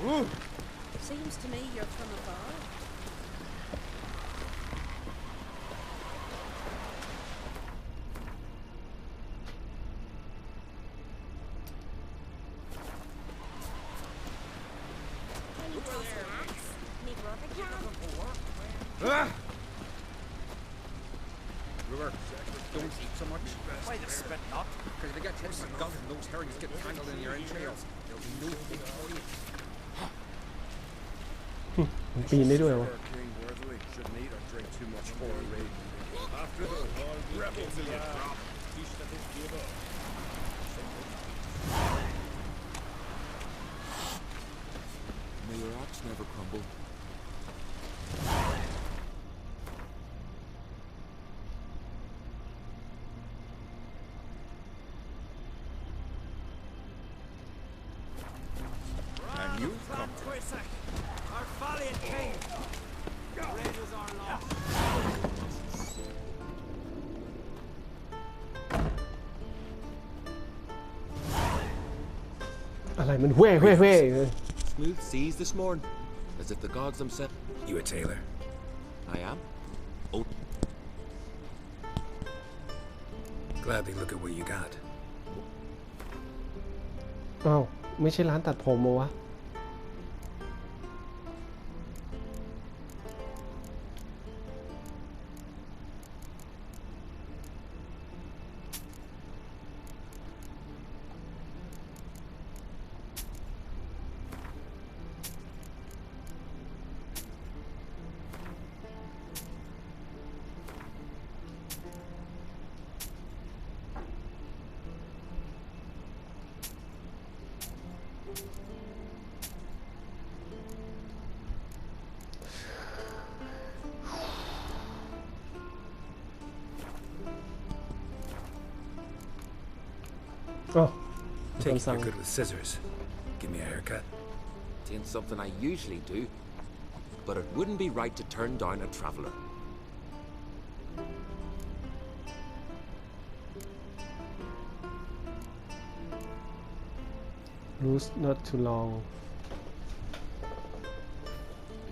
Seems to me you're from above. Don't eat so much. Why the spit not? Because they get close to God and those herrings get tangled in your entrails. There'll be no food for you. ปีนได้ด้วยวะ Shouldn't eat or drink too much for a raid. After the rebels in the drop. May your axe never crumble. And you've come. Our valiant king. Raiders are lost. อะไรมันแว่แว่แว่ Smooth seas this morning, as if the gods themselves. You a tailor? I am. Oh. Gladly look at what you got. อ้าวไม่ใช่ร้านตัดผมเหรอวะTake you're good with scissors. Give me a haircut. It ain't something I usually do, but it wouldn't be right to turn down a traveler. Loose not too long.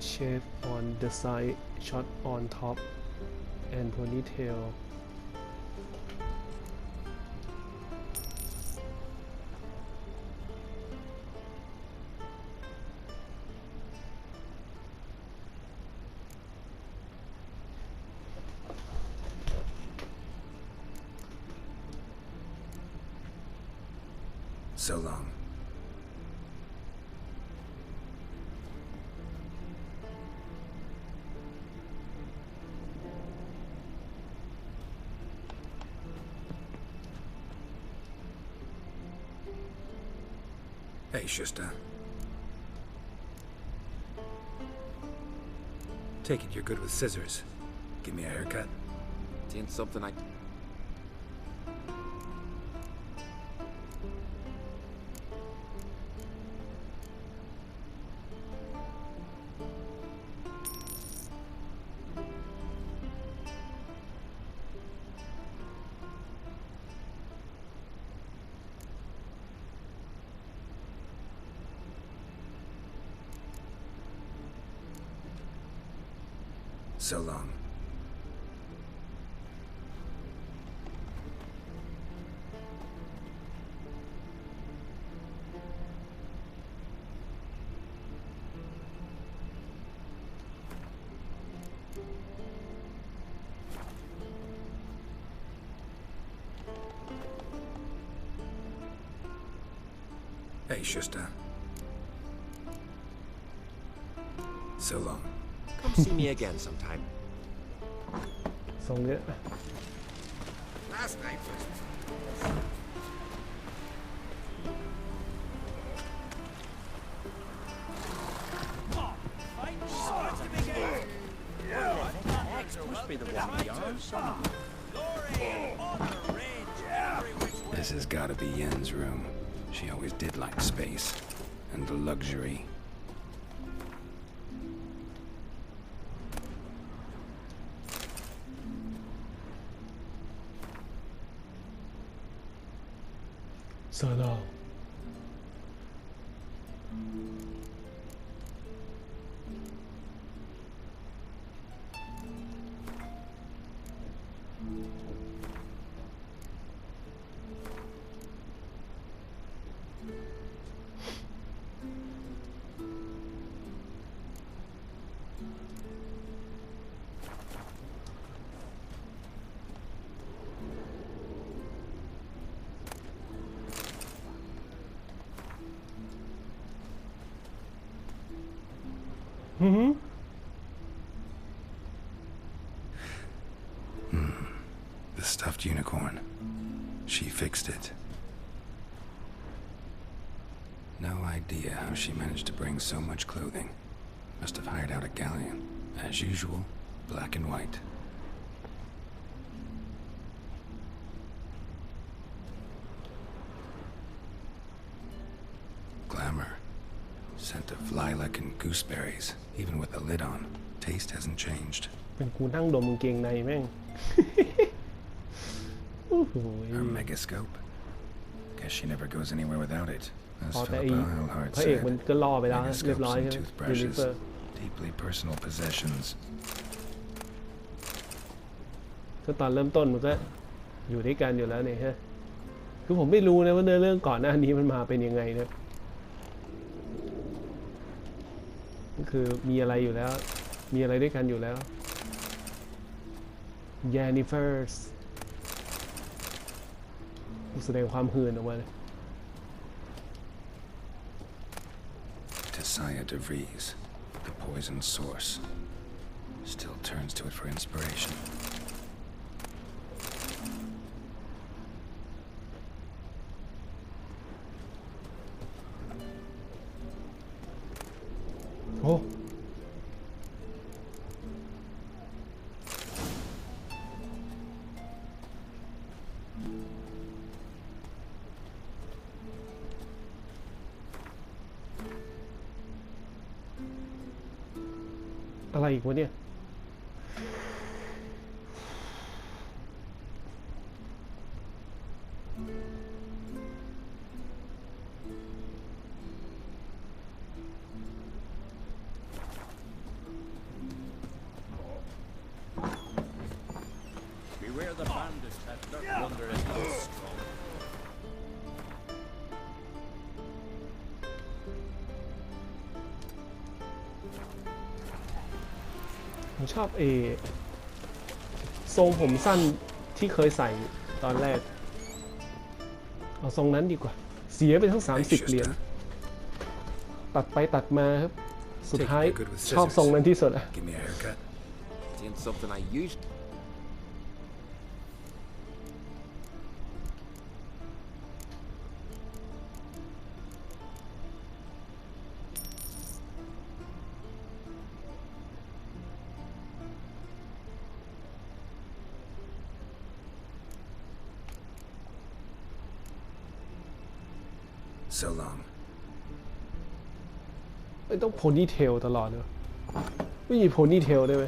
Shave on the side, short on top, and ponytail. So long. Hey, Shusta. Take it you're good with scissors. Give me a haircut. It ain't something I... So long. Hey, Shusta. So long. Come see me again sometime. ทรงเนี้ย Last night was... This has got to be Yen's room. She always did like space and the luxury. So long. The stuffed unicorn. She fixed it. No idea how she managed to bring so much clothing. Must have hired out a galleon. As usual, black and white. Glamour. Scent of lilac and gooseberries, even with the lid on. Taste hasn't changed. เป็นกูนั่งดมกางเกงในแม่ง Her megascope. Guess she never goes anywhere without it. As พอแต่ Philippa Eilhart พระเอก said, มันก็ล่อไปแล้วเรียบร้อย megascopes ใช่ and ไหมยูนิ toothbrushes, เฟอร์ deeply personal possessions. ก็ตอนเริ่มต้นมันก็อยู่ด้วยกันอยู่แล้วเนี่ยฮะคือผมไม่รู้นะว่าเนื้อเรื่องก่อนหน้านี้มันมาเป็นยังไงนะก็คือมีอะไรอยู่แล้วมีอะไรด้วยกันอยู่แล้ว Jennifer's แสดงความหื่นออกมาเลย Tessaya DeVries, the poison source, still turns to it for inspiration. Oh.อะไรอีกวะเนี่ยBeware the bandits that lurk under a hill strong. ผมชอบทรงผมสั้นที่เคยใส่ตอนแรกเอาทรงนั้นดีกว่าเสียไปทั้ง30 เหรียญตัดไปตัดมาครับสุดท้ายชอบทรงนั้นที่สุดอะ Give me a haircut. It ain't something I used. So long. ไม่ต้องโพนี่เทลตลอดเลยไม่มีโพนี่เทลได้ไหม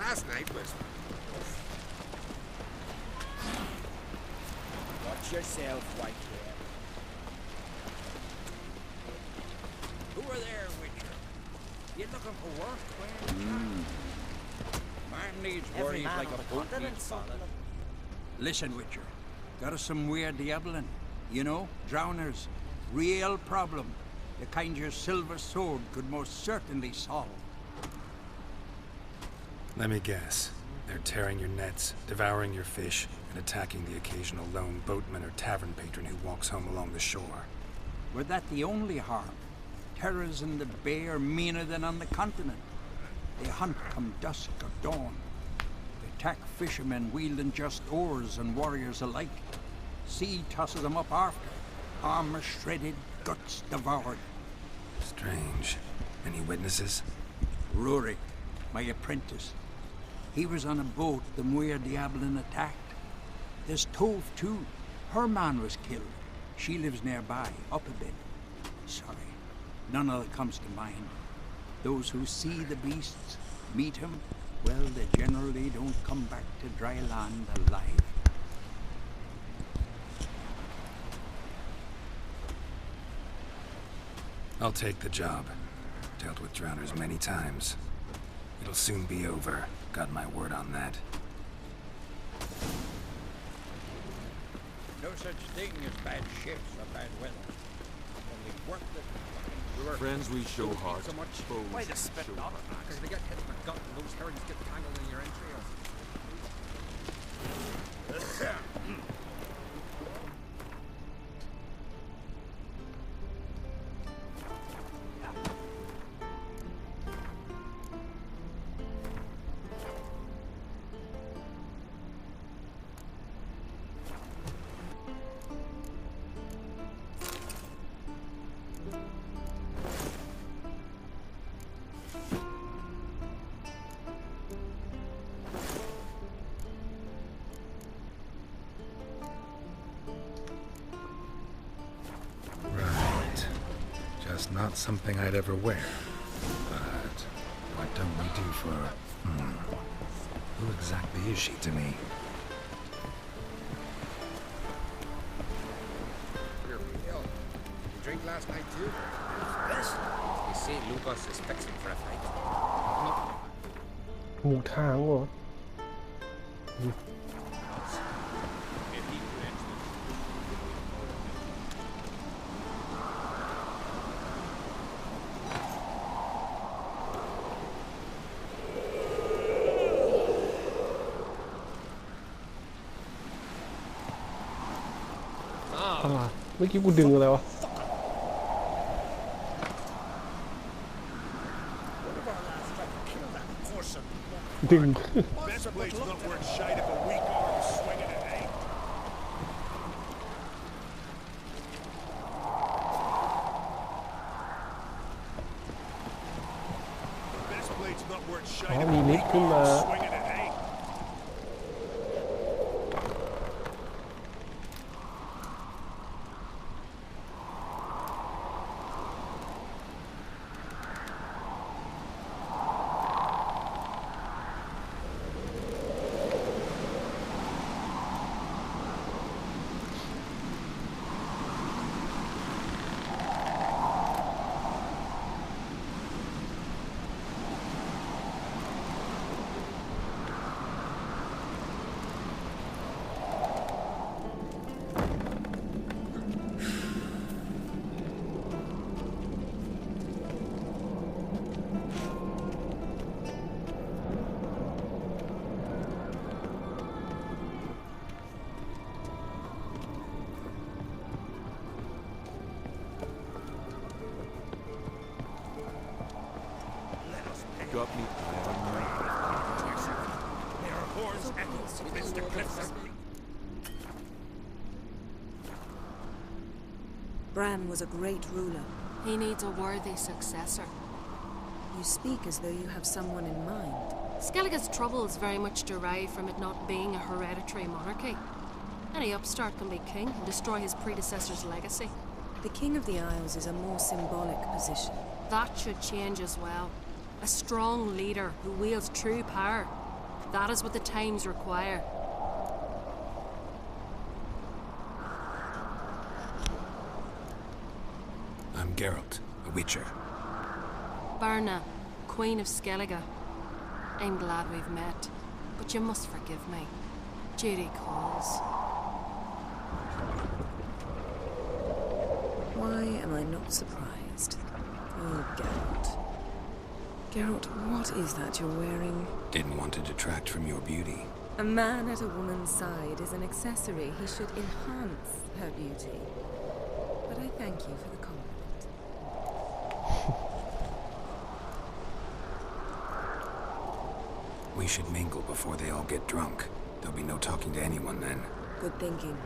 Last night was. Watch yourself, white hair. Who are there, Witcher? You looking for work, Man needs worries like a boat needs solid. Listen, Witcher. Got us some weird diabling. You know, drowners. Real problem. The kind your silver sword could most certainly solve. Let me guess. They're tearing your nets, devouring your fish, and attacking the occasional lone boatman or tavern patron who walks home along the shore. Were that the only harm? Terrors in the bay are meaner than on the continent. They hunt come dusk or dawn. They attack fishermen wielding just oars and warriors alike. Sea tosses them up after. Armor shredded, guts devoured. Strange. Any witnesses? Rory, my apprentice. He was on a boat the Muir Diablin attacked. There's Tove too. Her man was killed. She lives nearby, up a bit. Sorry, none of it comes to mind. Those who see the beasts, meet him, well, they generally don't come back to dry land alive. I'll take the job. Dealt with drowners many times. It'll soon be over. Got my word on that. No such thing as bad ships or bad weather. Only work that Friends we show don't heart. need so much. Foes Why we the spit show not? heart. Because they get hit in the gut and those herrings get tangled in your entrails. not something I'd ever wear. But what don't we do for... Who exactly is she to me? You're ill. You drink last night too? Yes. You see, Lucas is fixing for a fight. หูทางเหรอ เมื่อกี้กูดึงอะไรวะ ดึง Best blade's not worth shite if a weak arm is swinging at eight. Best blade's not worth shite if a weak arm is swinging at eight. 'Bran was a great ruler. He needs a worthy successor. You speak as though you have someone in mind. Skellige's troubles very much derive from it not being a hereditary monarchy. Any upstart can be king and destroy his predecessor's legacy. The King of the Isles is a more symbolic position. That should change as well. A strong leader who wields true power. That is what the times require. I'm Geralt, a Witcher. Birna, Queen of Skellige. I'm glad we've met, but you must forgive me. Duty calls. Why am I not surprised? Oh, Geralt. Geralt, what is that you're wearing? Didn't want to detract from your beauty. A man at a woman's side is an accessory. He should enhance her beauty. But I thank you for the compliment. We should mingle before they all get drunk. There'll be no talking to anyone then. Good thinking.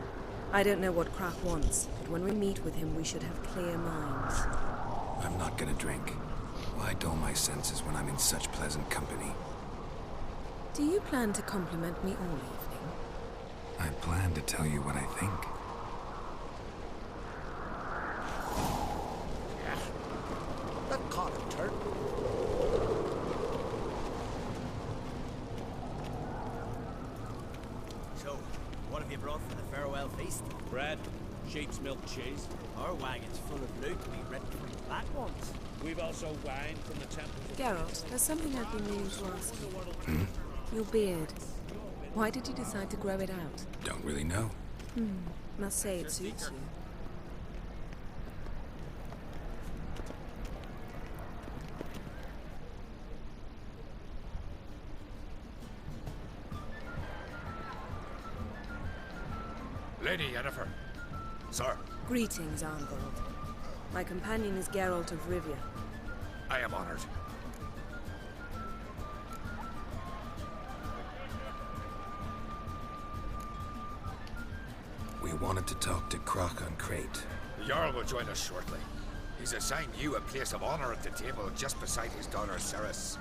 I don't know what Krak wants, but when we meet with him, we should have clear minds. I'm not gonna drink. Why dull my senses when I'm in such pleasant company? Do you plan to compliment me all evening? I plan to tell you what I think. That caught a turn. So, what have you brought for the farewell feast? Bread, sheep's milk cheese. Our wagon's full of loot we ripped from the black ones. We've also wine from the temple. Geralt, there's something I've been meaning to ask you. Your beard. Why did you decide to grow it out? Don't really know. Must say it suits you. Lady Yennefer. Sir. Greetings, Arngold. My companion is Geralt of Rivia. I am honored. We wanted to talk to Krak on Crate. The Jarl will join us shortly. He's assigned you a place of honor at the table just beside his daughter Ceres.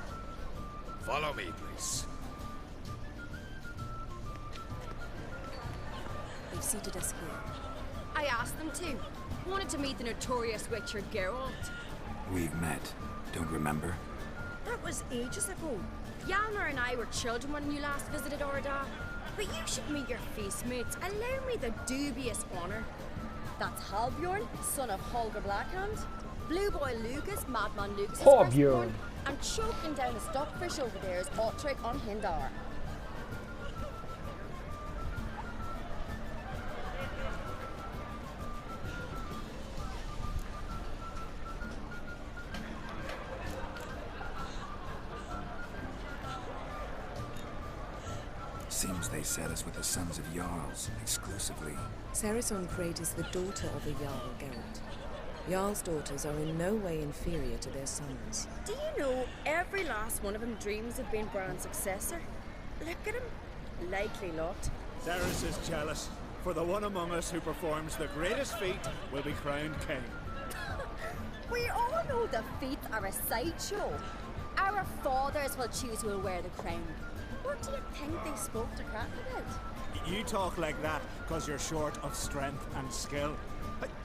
Follow me, please. They've seated us here. I asked them to. Wanted to meet the notorious Witcher Geralt. We've met. Don't remember? That was ages ago. Hjalmar and I were children when you last visited Orda. But you should meet your feast mates. Allow me the dubious honour. That's Halbjorn, son of Holger Blackhand. Blue Boy Lucas, Madman Lucas' firstborn. And choking down a stockfish over there is Otrick on Hindar. Seems they set us with the sons of Jarls, exclusively. Ceres Crate is the daughter of a Jarl, Geralt. Jarl's daughters are in no way inferior to their sons. Do you know every last one of them dreams of being Bran's successor? Look at him. Likely lot. Ceres is jealous, for the one among us who performs the greatest feat will be crowned king. We all know the feats are a sideshow. Our fathers will choose who will wear the crown. What do you think they spoke to Crack about? You talk like that because you're short of strength and skill.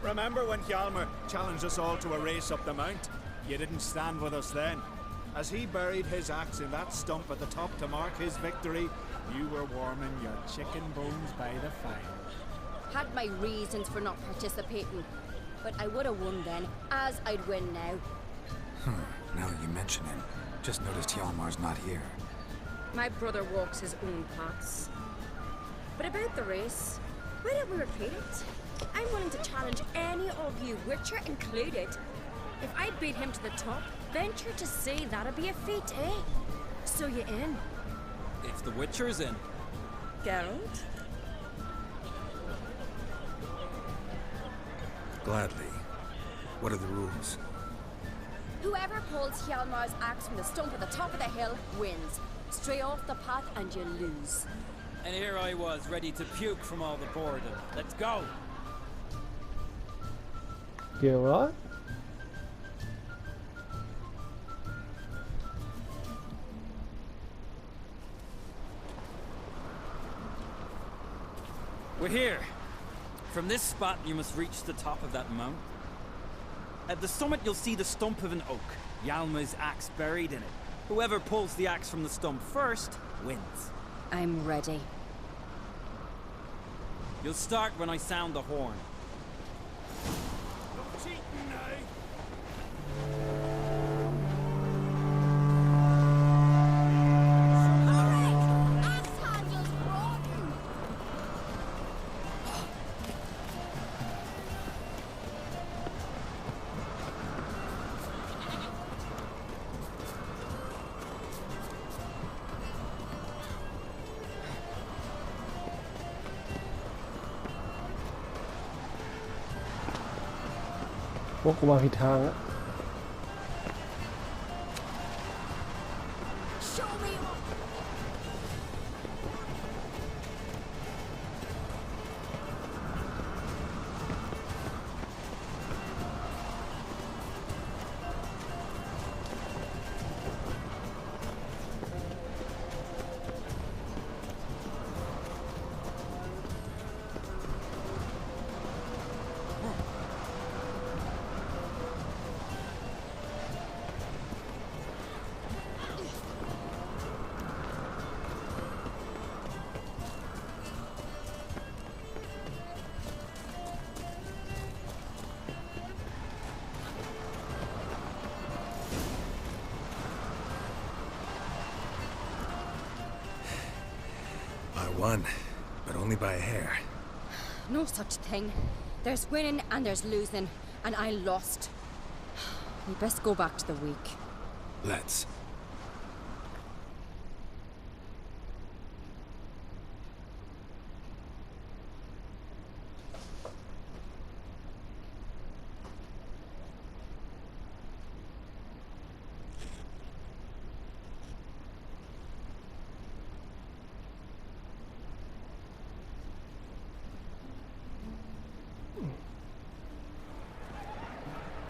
Remember when Hjalmar challenged us all to a race up the mount? You didn't stand with us then. As he buried his axe in that stump at the top to mark his victory, you were warming your chicken bones by the fire. Had my reasons for not participating, but I would have won then, as I'd win now. Now that you mention it, just noticed Hjalmar's not here. My brother walks his own paths. But about the race, why don't we repeat it? I'm willing to challenge any of you, Witcher included. If I beat him to the top, venture to say that'd be a feat, eh? So you in? If the Witcher's in. Geralt? Gladly. What are the rules? Whoever pulls Hjalmar's axe from the stump at the top of the hill wins. Stray off the path and you lose. And here I was, ready to puke from all the boredom. Let's go! Geralt? We're here. From this spot, you must reach the top of that mountain. At the summit, you'll see the stump of an oak. Hjalmar's axe buried in it. Whoever pulls the axe from the stump first, wins. I'm ready. You'll start when I sound the horn. No cheating now.พวกกูมาผิดทางอะ Show me what. I won, but only by a hair. No such thing. There's winning and there's losing, and I lost. We best go back to the week. Let's.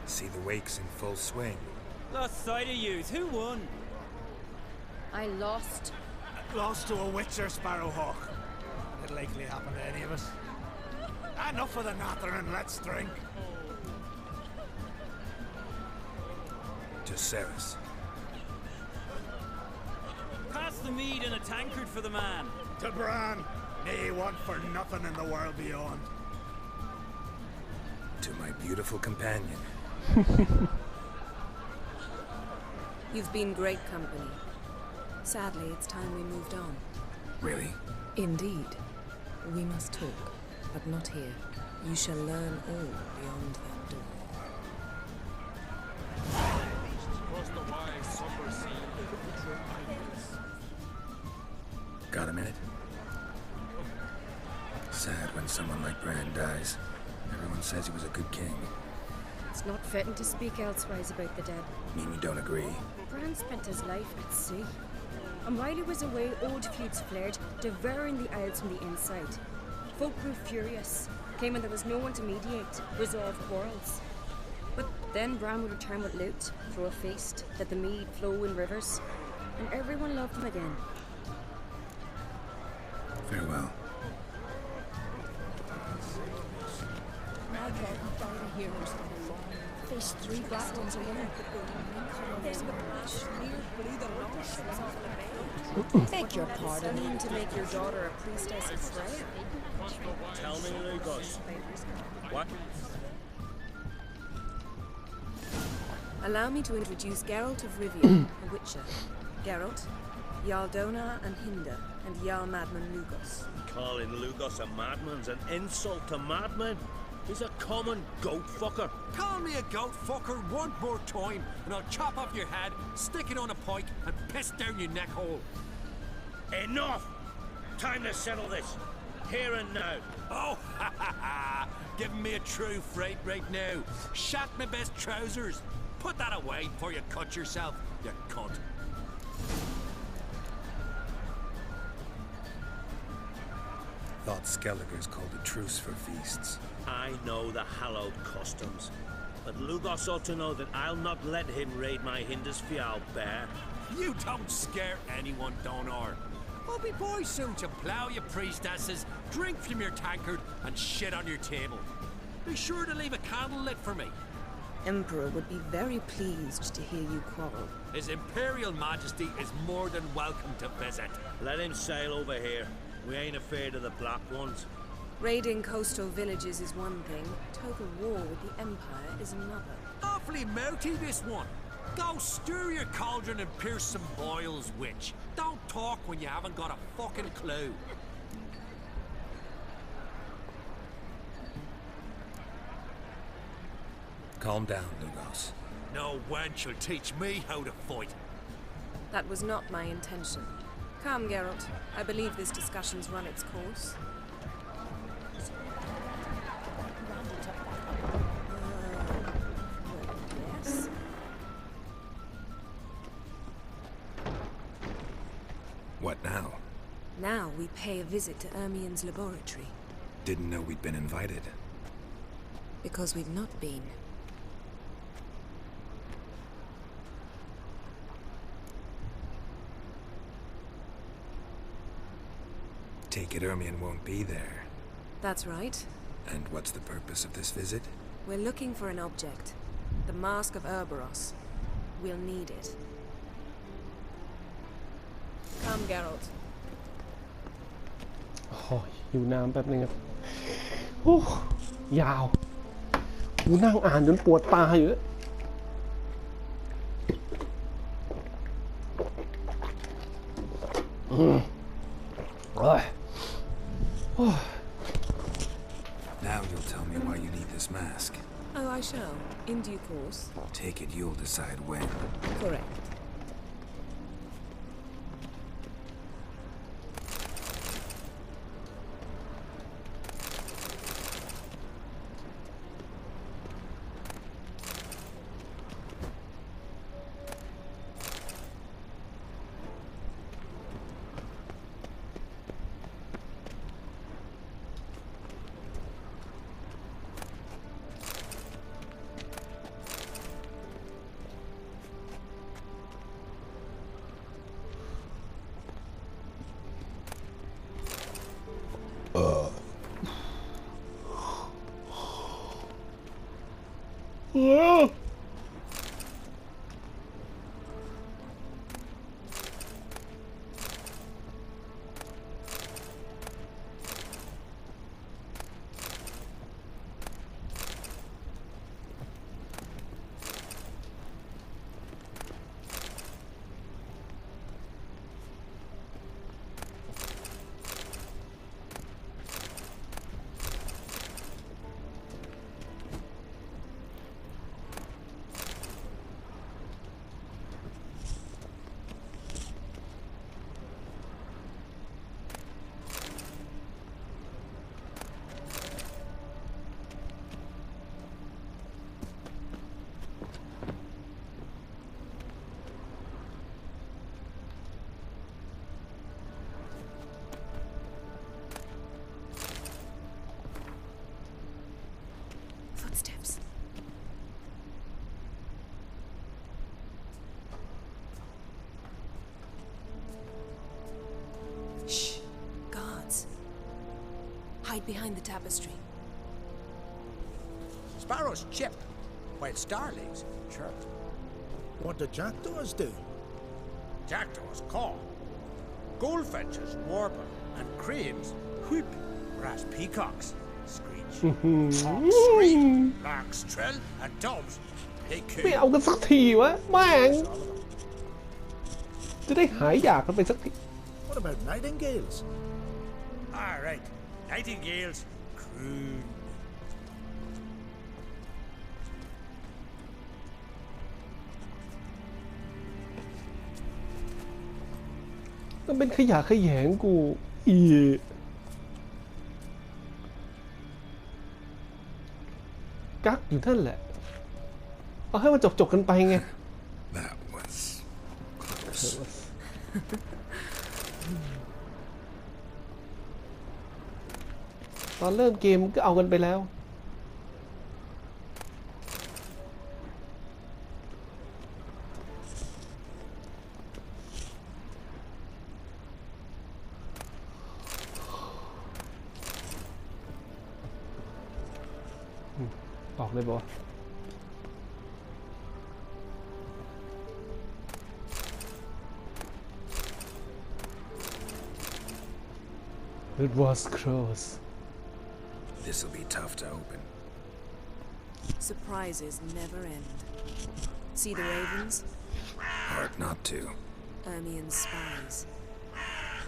See the wakes in full swing. Lost sight of yous. Who won? I lost. Lost to a Witcher Sparrowhawk. It'll likely happen to any of us. Enough of the nattering, let's drink. To Ceres. Pass the mead in a tankard for the man. To Bran, may he want for nothing in the world beyond. To my beautiful companion. You've been great company. Sadly, it's time we moved on. Really? Indeed. We must talk, but not here. You shall learn all beyond that door. Got a minute? Sad when someone like Bran dies. Everyone says he was a good king. It's not fitting to speak elsewise about the dead. Mean you don't agree? Bran spent his life at sea. And while he was away, old feuds flared, devouring the Isles from the inside. Folk grew furious, came when there was no one to mediate, resolve quarrels. But then Bran would return with loot, throw a feast, let the mead flow in rivers, and everyone loved him again. Farewell. Faced 3 battles alone. Beg your pardon. I mean to make your daughter a priestess of Freya. Tell me, Lugos. What? Allow me to introduce Geralt of Rivia, a witcher. Geralt, Jarl Dona and Hinder, and Jarl Madman Lugos. Calling Lugos a madman's an insult to madmen. He's a common goat fucker. Call me a goat fucker one more time, and I'll chop off your head, stick it on a pike, and piss down your neck hole. Enough! Time to settle this. Here and now. Oh, ha ha ha! Giving me a true fright right now. Shat my best trousers. Put that away before you cut yourself, you cunt. Thought Skelliger's called a truce for feasts. I know the hallowed customs. But Lugos ought to know that I'll not let him raid my Hinders Fial bear. You don't scare anyone, Donar. I'll be boys soon to plough your priestesses, drink from your tankard, and shit on your table. Be sure to leave a candle lit for me. Emperor would be very pleased to hear you quarrel. His Imperial Majesty is more than welcome to visit. Let him sail over here. We ain't afraid of the black ones. Raiding coastal villages is one thing. Total war with the Empire is another. Awfully mouthy, this one. Go stir your cauldron and pierce some boils, witch. Don't talk when you haven't got a fucking clue. Calm down, Lugos. No wench will teach me how to fight. That was not my intention. Come, Geralt. I believe this discussion's run its course. Yes. What now? Now we pay a visit to Ermien's laboratory. Didn't know we'd been invited. Because we've not been. Take it Ermien won't be there. That's right. And what's the purpose of this visit? We're looking for an object. The Mask of Urboros. We'll need it. Come, Geralt. หิวน้ำแป๊บนึงครับโอ้ยาวกูนั่งอ่านจนปวดตาอยู่Now you'll tell me why you need this mask. Oh, I shall. In due course. Take it you'll decide when. Correct. hide behind the tapestry. Sparrows chip, while starlings chirp. What do jackdaws do? Jackdaws caw. Goldfinches warble, and cranes whoop, whereas peacocks screech. Hawks scream, larks trill, and doves they ไม่ coo. เอากันสักทีวะแม่งจะได้หายอยากกันไปสักที What about nightingales? All right, nightingales croon. มันเป็นขยะแขยงกูกักอยู่นั่นแหละเอาให้มันจบกันไปไง That was close. ตอนเริ่มเกมก็เอากันไปแล้วออกเลยบ่ It was close. This'll be tough to open. Surprises never end. See the ravens? Hard not to. Ermien's spies.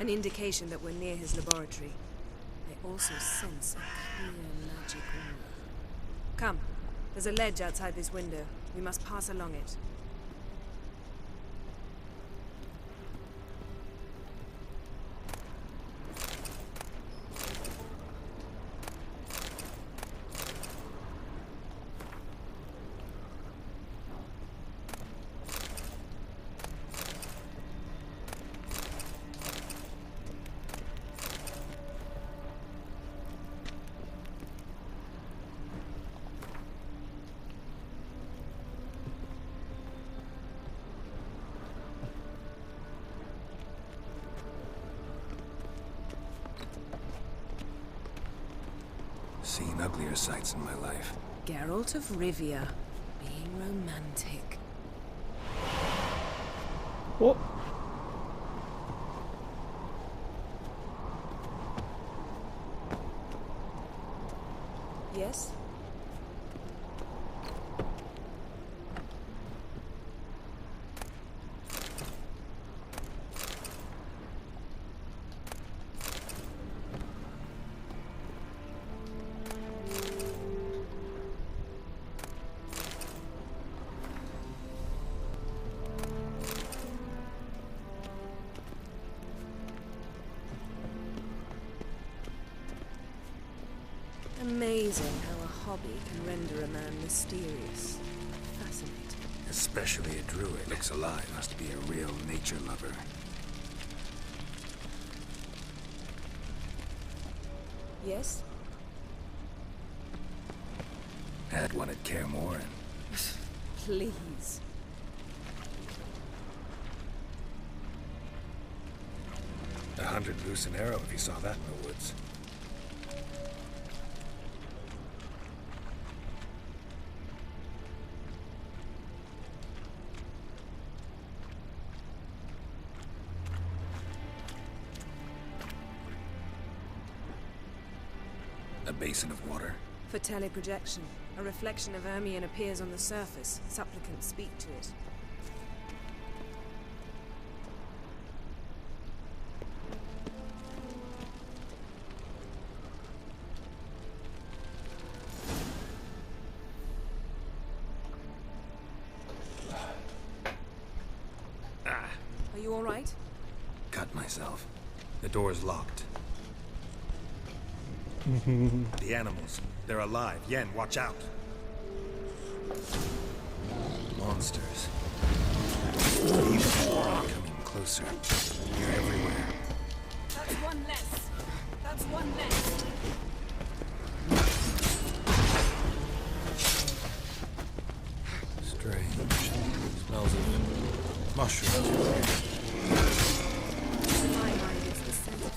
An indication that we're near his laboratory. They also sense a clear magic aura. Come, there's a ledge outside this window. We must pass along it. Seen uglier sights in my life. Geralt of Rivia, being romantic. โอ้ Yes? Amazing how a hobby can render a man mysterious. Fascinating. Especially a druid. Looks alive. Must be a real nature lover. Yes? Had one at Kaer Morhen. Please. $100 loose an arrow if you saw that in the woods. A basin of water. For teleprojection, a reflection of Ermion appears on the surface. Supplicants speak to it. Are you all right? Cut myself. The door's locked. The animals, they're alive. Yen, watch out. Monsters. Coming closer. You're everywhere. That's one less. That's one less. Strange. Smells of mushrooms. To my mind, it's the scent of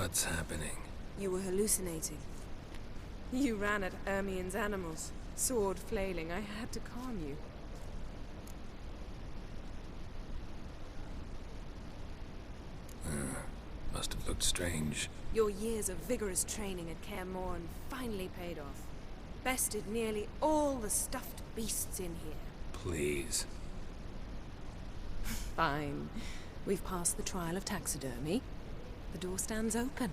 What's happening? You were hallucinating. You ran at Ermien's animals, sword flailing. I had to calm you. Must have looked strange. Your years of vigorous training at Kaer Morhen finally paid off. Bested nearly all the stuffed beasts in here. Please. Fine. We've passed the trial of taxidermy. The door stands open.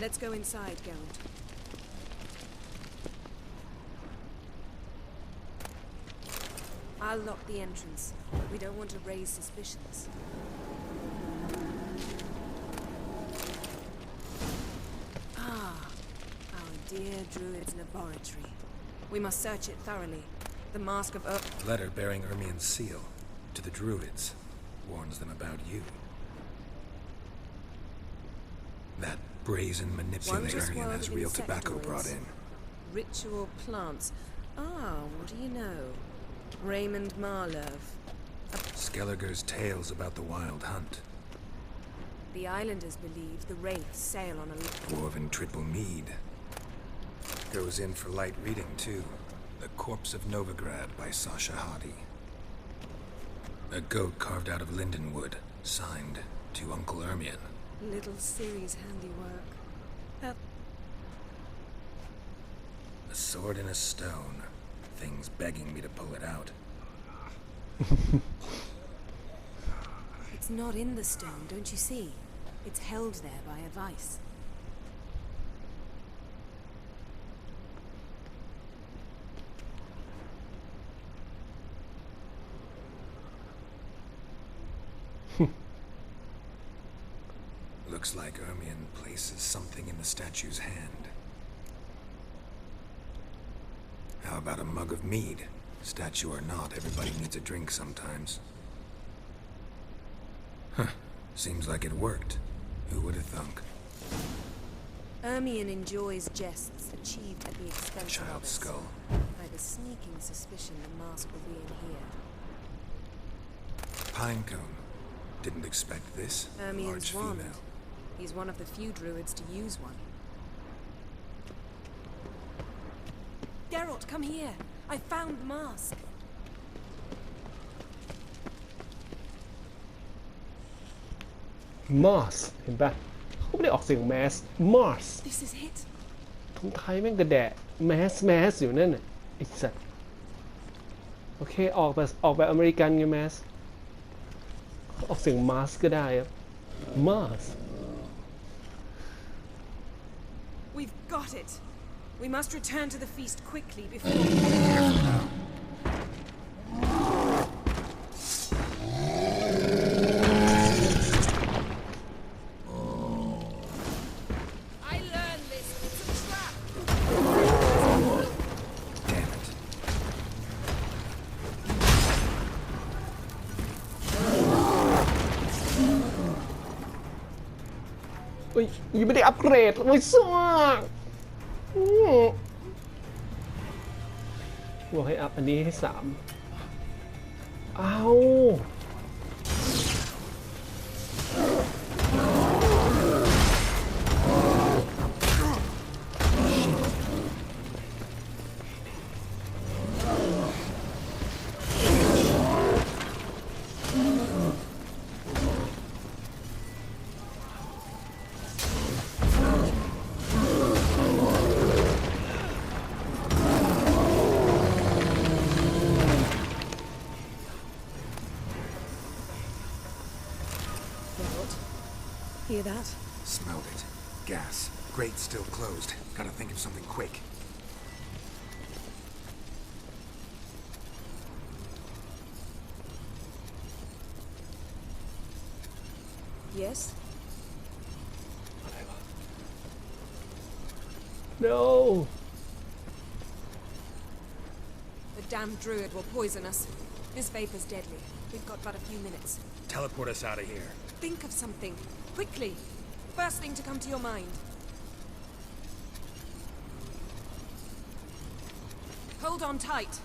Let's go inside, Geralt. I'll lock the entrance. We don't want to raise suspicions. Ah, our dear druid's laboratory. We must search it thoroughly. The mask of Letter bearing Ermien's seal to the druids warns them about you. That brazen manipulator Ermien has real tobacco brought in. Ritual plants. Ah, what do you know? Raymond Marlove. Skelliger's tales about the wild hunt. The islanders believe the wraiths sail on a Dwarven triple mead. Goes in for light reading, too. The Corpse of Novigrad by Sasha Hadi. A goat carved out of linden wood, signed to Uncle Ermien. Little Ciri's handiwork. A sword in a stone. Things begging me to pull it out. It's not in the stone, don't you see? It's held there by a vice. Looks like Ermien places something in the statue's hand. How about a mug of mead? Statue or not, everybody needs a drink sometimes. Huh. Seems like it worked. Who would have thunk? Ermien enjoys jests achieved at the expense of Child's others. skull. I have a sneaking suspicion the mask will be in here. Pinecone. Didn't expect this. Ermien's Large wand. female. He's one of the few druids to use one. Geralt, come here. I found the mask. Mars เห็นปะเขาไม่ได้ออกเสียง Mass Mars This is it. ทุงไทยแม่งกระแดะ Mass อยู่นั่นน่ะไอ้สัตว์โอเคออกแบบอเมริกันไง Mass ออกเสียง Mars ก็ได้ครับ Mars We've got it. We must return to the feast quickly before... I learned this. It's a trap. Damn it. เฮ้ยยังไม่ได้อัปเกรดเลยซ่าบอกให้อัพอันนี้ให้3เอาHear that? Smelled it. Gas. Grate still closed. Gotta think of something quick. Yes? No The damned druid will poison us. This vapor's deadly. We've got but a few minutes. Teleport us out of here. Think of something. Quickly. First thing to come to your mind. Hold on tight.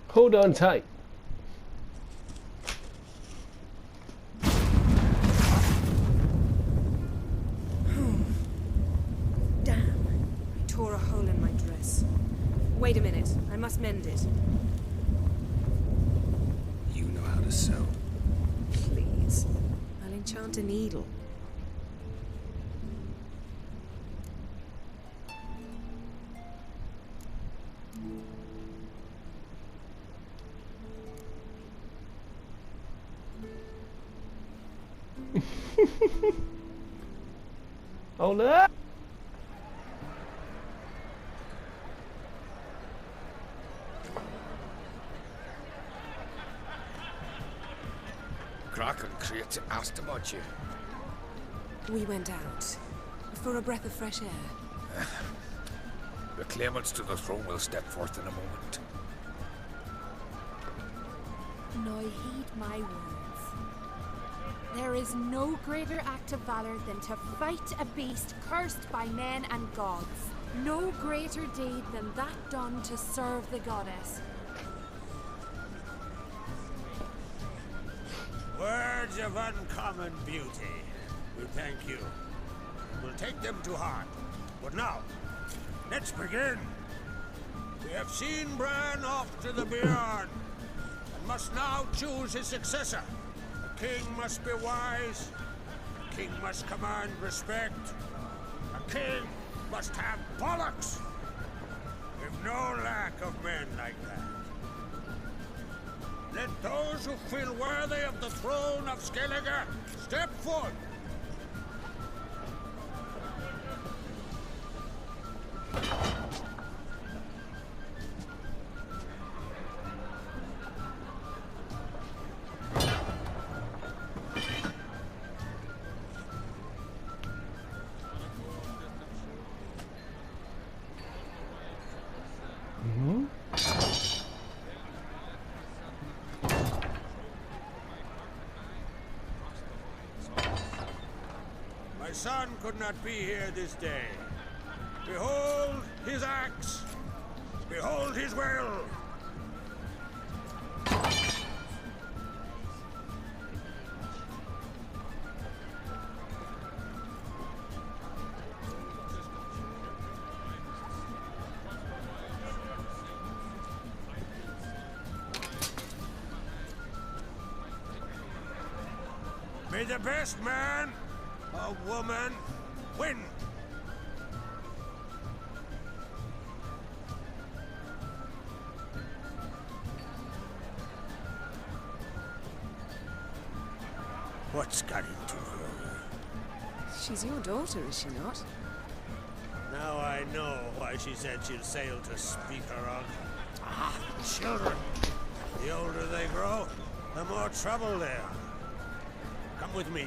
Hold on tight. Damn. I tore a hole in my dress. Wait a minute. I must mend it. You know how to sew. Please. I'll enchant a needle. Hold up. Kraken Crate asked about you. We went out. For a breath of fresh air. The claimants to the throne will step forth in a moment. Now heed my words. There is no greater act of valor than to fight a beast cursed by men and gods. No greater deed than that done to serve the goddess. Words of uncommon beauty. We thank you. We'll take them to heart. But now, let's begin. We have seen Bran off to the beyond, and must now choose his successor. A king must be wise. A king must command respect. A king must have bollocks. We've no lack of men like that. Let those who feel worthy of the throne of Skellige step forth. My son could not be here this day. Behold his axe. Behold his will. May the best man or woman win. What's got into her? She's your daughter, is she not? Now I know why she said she'll sail to speak her of. Ah, children. The older they grow, the more trouble they are. Come with me.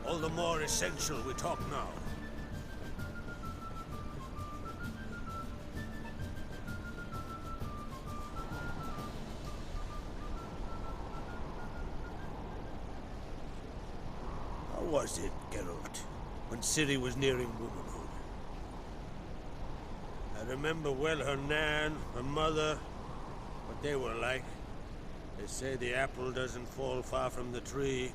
All the more essential we talk now. How was it, Geralt, when Ciri was nearing womanhood? I remember well her nan, her mother, what they were like. They say the apple doesn't fall far from the tree.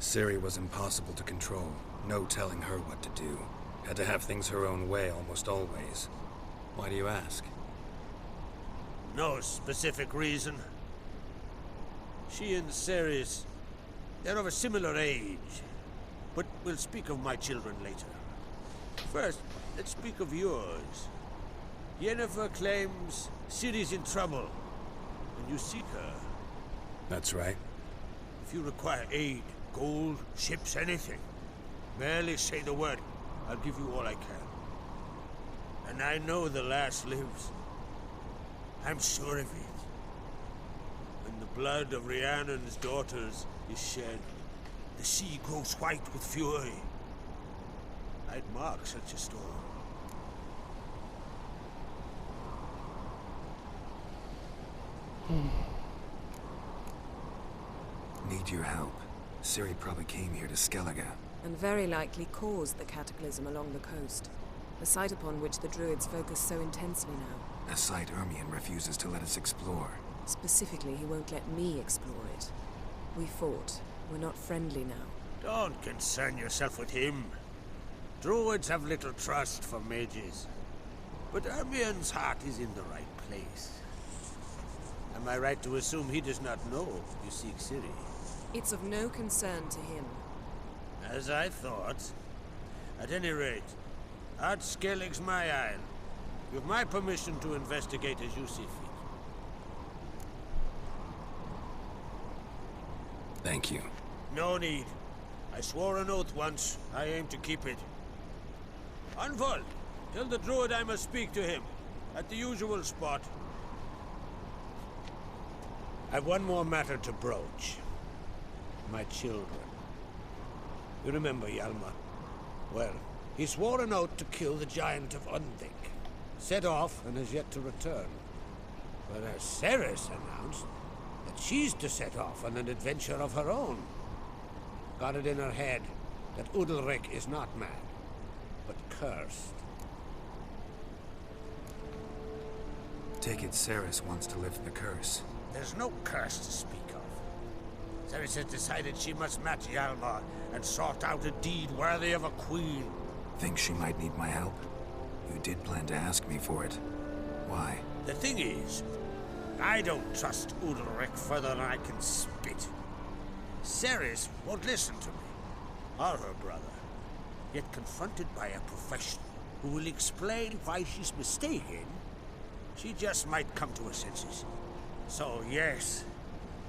Ciri was impossible to control. No telling her what to do. Had to have things her own way almost always. Why do you ask? No specific reason. She and Ceres, they're of a similar age. But we'll speak of my children later. First, let's speak of yours. Yennefer claims Ciri's in trouble, and you seek her. That's right. If you require aid, gold, ships, anything, merely say the word. I'll give you all I can. And I know the lass lives. I'm sure of it. When the blood of Rhiannon's daughters is shed, the sea grows white with fury. I'd mark such a store. Need your help. Ciri probably came here to Skellige. And very likely caused the cataclysm along the coast. A site upon which the Druids focus so intensely now. A site Ermion refuses to let us explore. Specifically, he won't let me explore it. We fought. We're not friendly now. Don't concern yourself with him. Druids have little trust for mages. But Ermion's heart is in the right place. Am I right to assume he does not know you seek Ciri? It's of no concern to him. As I thought. At any rate, Ard Skellig's my isle. You have my permission to investigate as you see fit. Thank you. No need. I swore an oath once. I aim to keep it. Anvol, tell the druid I must speak to him. At the usual spot. I've one more matter to broach. My children. You remember Hjalmar? Well, he swore an oath to kill the giant of Undvik. Set off and has yet to return. Whereas Ceres announced that she's to set off on an adventure of her own. Got it in her head that Udalric is not mad, but cursed. Take it Ceres wants to lift the curse. There's no curse to speak of. Ceres has decided she must match Hjalmar and sought out a deed worthy of a queen. Think she might need my help? You did plan to ask me for it. Why? The thing is, I don't trust Udalric further than I can spit. Ceres won't listen to me, or her brother. Yet confronted by a professional who will explain why she's mistaken, she just might come to her senses. So yes,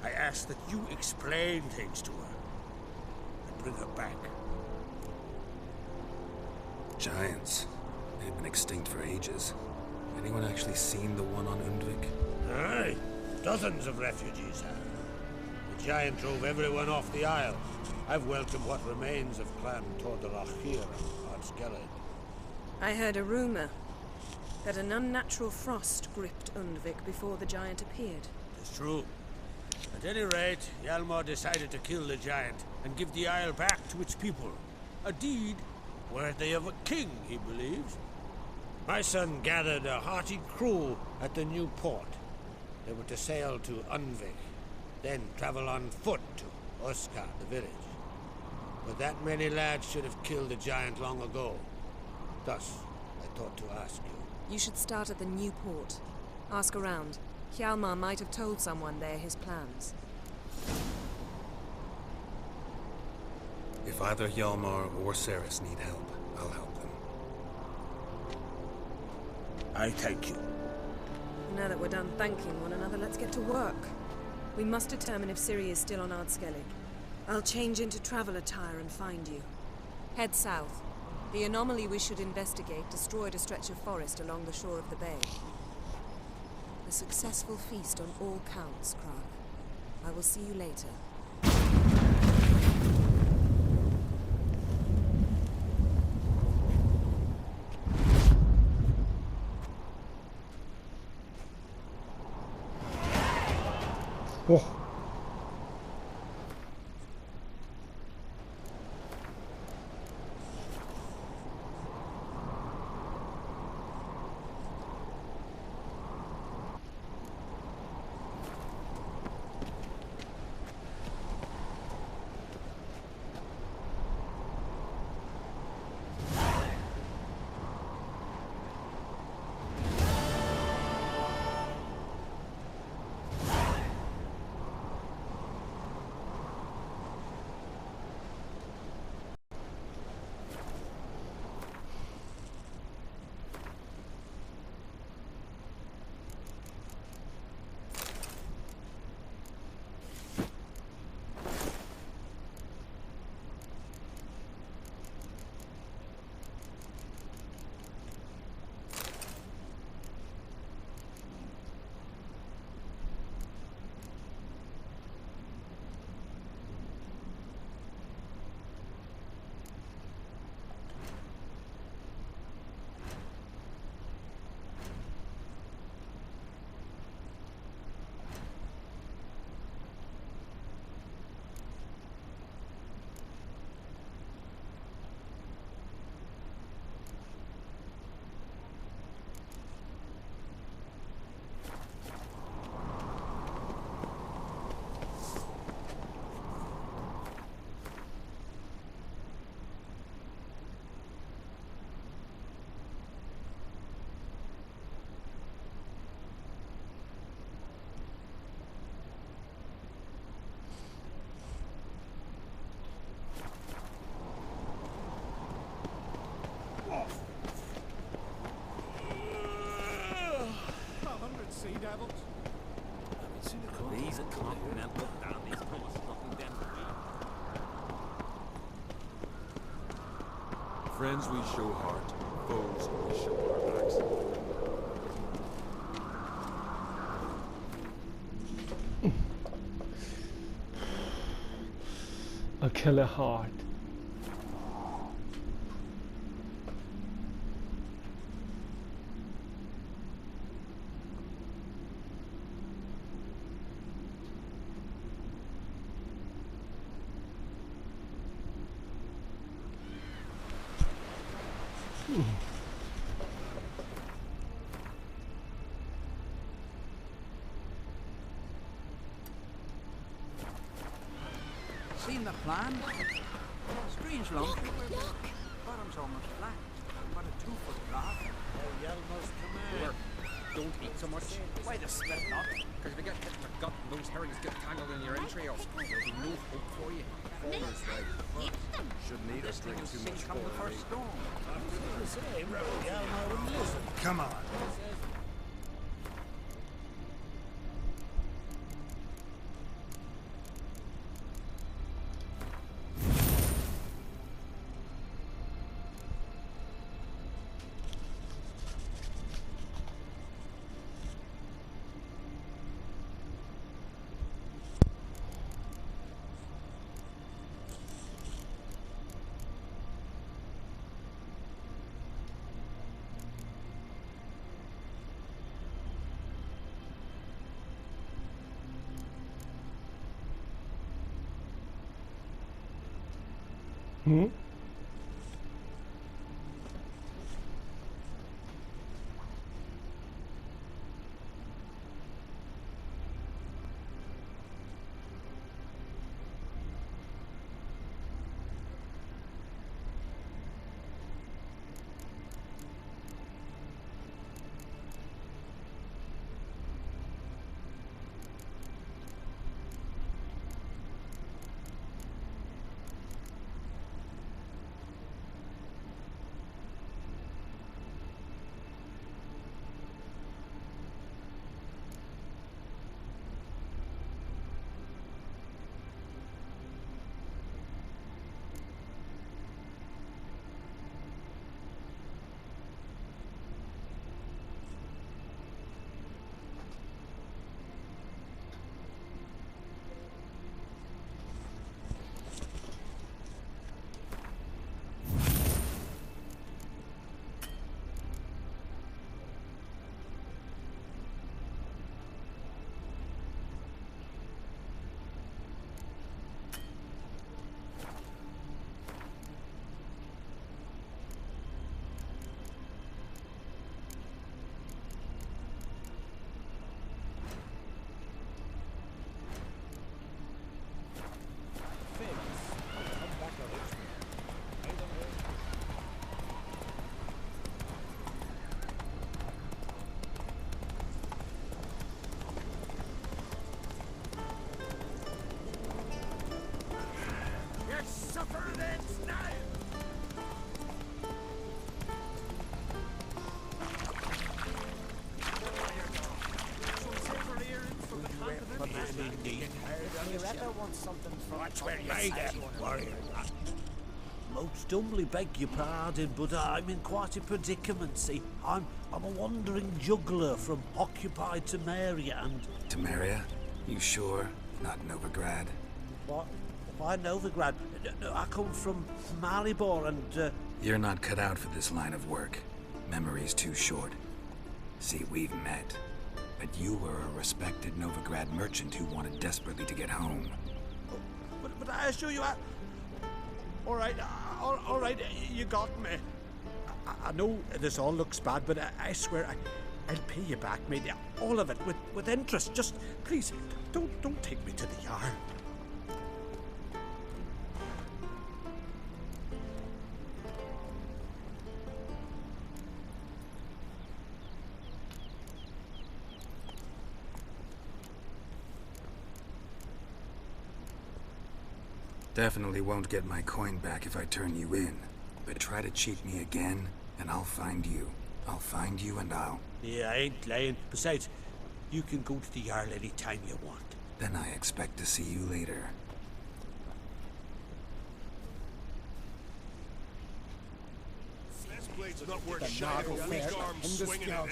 I ask that you explain things to her and bring her back. Giants. They've been extinct for ages. Anyone actually seen the one on Undvik? Aye, dozens of refugees have. The giant drove everyone off the isle. I've welcomed what remains of Clan Tordalachir and Ard Skellig. I heard a rumor that an unnatural frost gripped Undvik before the giant appeared. It's true. At any rate, Hjalmar decided to kill the giant and give the isle back to its people. A deed worthy of a king, he believes. My son gathered a hearty crew at the new port. They were to sail to Undvik, then travel on foot to Oskar, the village. But that many lads should have killed the giant long ago. Thus, I thought to ask you. You should start at the new port. Ask around. Hjalmar might have told someone there his plans. If either Hjalmar or Ceres need help, I'll help them. I thank you. Now that we're done thanking one another, let's get to work. We must determine if Ciri is still on Ard Skellig. I'll change into travel attire and find you. Head south. The anomaly we should investigate destroyed a stretch of forest along the shore of the bay. A successful feast on all counts, Krag. I will see you later. Oh. devils? These continental dandies promise nothing then. Friends we show heart, foes we show our backs. A killer heart. Seen the plan? Strange lump. Bottom's almost flat. About a 2-foot drop. Yelmer's command. Don't eat so much. Why the split not? Because if you get hit in the gut and those herrings get tangled in your entrails, there'll be no hope for you. Faller's right. Shouldn't eat us drinking too much Come the first storm. the same, Yelmer wouldn't listen. Come on. Hmm? That's where you stay, warrior. Most humbly beg your pardon, but I'm in quite a predicament, see. I'm a wandering juggler from occupied Temeria and... Temeria? You sure? Not Novigrad? What? Why Novigrad? No, I come from Maribor and... You're not cut out for this line of work. Memory's too short. See, we've met. But you were a respected Novigrad merchant who wanted desperately to get home. But I assure you, all right, you got me. I know this all looks bad, but I swear I'll pay you back, mate. All of it, with interest. Just, please, don't take me to the yard. Definitely won't get my coin back if I turn you in. But try to cheat me again, and I'll find you. I'll find you and I'll... Yeah, I ain't lying. Besides, You can go to the Jarl any time you want. Then I expect to see you later. This blade's not worth shining a weak arm swinging at, eh?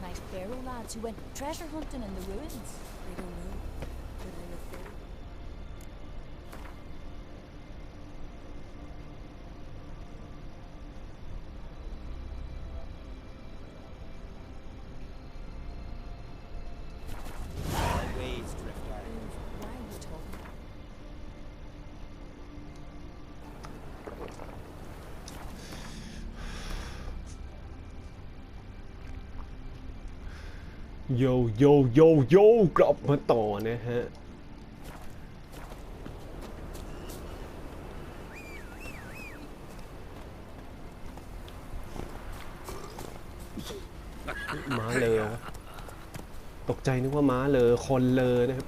Nice Barrow lads who went treasure hunting in the ruins. I don't know, but I'm afraid. Waves drift out. Why are you talking?โยกลับมาต่อนะฮะม้าเลยตกใจนึกว่าม้าเลยคนเลยนะครับ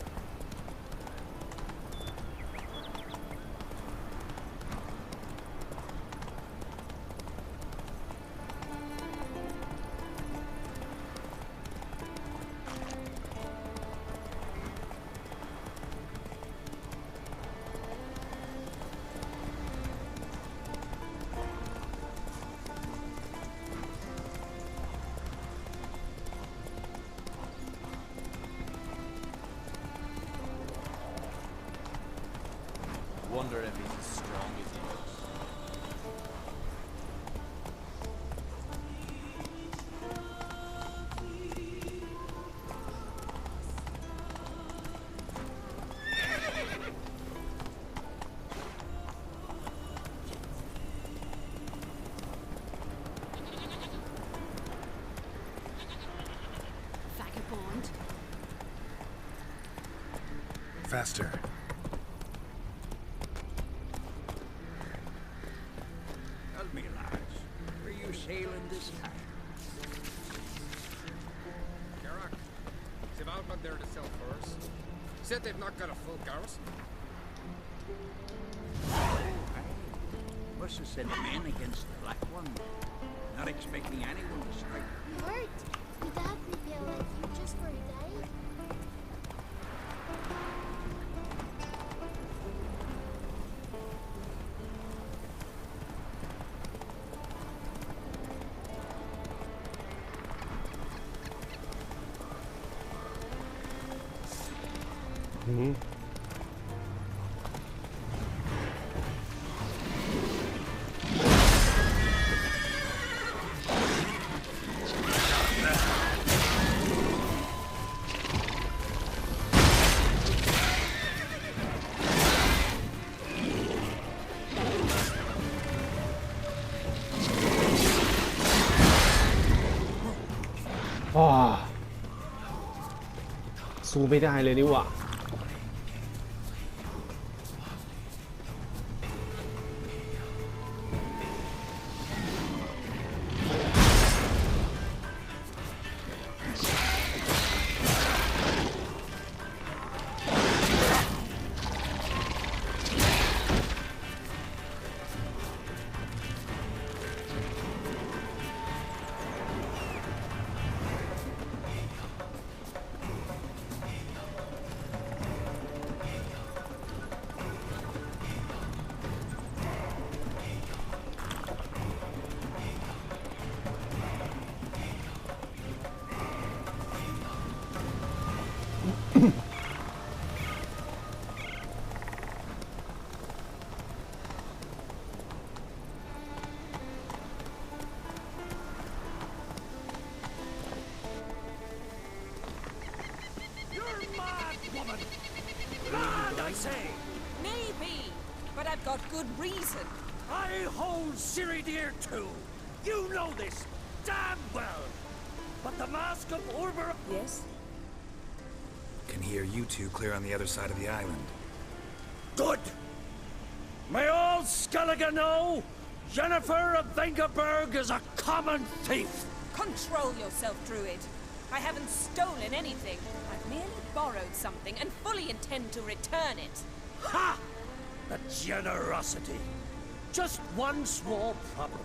Wonder if he's as strong as he looks. Vagabond. Faster. Tell me, lads, were you sailing this time? Garak, is Alban there to sell furs? He said they've not got a full garrison. Must have sent men against the Black One. Not expecting anyone to strike. You weren't. Your dad prepared like you just for a day.สู้ไม่ได้เลยนี่หว่า say? Maybe, but I've got good reason. I hold Ciri dear too. You know this damn well. But the mask of Urbor... Yes? Can hear you two clear on the other side of the island. Good. May all Skellige know Jennifer of Vengerberg is a common thief. Control yourself, Druid. I haven't stolen anything. I've merely borrowed something and fully intend to return it. Ha! The generosity. Just one small problem.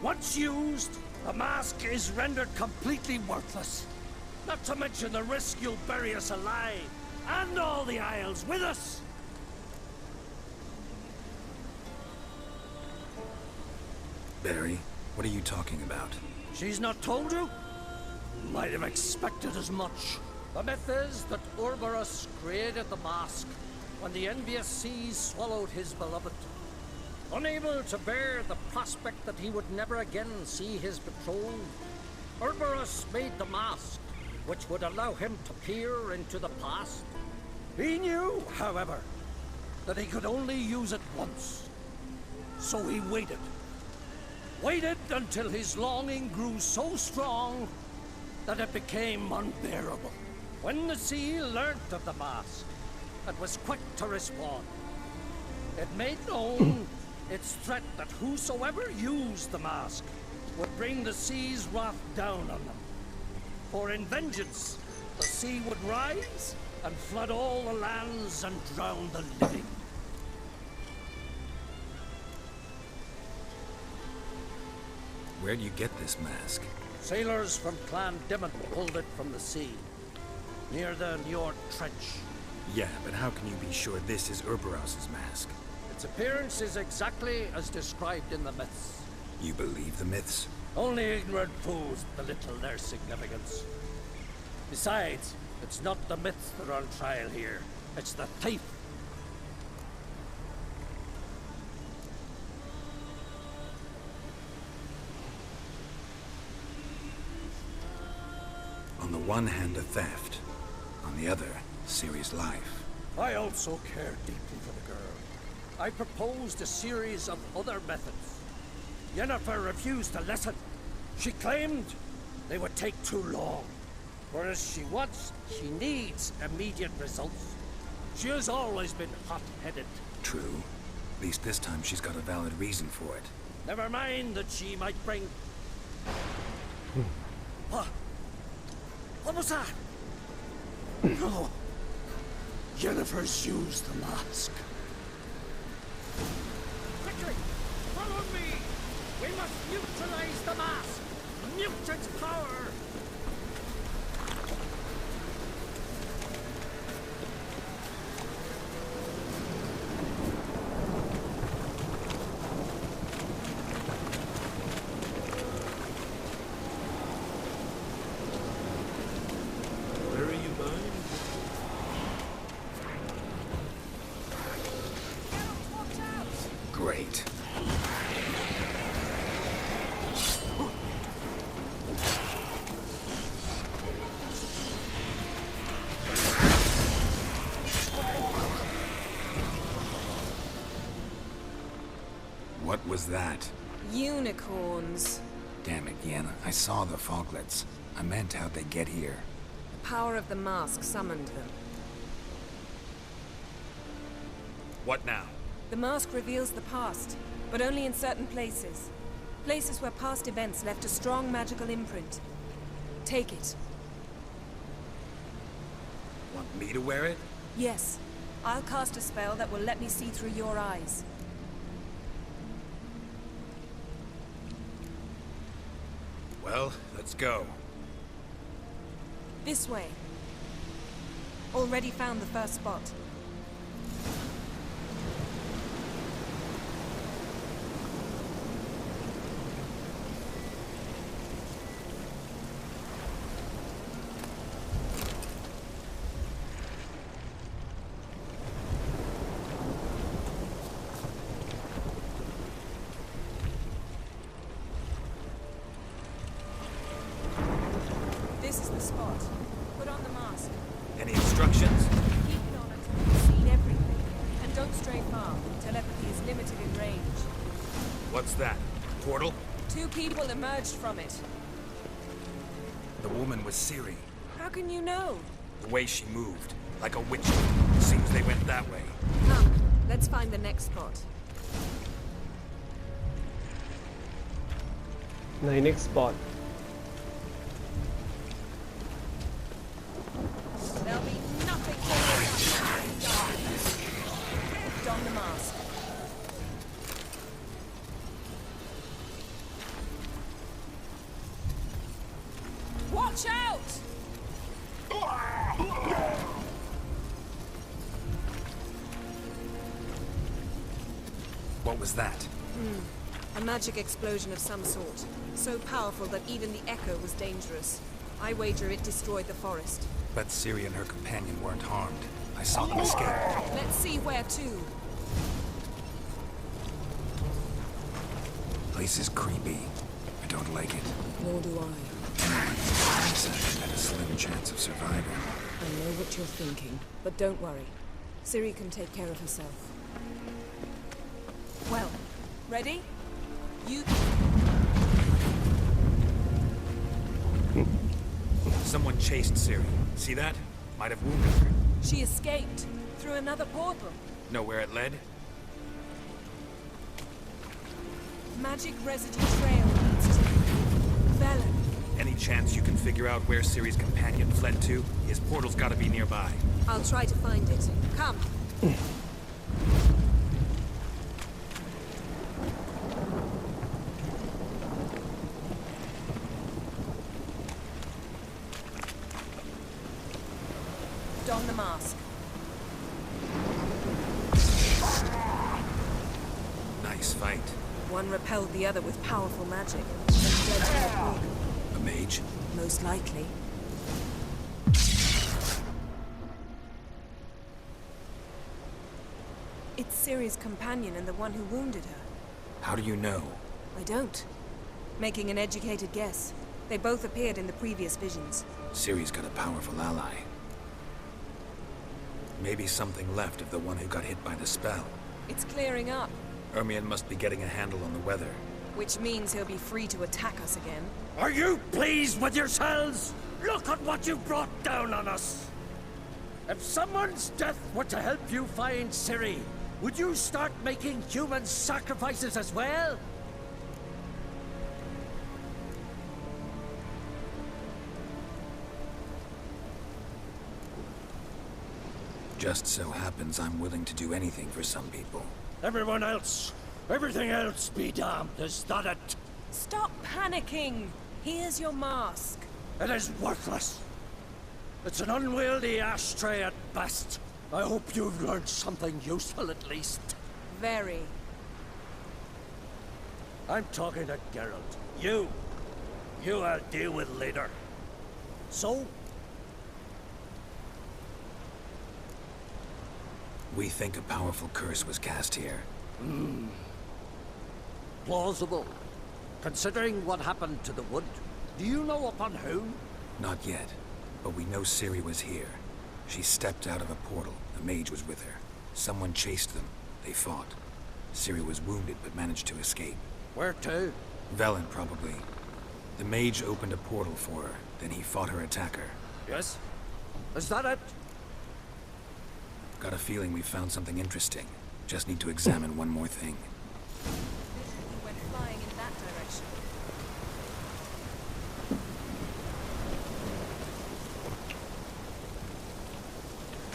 Once used, the mask is rendered completely worthless. Not to mention the risk you'll bury us alive, and all the Isles with us. Barry, what are you talking about? She's not told you? Might have expected as much. The myth is that Ouroboros created the mask when the envious seas swallowed his beloved. Unable to bear the prospect that he would never again see his betrothed, Ouroboros made the mask, which would allow him to peer into the past. He knew, however, that he could only use it once. So he waited. Waited until his longing grew so strong that it became unbearable. When the sea learnt of the mask, it was quick to respond. It made known its threat that whosoever used the mask would bring the sea's wrath down on them. For in vengeance, the sea would rise and flood all the lands and drown the living. Where do you get this mask? Sailors from Clan Dimon pulled it from the sea, near the Njord Trench. Yeah, but how can you be sure this is Ouroboros' mask? Its appearance is exactly as described in the myths. You believe the myths? Only ignorant fools belittle their significance. Besides, it's not the myths that are on trial here. It's the thief. On the one hand, a theft. On the other, Ciri's life. I also care deeply for the girl. I proposed a series of other methods. Yennefer refused to listen. She claimed they would take too long. Whereas she needs immediate results. She has always been hot-headed. True. At least this time she's got a valid reason for it. Never mind that she might bring... What was that? No. Yennefer's used the mask. Quickly! Follow me! We must neutralize the mask! Mute its power! Where are you going? Great. What was that? Unicorns. Damn it, Yen. I saw the foglets. I meant how'd they get here? The power of the mask summoned them. What now? The mask reveals the past, but only in certain places. Places where past events left a strong magical imprint. Take it. Want me to wear it? Yes. I'll cast a spell that will let me see through your eyes. Well, let's go. This way. Already found the first spot. This is the spot. Put on the mask. Any instructions? Keep it on until you've seen everything. far. Telepathy is limited in range. What's that? Portal? 2 people emerged from it. The woman was Ciri. How can you know? The way she moved, like a witch. Seems they went that way. Come, let's find the next spot. ใน next spot There'll be nothing to Don the mask. Watch out! What was that? A magic explosion of some sort. So powerful that even the echo was dangerous. I wager it destroyed the forest. But Ciri and her companion weren't harmed. I saw them escape. Let's see where to. Place is creepy. I don't like it. Nor do I. Inside had a slim chance of surviving. I know what you're thinking, but don't worry. Ciri can take care of herself. Well, ready? You... Someone chased Ciri. See that? Might have wounded her. She escaped through another portal. Know where it led? Magic residue trail leads to Velen. Any chance you can figure out where Ciri's companion fled to? His portal's gotta be nearby. I'll try to find it. Come. Don the mask. Nice fight. One repelled the other with powerful magic. And fled to the portal. A mage? Most likely. It's Ciri's companion and the one who wounded her. How do you know? I don't. Making an educated guess. They both appeared in the previous visions. Ciri's got a powerful ally. Maybe something left of the one who got hit by the spell. It's clearing up, Ermion must be getting a handle on the weather. which means he'll be free to attack us again. Are you pleased with yourselves? Look at what you brought down on us! If someone's death were to help you find Ciri, would you start making human sacrifices as well? Just so happens I'm willing to do anything for some people. Everyone else, everything else be damned, is that it? Stop panicking! Here's your mask. It is worthless. It's an unwieldy ashtray at best. I hope you've learned something useful at least. Very. I'm talking to Geralt. You I'll deal with later. So? We think a powerful curse was cast here. Plausible. Considering what happened to the wood, do you know upon whom? Not yet, but we know Ciri was here. She stepped out of a portal. A mage was with her. Someone chased them. They fought. Ciri was wounded but managed to escape. Where to? Velen, probably. The mage opened a portal for her, then he fought her attacker. Yes? Is that it? Got a feeling we found something interesting. Just need to examine one more thing. He went flying in that direction.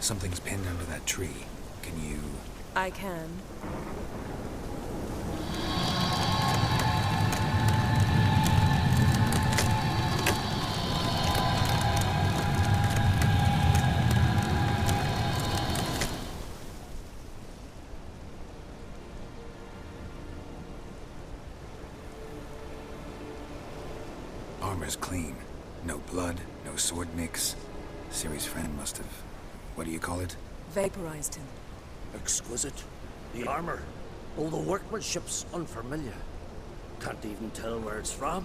Something's pinned under that tree. Can you... I can. Armor's clean. No blood, no sword nicks. Ciri's friend must have... What do you call it? Vaporized him. Exquisite. The armor, all the workmanship's unfamiliar. Can't even tell where it's from.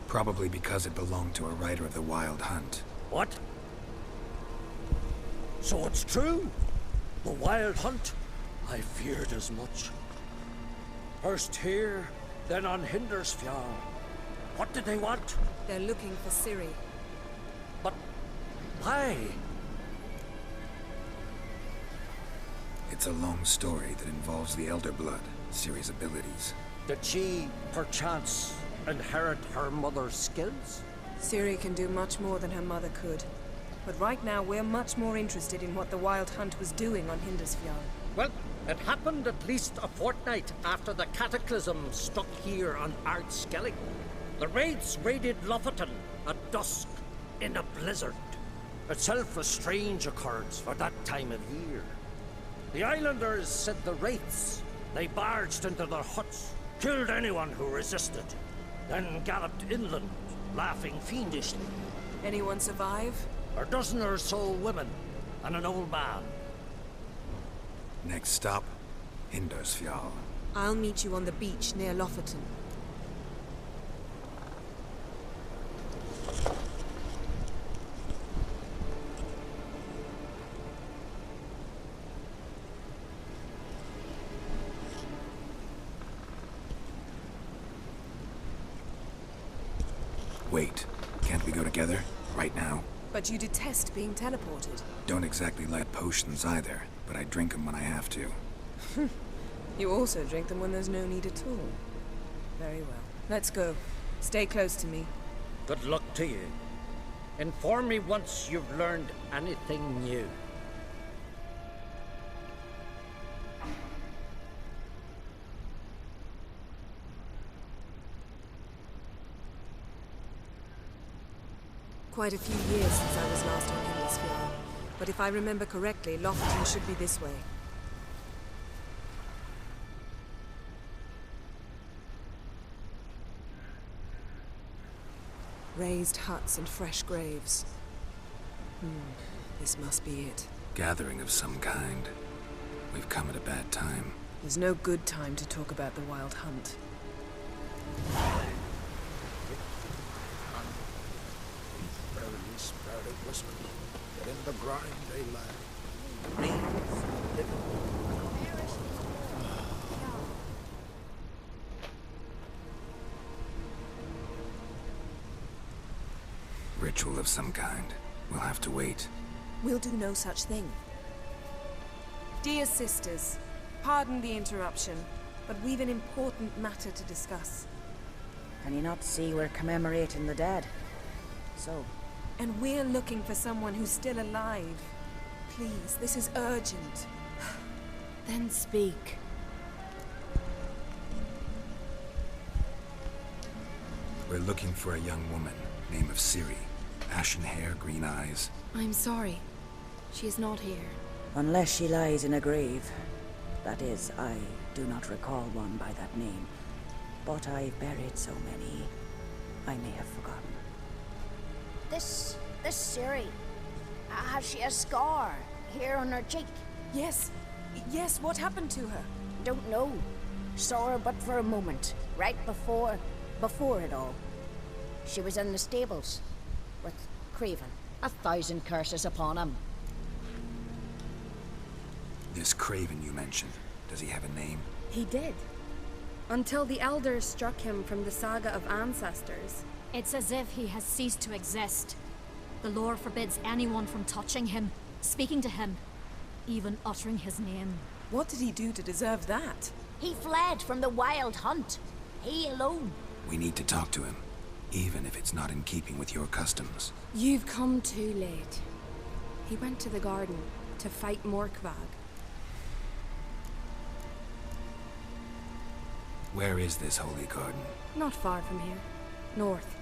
Probably because it belonged to a rider of the Wild Hunt. What? So it's true? The Wild Hunt? I feared as much. First here, then on Hindersfjall. What did they want? They're looking for Ciri. But why? It's a long story that involves the Elder Blood, Ciri's abilities. Did she, perchance, inherit her mother's skills? Ciri can do much more than her mother could. But right now, we're much more interested in what the Wild Hunt was doing on Hindersfjall. Well, it happened at least a fortnight after the cataclysm struck here on Ardskellig. The raids raided Lofoten at dusk in a blizzard. Itself a strange occurrence for that time of year. The islanders said the wraiths. They barged into their huts, killed anyone who resisted, then galloped inland, laughing fiendishly. Anyone survive? A dozen or so women and an old man. Next stop, Hindersfjall. I'll meet you on the beach near Lofoten. Wait, can't we go together? Right now? But you detest being teleported. Don't exactly like potions either, but I drink them when I have to. You also drink them when there's no need at all. Very well. Let's go. Stay close to me. Good luck to you. Inform me once you've learned anything new. Quite a few years since I was last on Hindersfjall. But if I remember correctly, Lofoten should be this way. Raised huts and fresh graves. This must be it. Gathering of some kind. We've come at a bad time. There's no good time to talk about the Wild Hunt. But in the grind they lie. Ritual of some kind. We'll have to wait. We'll do no such thing. Dear sisters, pardon the interruption, but we've an important matter to discuss. Can you not see we're commemorating the dead? So? And we're looking for someone who's still alive. Please, this is urgent. Then speak. We're looking for a young woman, name of Ciri. Ashen hair, green eyes. I'm sorry. She is not here. Unless she lies in a grave. That is, I do not recall one by that name. But I've buried so many, I may have forgotten. This Ciri, has she a scar here on her cheek? Yes. Yes, what happened to her? Don't know. Saw her but for a moment, right before it all. She was in the stables with Craven. 1,000 curses upon him. This Craven you mentioned, does he have a name? He did. Until the elders struck him from the saga of ancestors. It's as if he has ceased to exist. The lore forbids anyone from touching him, speaking to him, even uttering his name. What did he do to deserve that? He fled from the Wild Hunt. He alone. We need to talk to him, even if it's not in keeping with your customs. You've come too late. He went to the garden to fight Morkvag. Where is this holy garden? Not far from here. North.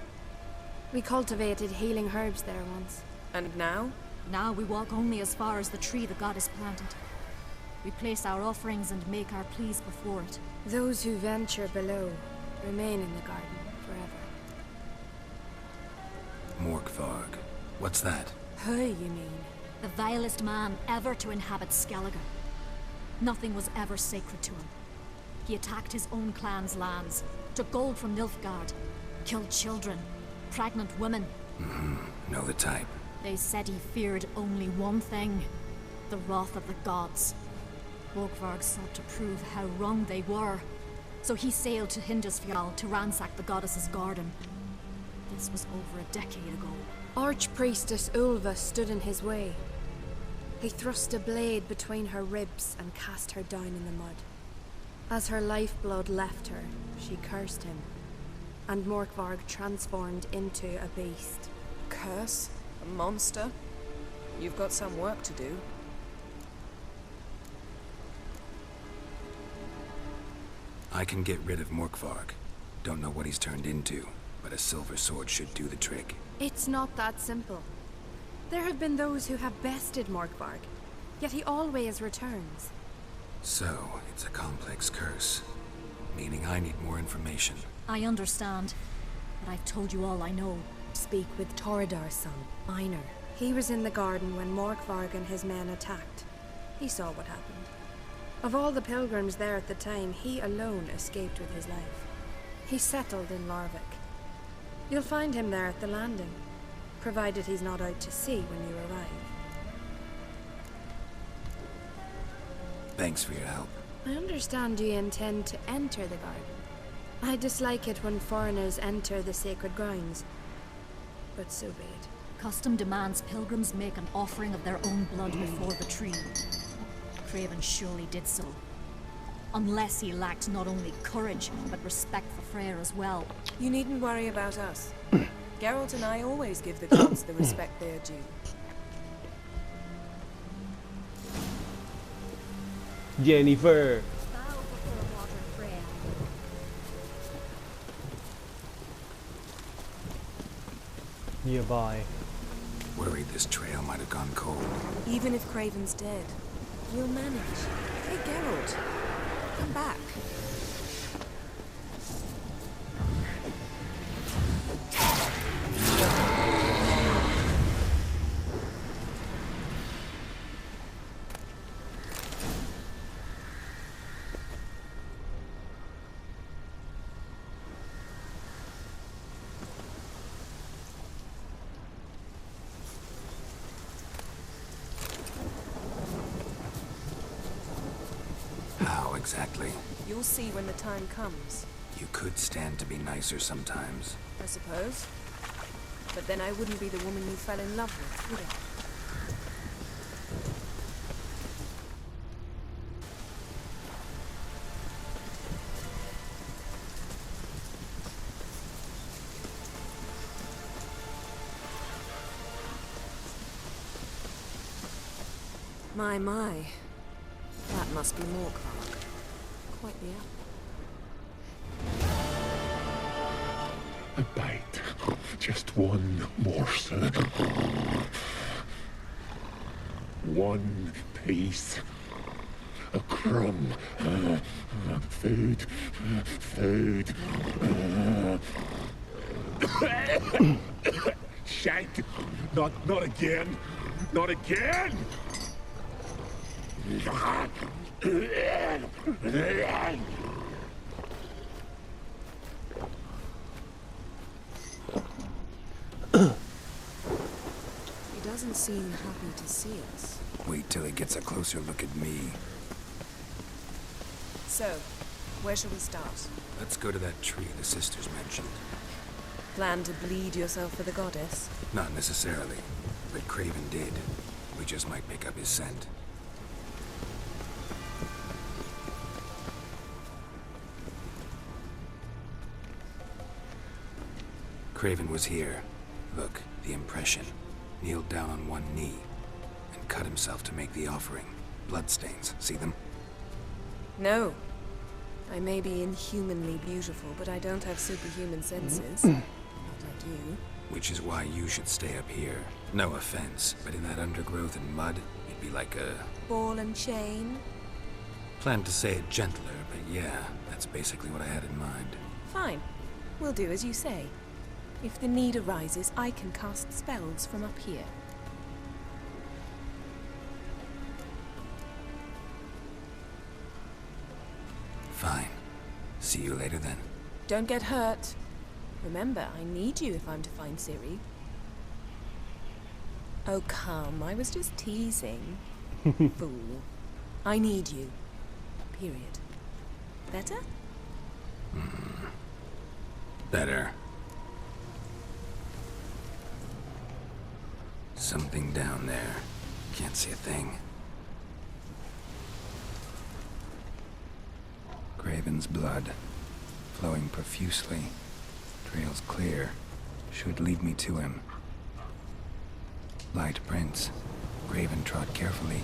We cultivated healing herbs there once. And now? Now we walk only as far as the tree the goddess planted. We place our offerings and make our pleas before it. Those who venture below remain in the garden forever. Morkvarg. What's that? Her, you mean? The vilest man ever to inhabit Skellige. Nothing was ever sacred to him. He attacked his own clan's lands, took gold from Nilfgaard, killed children, pregnant women. Know the type. They said he feared only one thing, the wrath of the gods. Borgvarg sought to prove how wrong they were, so he sailed to Hindisfjall to ransack the goddess's garden. This was over a decade ago. Archpriestess Ulva stood in his way. He thrust a blade between her ribs and cast her down in the mud. As her lifeblood left her, she cursed him, and Morkvarg transformed into a beast. Curse? A monster? You've got some work to do. I can get rid of Morkvarg. Don't know what he's turned into, but a silver sword should do the trick. It's not that simple. There have been those who have bested Morkvarg, yet he always returns. So, it's a complex curse, meaning I need more information. I understand, but I've told you all I know. Speak with Toradar's son, Einar. He was in the garden when Morkvarg and his men attacked. He saw what happened. Of all the pilgrims there at the time, he alone escaped with his life. He settled in Larvik. You'll find him there at the landing, provided he's not out to sea when you arrive. Thanks for your help. I understand you intend to enter the garden. I dislike it when foreigners enter the sacred grounds, but so be it. Custom demands pilgrims make an offering of their own blood before the tree. Craven surely did so. Unless he lacked not only courage, but respect for Freyr as well. You needn't worry about us. Geralt and I always give the gods the respect they are due. Jennifer. Bow before water, Freyr. Nearby. Worried this trail might have gone cold. Even if Craven's dead, we'll manage. Hey, Geralt, come back. How exactly? You'll see when the time comes, You could stand to be nicer sometimes. I suppose. But then I wouldn't be the woman you fell in love with, would I? My. That must be Morkvarg. Quite the apple. A bite. Just one morsel. One piece. A crumb. Food. Food. Shank. Not again. Not again! He doesn't seem happy to see us. Wait till he gets a closer look at me. So, where shall we start? Let's go to that tree the sisters mentioned. Plan to bleed yourself for the goddess? Not necessarily, but Craven did. We just might pick up his scent. Craven was here. Look, the impression. Kneeled down on one knee and cut himself to make the offering. Bloodstains, see them? No. I may be inhumanly beautiful, but I don't have superhuman senses. Not like you. Which is why you should stay up here. No offense, but in that undergrowth and mud, it'd be like a... Ball and chain? Planned to say it gentler, but yeah, that's basically what I had in mind. Fine. We'll do as you say. If the need arises, I can cast spells from up here. Fine. See you later then. Don't get hurt. Remember, I need you if I'm to find Ciri. Oh, come. I was just teasing. Fool. I need you. Period. Better? Better. Something down there. Can't see a thing. Graven's blood, flowing profusely. Trails clear. Should lead me to him. Light prints. Graven trod carefully.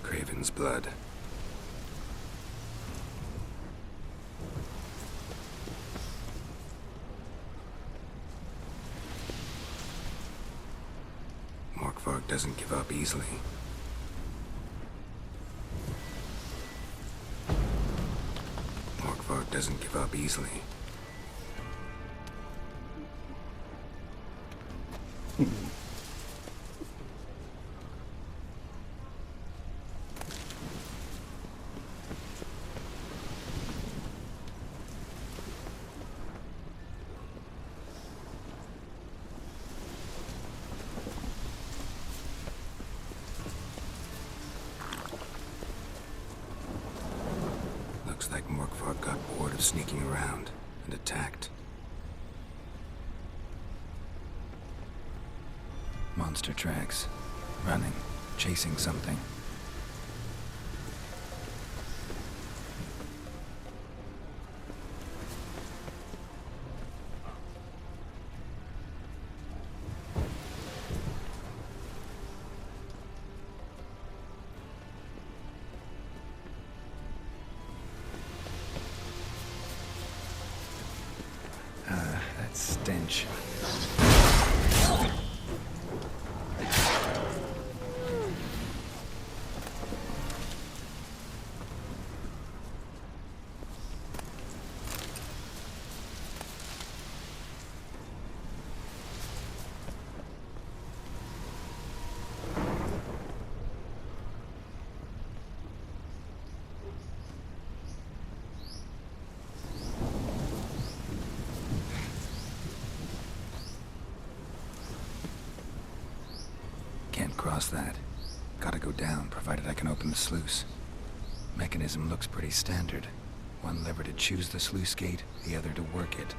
Graven's blood. Morkvarg doesn't give up easily. Morkvarg doesn't give up easily. Looks like Morkvarg got bored of sneaking around and attacked. Monster tracks. Running. Chasing something. That stench. Can't cross that. Gotta go down, provided I can open the sluice. Mechanism looks pretty standard. One lever to choose the sluice gate, the other to work it.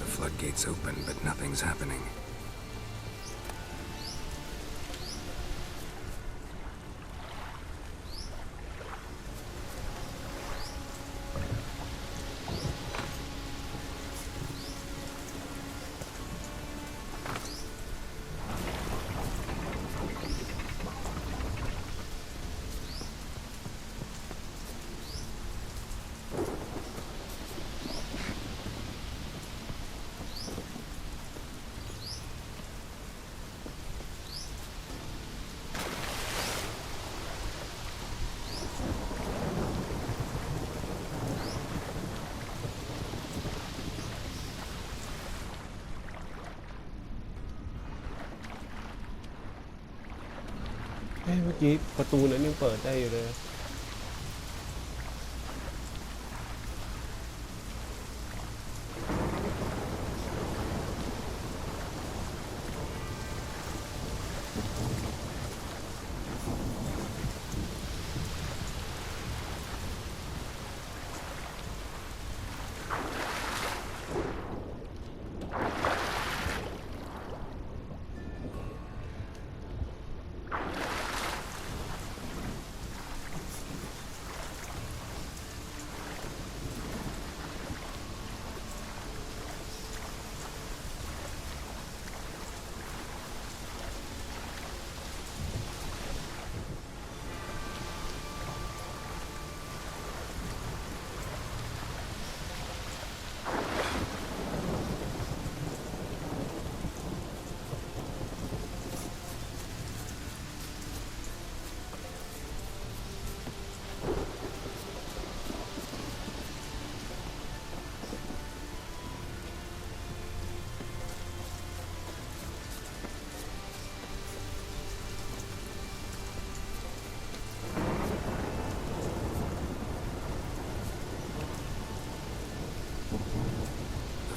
Floodgates open, but nothing's happening. เมื่อกี้ประตูนั้นยังเปิดได้อยู่เลย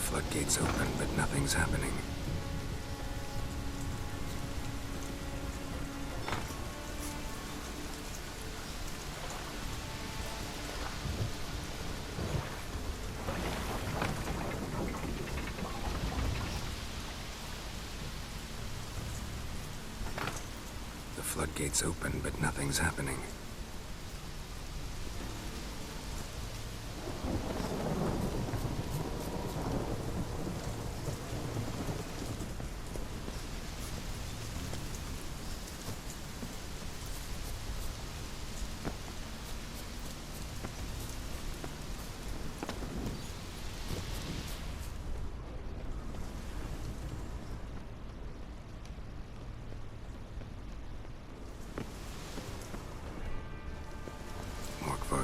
Floodgates open, but nothing's happening. The floodgates open, but nothing's happening.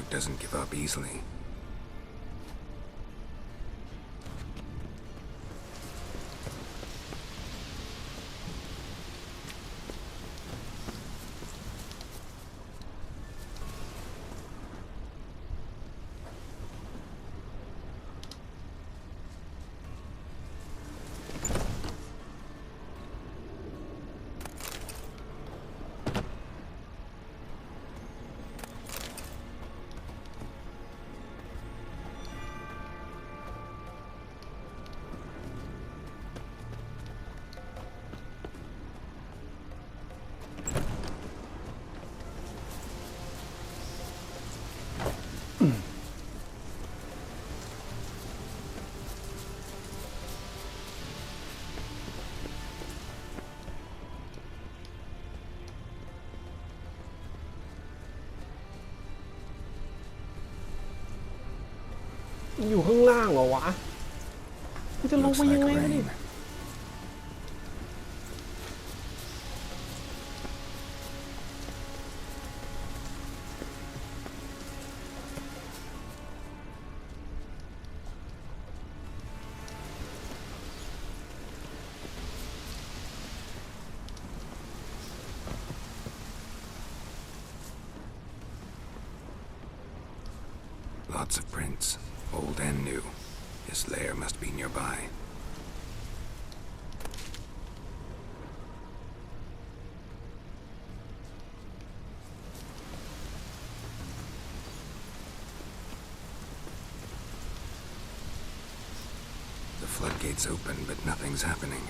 Doesn't give up easily.อยู่ข้างล่างเหรอวะมันจะลงไปยังไงวะนี่ Lots of prints, old and new. His lair must be nearby. The floodgates open, but nothing's happening.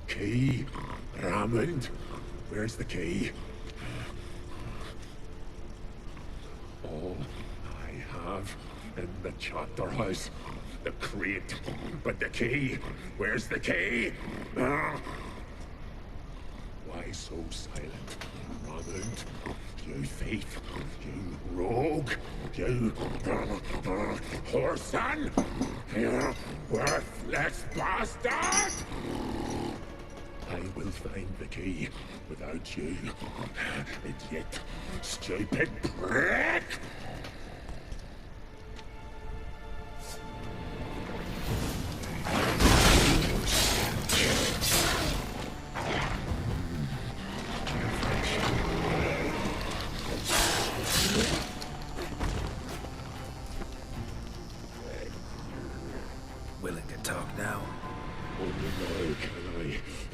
Key? Raymond? Where's the key? All I have in the chapter house. The crate. But the key? Where's the key? Why so silent, Raymond? You thief! You rogue! You whoreson! You worthless bastard! I will find the key without you, idiot, stupid prick! Willing to talk now? Only now can I.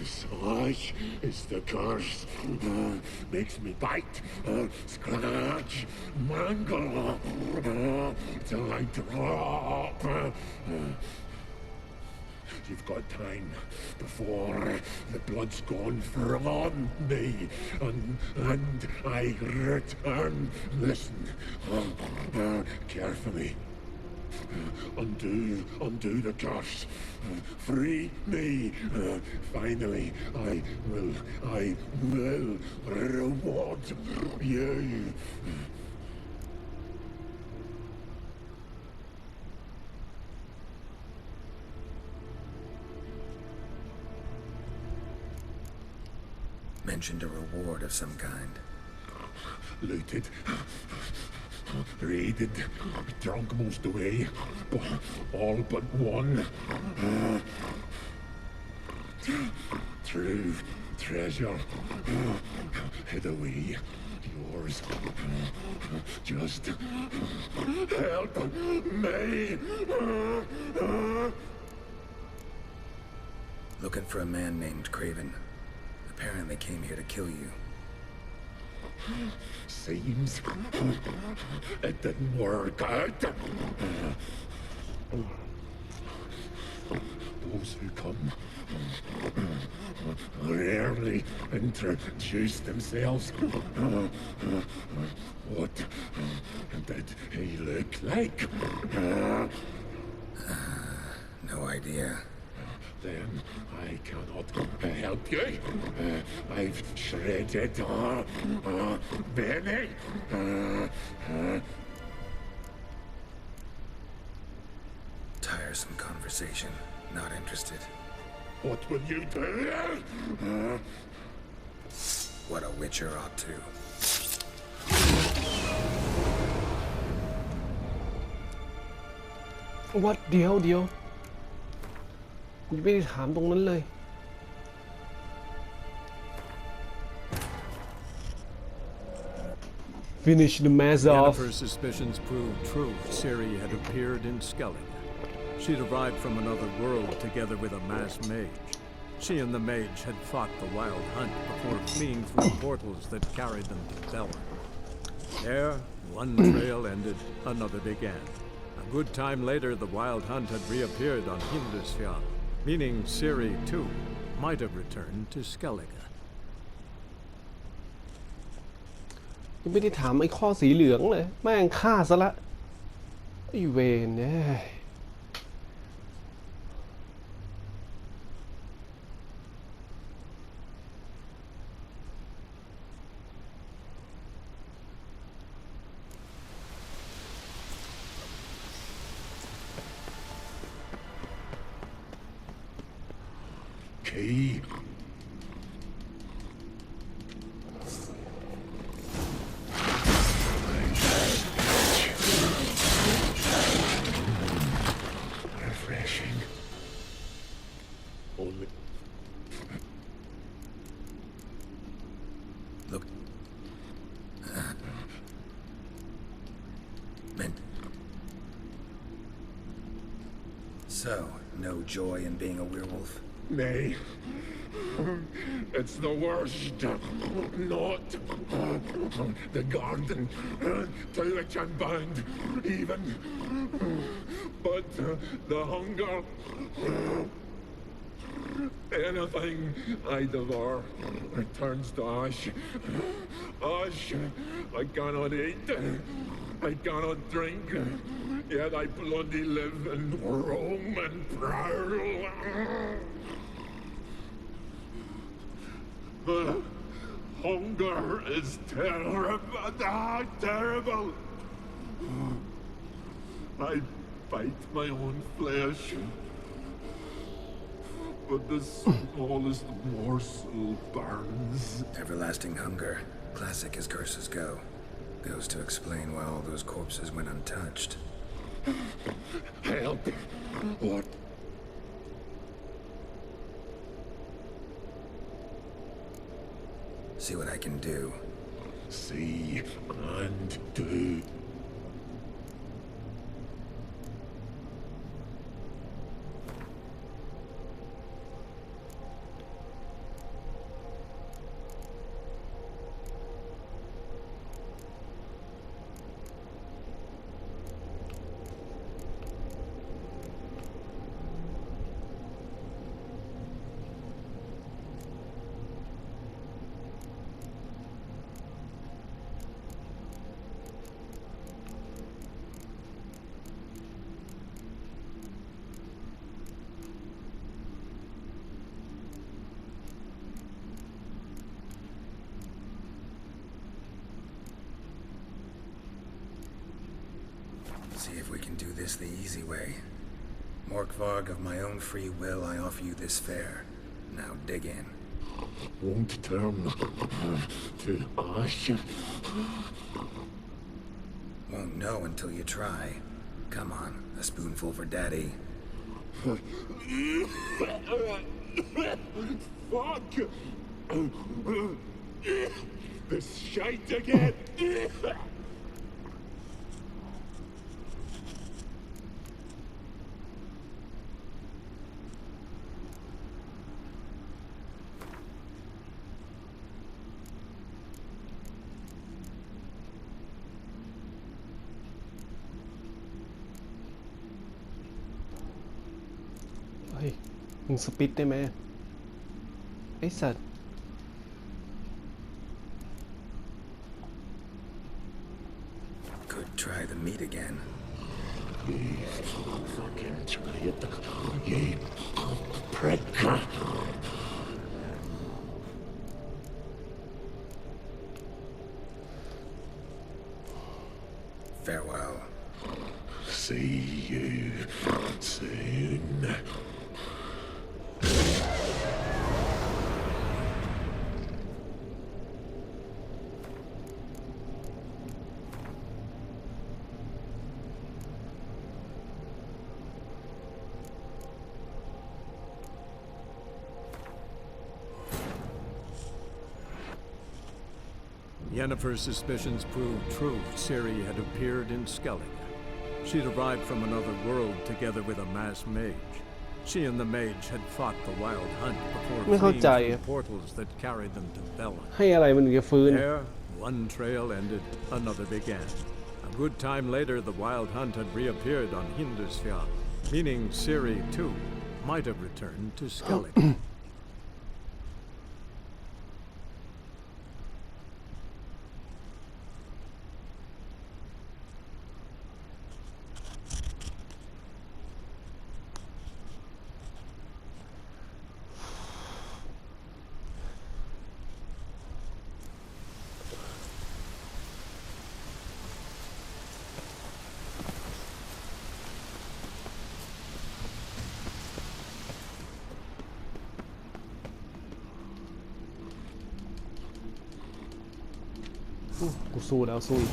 Such is the curse. Makes me bite, scratch, mangle, till I drop. You've got time before the blood's gone from me, and I return. Listen, carefully. Undo the curse. Free me. Finally, I will reward you. Mentioned a reward of some kind. Looted. Raided, drunk most away, all but one. True treasure hid away. Yours. Just help me. Looking for a man named Craven. Apparently came here to kill you. Seems it didn't work out. Those who come rarely introduce themselves. What did he look like? No idea. Then I cannot help you. I've shredded many. Tiresome conversation. Not interested. What will you do? What a witcher ought to. วัดเดียวกูไม่ได้ถามตรงนั้นเลย Finish the mess off. Jennifer's suspicions proved true. Ciri had appeared in Skellige. She'd arrived from another world together with a masked mage. She and the mage had fought the Wild Hunt before fleeing through portals that carried them to Belor. There, one trail ended, another began. A good time later, the Wild Hunt had reappeared on Hildesfjall, meaning Ciri, too, might have returned to Skellige. ยังไม่ได้ถามไอ้ข้อสีเหลืองเลยแม่งฆ่าซะละไอ้เวรเนี่ยRefreshing. Only. Look. So, no joy in being a werewolf? Nay. It's the worst. Not the garden to which I'm bound, even. But the hunger. Anything I devour returns to ash. Ash I cannot eat. I cannot drink. Yet I bloody live and roam and prowl. hunger is terrible. Terrible. I bite my own flesh. But the smallest morsel burns. Everlasting hunger. Classic as curses go. Goes to explain why all those corpses went untouched. Help! What? See what I can do. See and do. See if we can do this the easy way. Morkvarg, of my own free will, I offer you this fare. Now dig in. Won't turn to ash. Won't know until you try. Come on, a spoonful for Daddy. Fuck! This shite again!มึงสปิดได้ไหมไอ้สัตว์ Could try the meat again. Fucking try it, you prick. Farewell. See you soon. Yennefer's suspicions proved true. Ciri had appeared in Skellige. She'd arrived from another world together with a masked mage. She and the mage had fought the wild hunt before fleeing through portals that carried them to Bella. ให้อะไรมันจะฟื้น There, one trail ended, another began. A good time later, the wild hunt had reappeared on Hindusfjall, meaning Ciri, too, might have returned to Skellige.กูสู้แล้วสู้อีก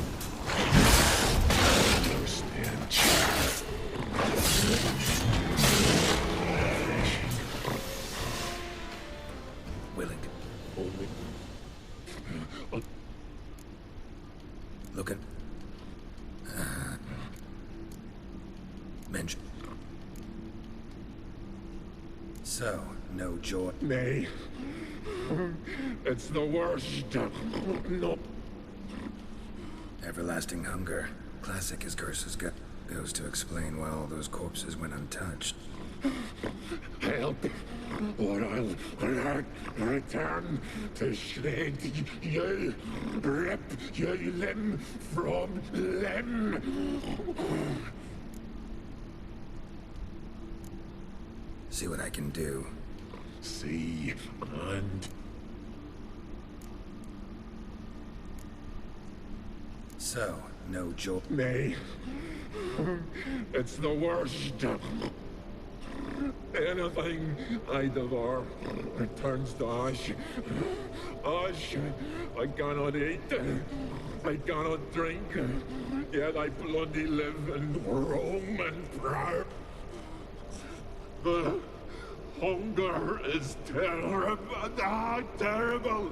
Willing. Looking. Mention. So, no joy. Nay. It's the worst. No. Everlasting hunger. Classic as curses go. Goes to explain why all those corpses went untouched. Help, or I'll return to shred you, rip you limb from limb. See what I can do. See and So, no joy. Nay. It's the worst. Anything I devour returns to ash. Ash I cannot eat. I cannot drink. Yet I bloody live and roam and proud. The hunger is terrible. Terrible.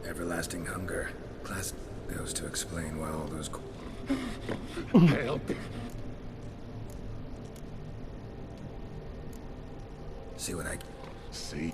Everlasting hunger. Class goes to explain why all those... Help. See what I... See?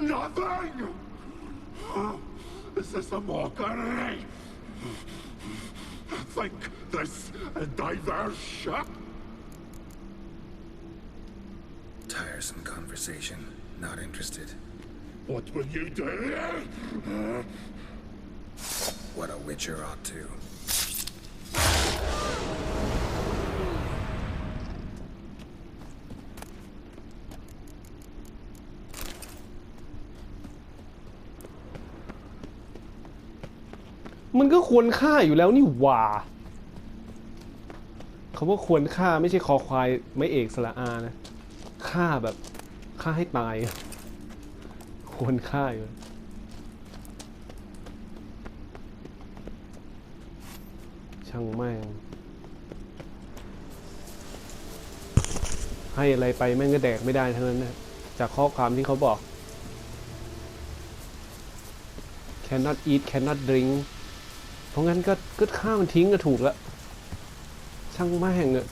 Nothing! Is this a mockery? Think this a diversion? Tiresome conversation. Not interested. What will you do? What a witcher ought to.มันก็ควรฆ่าอยู่แล้วนี่หว่าเขาว่าควรฆ่าไม่ใช่คอควายไม่เอกสระอานะฆ่าแบบฆ่าให้ตายควรฆ่าอยู่ช่างแม่งให้อะไรไปแม่งก็แดกไม่ได้ทั้งนั้นนะจากข้อความที่เขาบอก cannot eat cannot drink เพราะงั้นก็ฆ่ามันทิ้งก็ถูกแล้วช่างแม่งอะ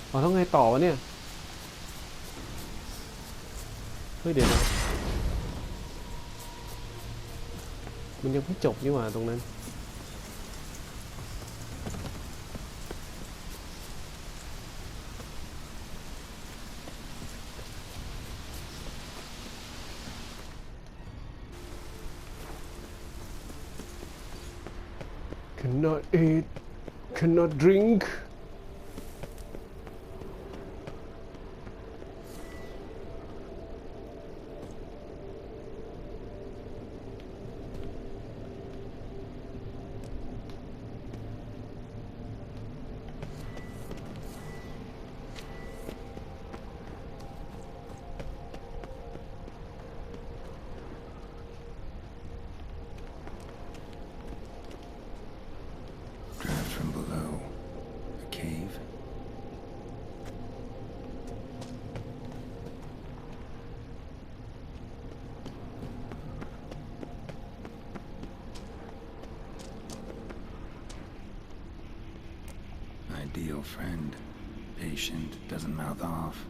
เอาต้องไงต่อวะเนี่ยเฮ้ยเดี๋ยวนะมันยังไม่จบนี่หว่าตรงนั้น cannot eat cannot drink Ideal friend. Patient, doesn't mouth off.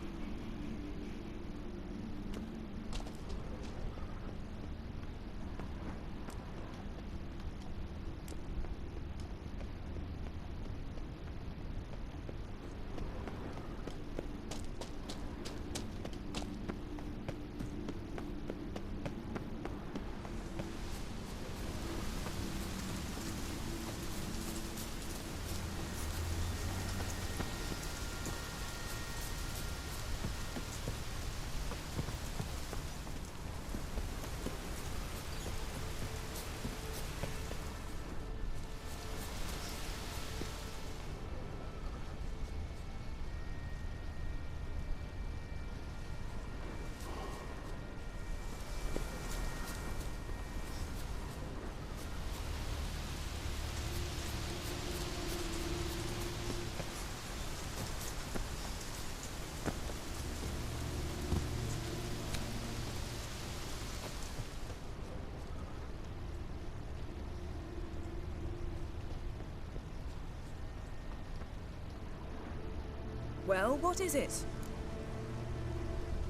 Well, what is it?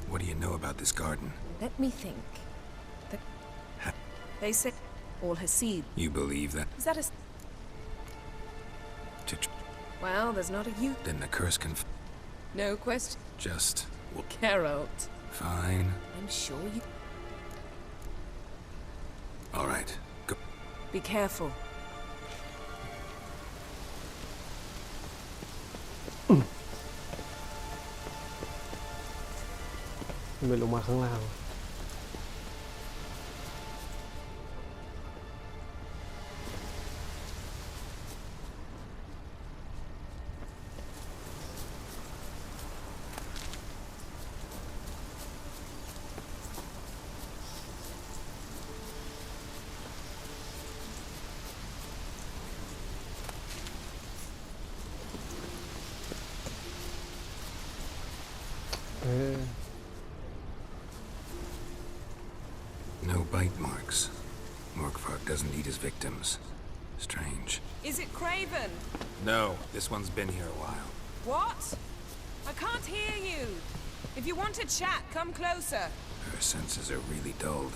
What do you know about this garden? Let me think. They say all has seed. You believe that? Is that a... Well, there's not a you. Then the curse can... No question. Just... Geralt. Fine. I'm sure you... All right. Go. Be careful. มันลงมาข้างล่าง No bite marks. Morkvark doesn't eat his victims. Strange. Is it Craven? No, this one's been here a while. What? I can't hear you. If you want to chat, come closer. Her senses are really dulled.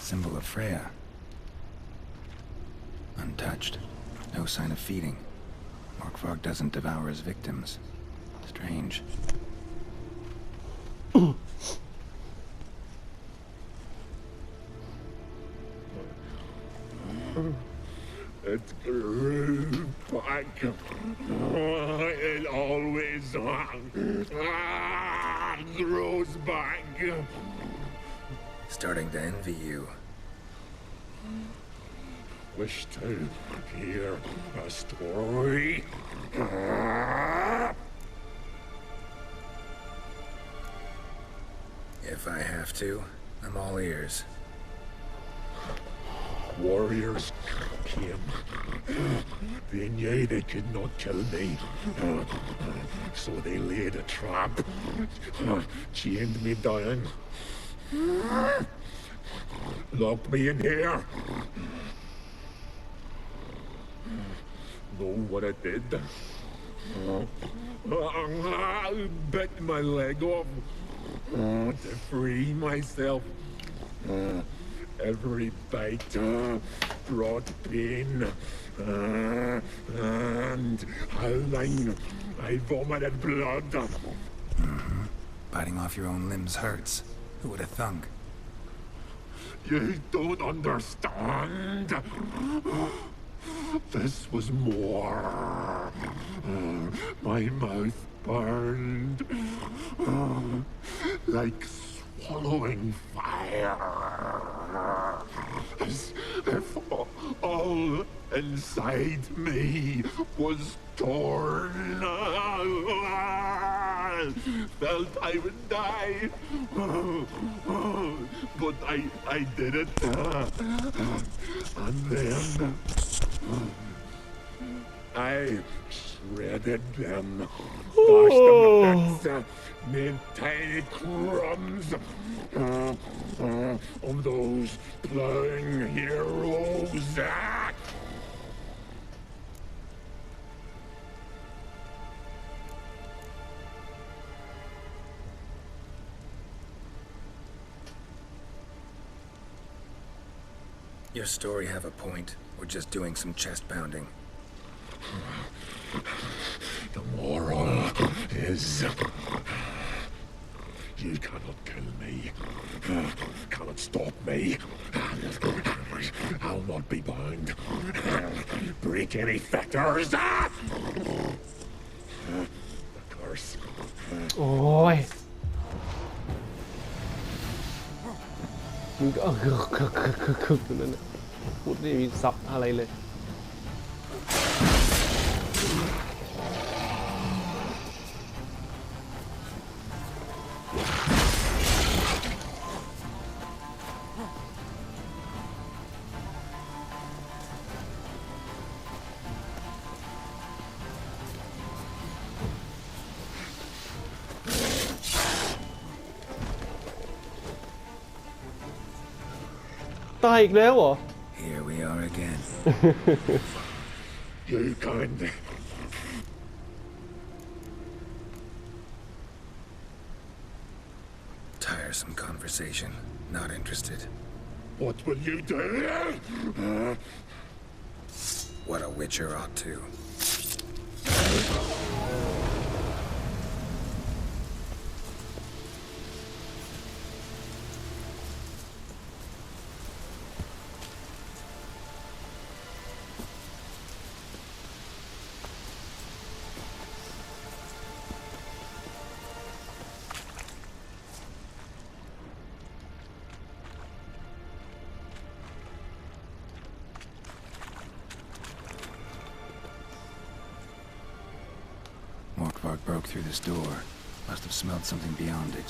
Symbol of Freya. Untouched. No sign of feeding. Morkvark doesn't devour his victims. Strange. It grew back. It always grows back. Starting to envy you. Wish to hear a story? If I have to, I'm all ears. Warriors came. They knew they could not kill me. So they laid a trap. Chained me down. Locked me in here. Know what I did? Bit my leg off to free myself. Every bite brought pain and howling. I vomited blood. Biting off your own limbs hurts. Who would have thunk? You don't understand. This was more. My mouth burned like swallowing fire. As if all inside me was torn. Felt I would die. But I did it. And then I shredded them, dashed them to bits, made tiny crumbs of those plowing heroes. Your story have a point. We're just doing some chest pounding. The moral is You cannot kill me. Cannot stop me. I'll not be bound. Break any fetters. The curse. โอ้ยมึงก็คือนั่นน่ะพูดไม่มีซับอะไรเลย ตายอีกแล้วเหรอ Here we are again. You kind. Tiresome conversation. Not interested. What will you do? What a witcher ought to. Morkvark broke through this door. Must have smelled something beyond it.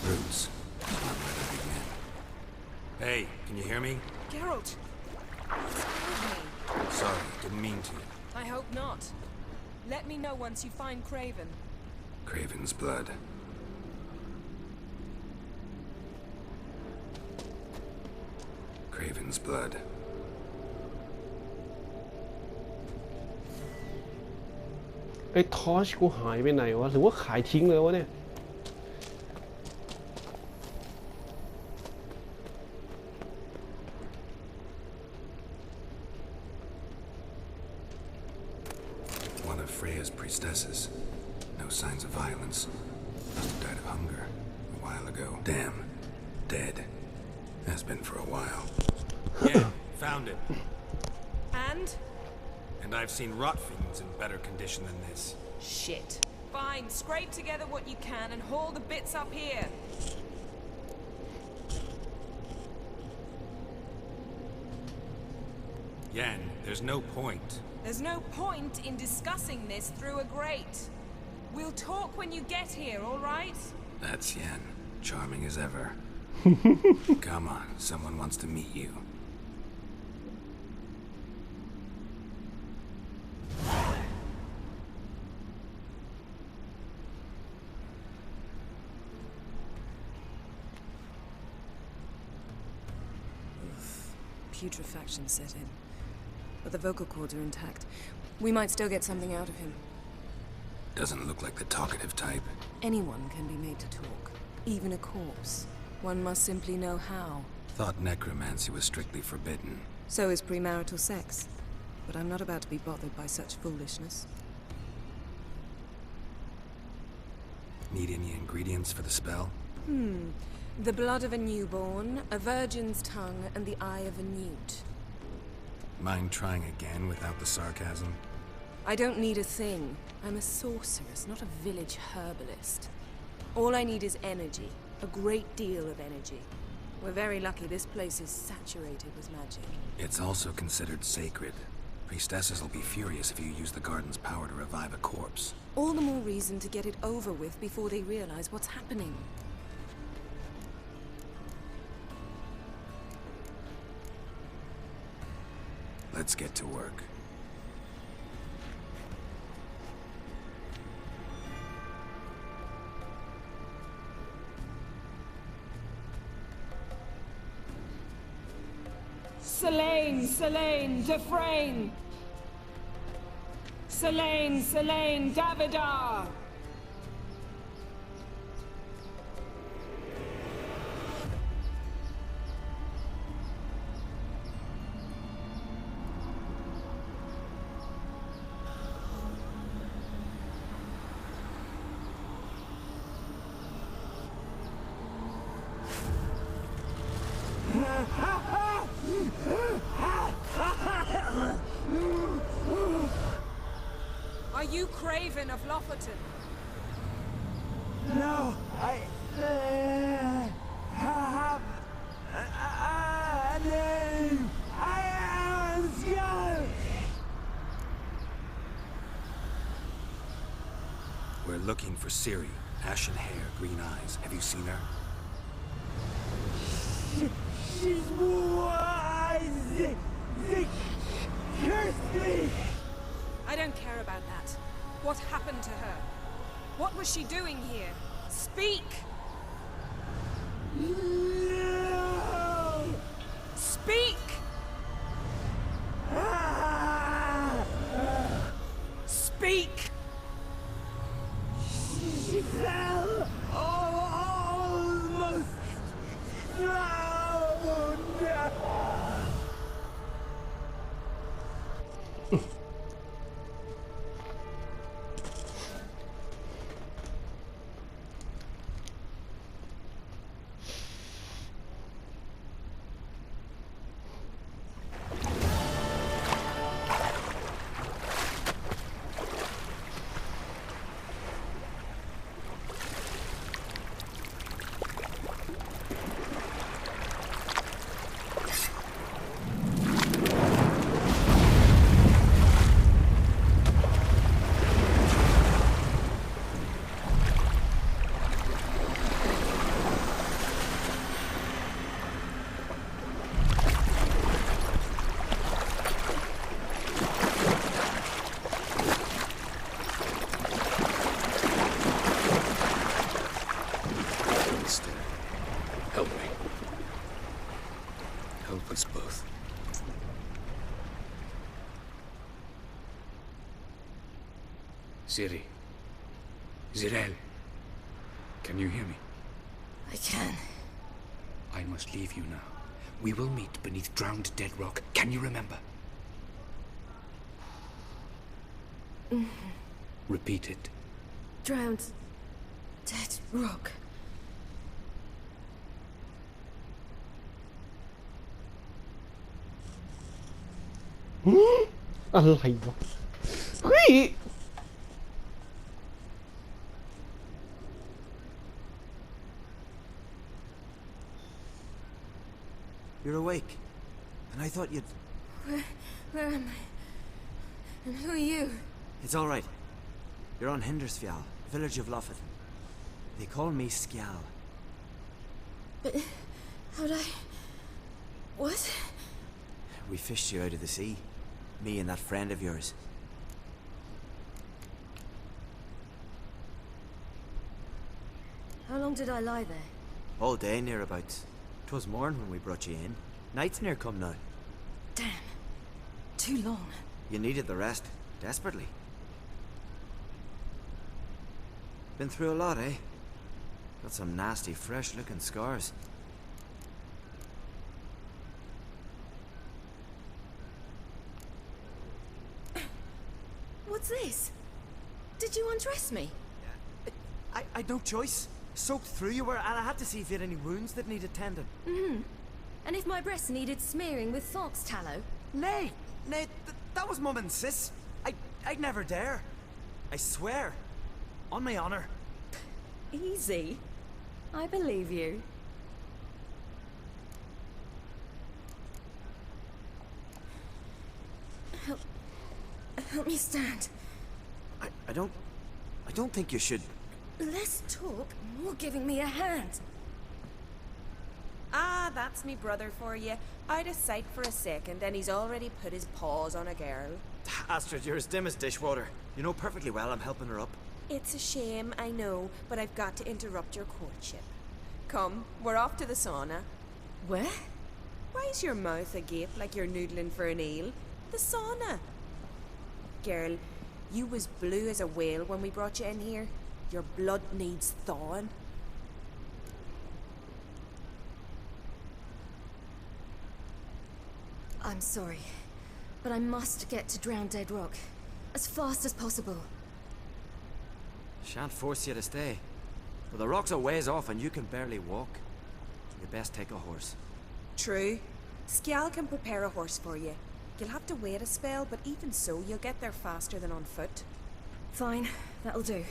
Roots. Hey, can you hear me? Geralt! Excuse me. Sorry, didn't mean to. I hope not. Let me know once you find Craven. Craven's blood. Craven's blood. ไอ้ทอร์ชกูหายไปไหนวะหรือว่าขายทิ้งเลยวะเนี่ย One of Freya's priestesses. No signs of violence. Must have died of hunger a while ago. Damn. Dead. Has been for a while. Yeah, found it. And? And I've seen rot fiends in better condition than this. Shit. Fine, scrape together what you can and haul the bits up here. Yen, there's no point. There's no point in discussing this through a grate. We'll talk when you get here, all right? That's Yen. Charming as ever. Come on, someone wants to meet you. Putrefaction set in. But the vocal cords are intact. We might still get something out of him. Doesn't look like the talkative type. Anyone can be made to talk. Even a corpse. One must simply know how. Thought necromancy was strictly forbidden. So is premarital sex. But I'm not about to be bothered by such foolishness. Need any ingredients for the spell? The blood of a newborn, a virgin's tongue, and the eye of a newt. Mind trying again without the sarcasm? I don't need a thing. I'm a sorceress, not a village herbalist. All I need is energy. A great deal of energy. We're very lucky this place is saturated with magic. It's also considered sacred. Priestesses will be furious if you use the garden's power to revive a corpse. All the more reason to get it over with before they realize what's happening. Let's get to work. Selene, Selene, Defrain! Selene, Selene, Davidar! craven of Lofoten. No, I have a name. I am Skull. We're looking for Ciri. Ashen hair, green eyes. Have you seen her? She's wise. Curse me. I don't care about that. What happened to her? What was she doing here? Speak! No. Speak! Speak! She fell almost drowned. Help me. Help us both. Ciri. Zirel. Can you hear me? I can. I must leave you now. We will meet beneath drowned dead rock. Can you remember? Repeat it. Drowned. Dead rock.อะไรวะเฮ้ย You're awake, and I thought you'd... Where am I? And who are you? It's all right. You're on Hindersfjall, village of Lofoten. They call me Skjal. But how'd I... What? We fished you out of the sea. Me and that friend of yours. How long did I lie there? All day, nearabouts. 'Twas morn when we brought you in. Night's near come now. Damn. Too long. You needed the rest, desperately. Been through a lot, eh? Got some nasty, fresh-looking scars. What's this? Did you undress me? I had no choice. Soaked through you were, and I had to see if you had any wounds that needed tending. And if my breasts needed smearing with fox tallow? Nay, that was Mum and Sis. I'd never dare. I swear. On my honor. Easy. I believe you. Help me stand. I don't think you should. Less talk, more giving me a hand. Ah, that's me brother for you. I'd a sight for a second, and he's already put his paws on a girl. Astrid, you're as dim as dishwater. You know perfectly well I'm helping her up. It's a shame, I know, but I've got to interrupt your courtship. Come, we're off to the sauna. Where? Why's your mouth agape like you're noodling for an eel? The sauna. Girl, you was blue as a whale when we brought you in here. Your blood needs thawing. I'm sorry, but I must get to Drowned Dead Rock as fast as possible. Shan't force you to stay. But the rock's a ways off and you can barely walk. You best take a horse. True. Skjal can prepare a horse for you. You'll have to wait a spell, but even so, you'll get there faster than on foot. Fine, that'll do.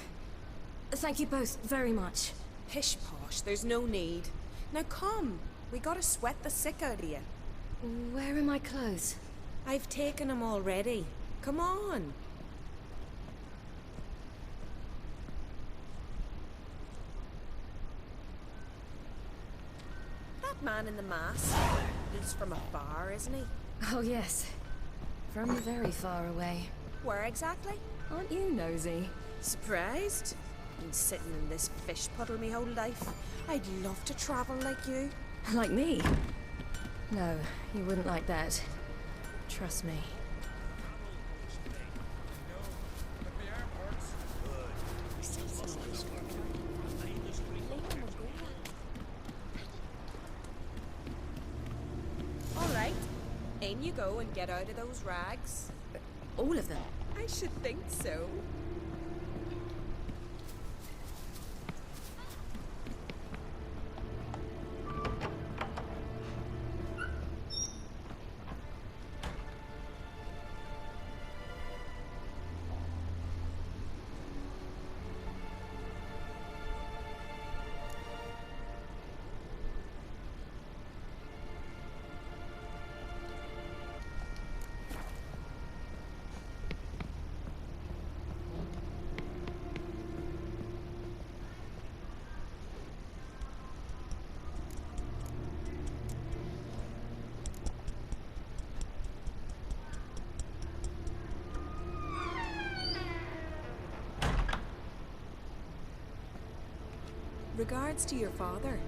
Thank you both very much. Pish posh, there's no need. Now come, we gotta sweat the sick out of you. Where are my clothes? I've taken them already. Come on. That man in the mask, he's from afar, isn't he? Oh, yes. From very far away. Where exactly? Aren't you nosy? Surprised? Been sitting in this fish puddle me whole life. I'd love to travel like you. Like me? No, you wouldn't like that. Trust me. All right. In you go and get out of those rags. All of them? I should think so. Regards to your father.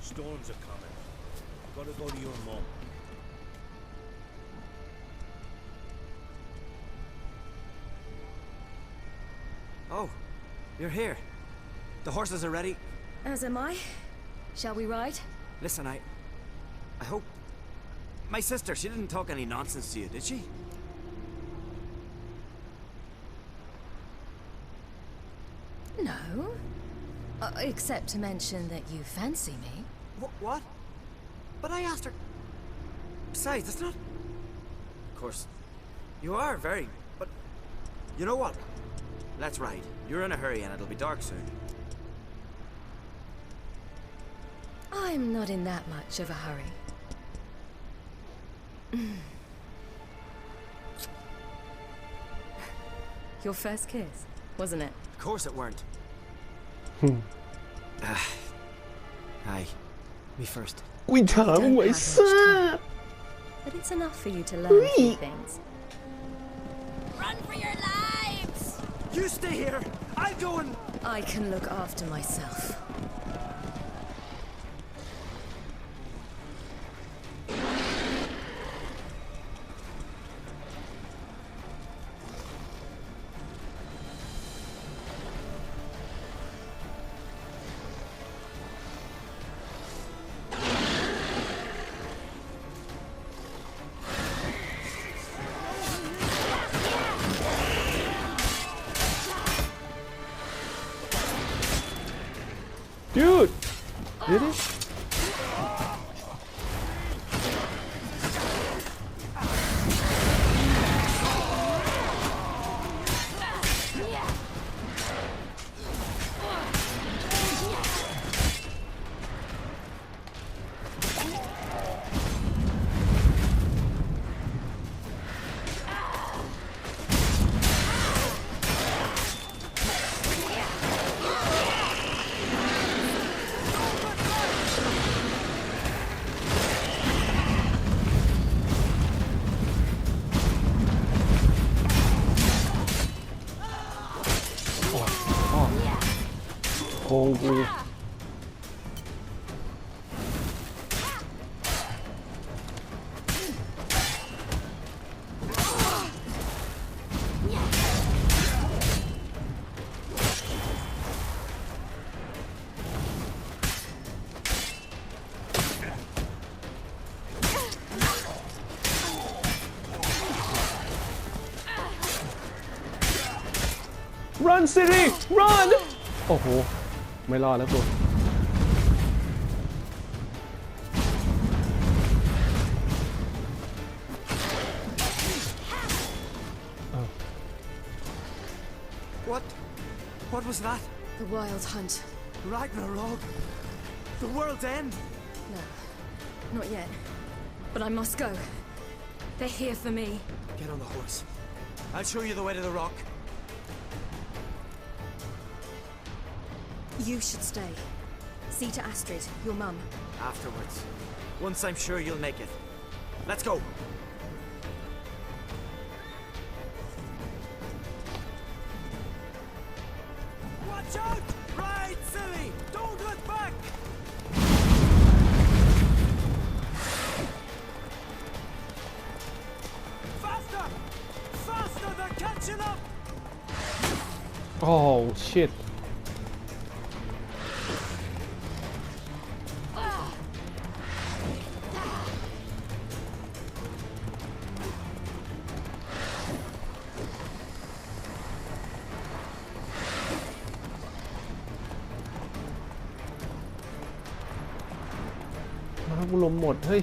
Storms are coming. Gotta go to your mom. Oh, you're here. The horses are ready. As am I. Shall we ride? Listen, I hope... My sister, she didn't talk any nonsense to you, did she? No. Except to mention that you fancy me. What? But I asked her... Besides, it's not... Of course, you are very... But... You know what? Let's ride. You're in a hurry and it'll be dark soon. I'm not in that much of a hurry. Your first kiss, wasn't it? Of course it weren't. Aye. Me first. We don't waste time. But it's enough for you to learn a few things. Run for your lives! You stay here! I'll go and... I can look after myself. Dude! Did it? Holy. run Siri run โอ้โหไม่รอดแล้วกู What was that? The Wild Hunt. Ragnarok? The world's end? No, not yet. But I must go. They're here for me. Get on the horse. I'll show you the way to the rock. You should stay. See to Astrid, your mum. Afterwards. Once I'm sure you'll make it. Let's go. Watch out! Ride, silly! Don't look back! Faster! Faster! They're catching up! Oh shit กูลมหมดเฮ้ย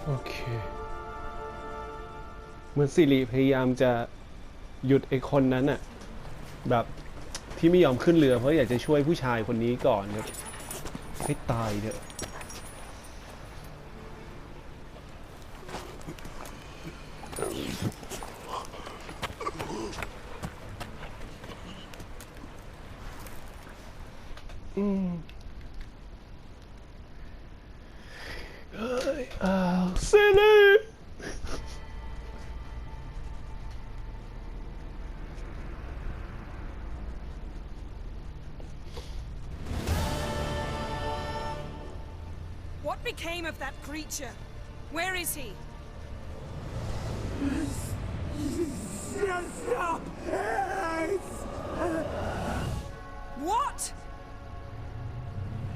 โอเคเหมือนสิริพยายามจะหยุดไอ้คนนั้นอะแบบที่ไม่ยอมขึ้นเรือเพราะอยากจะช่วยผู้ชายคนนี้ก่อนครับให้ตายเถอะSilly! What became of that creature? Where is he? Stop! What?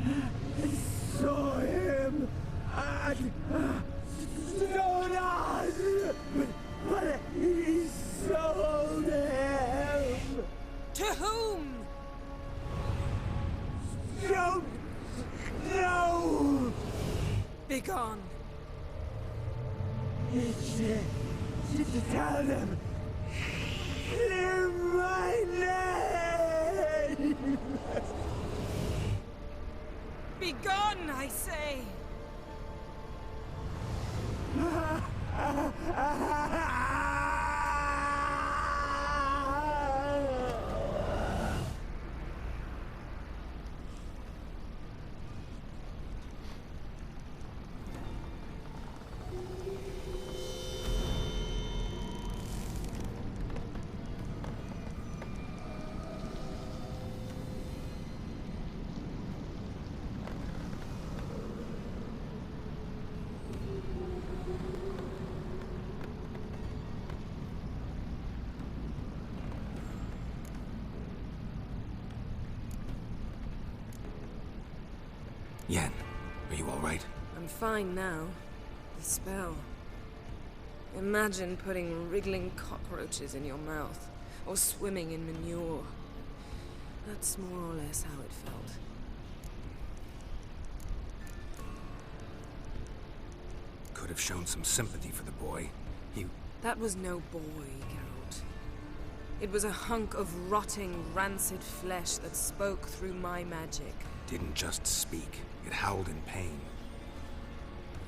I saw him at Stonas, but he sold him. To whom? Don't know. Begone. Tell them. Clear my name. Begone, I say. Yen, are you all right? I'm fine now. The spell. Imagine putting wriggling cockroaches in your mouth, or swimming in manure. That's more or less how it felt. Could have shown some sympathy for the boy. That was no boy, Geralt. It was a hunk of rotting, rancid flesh that spoke through my magic. Didn't just speak. It howled in pain.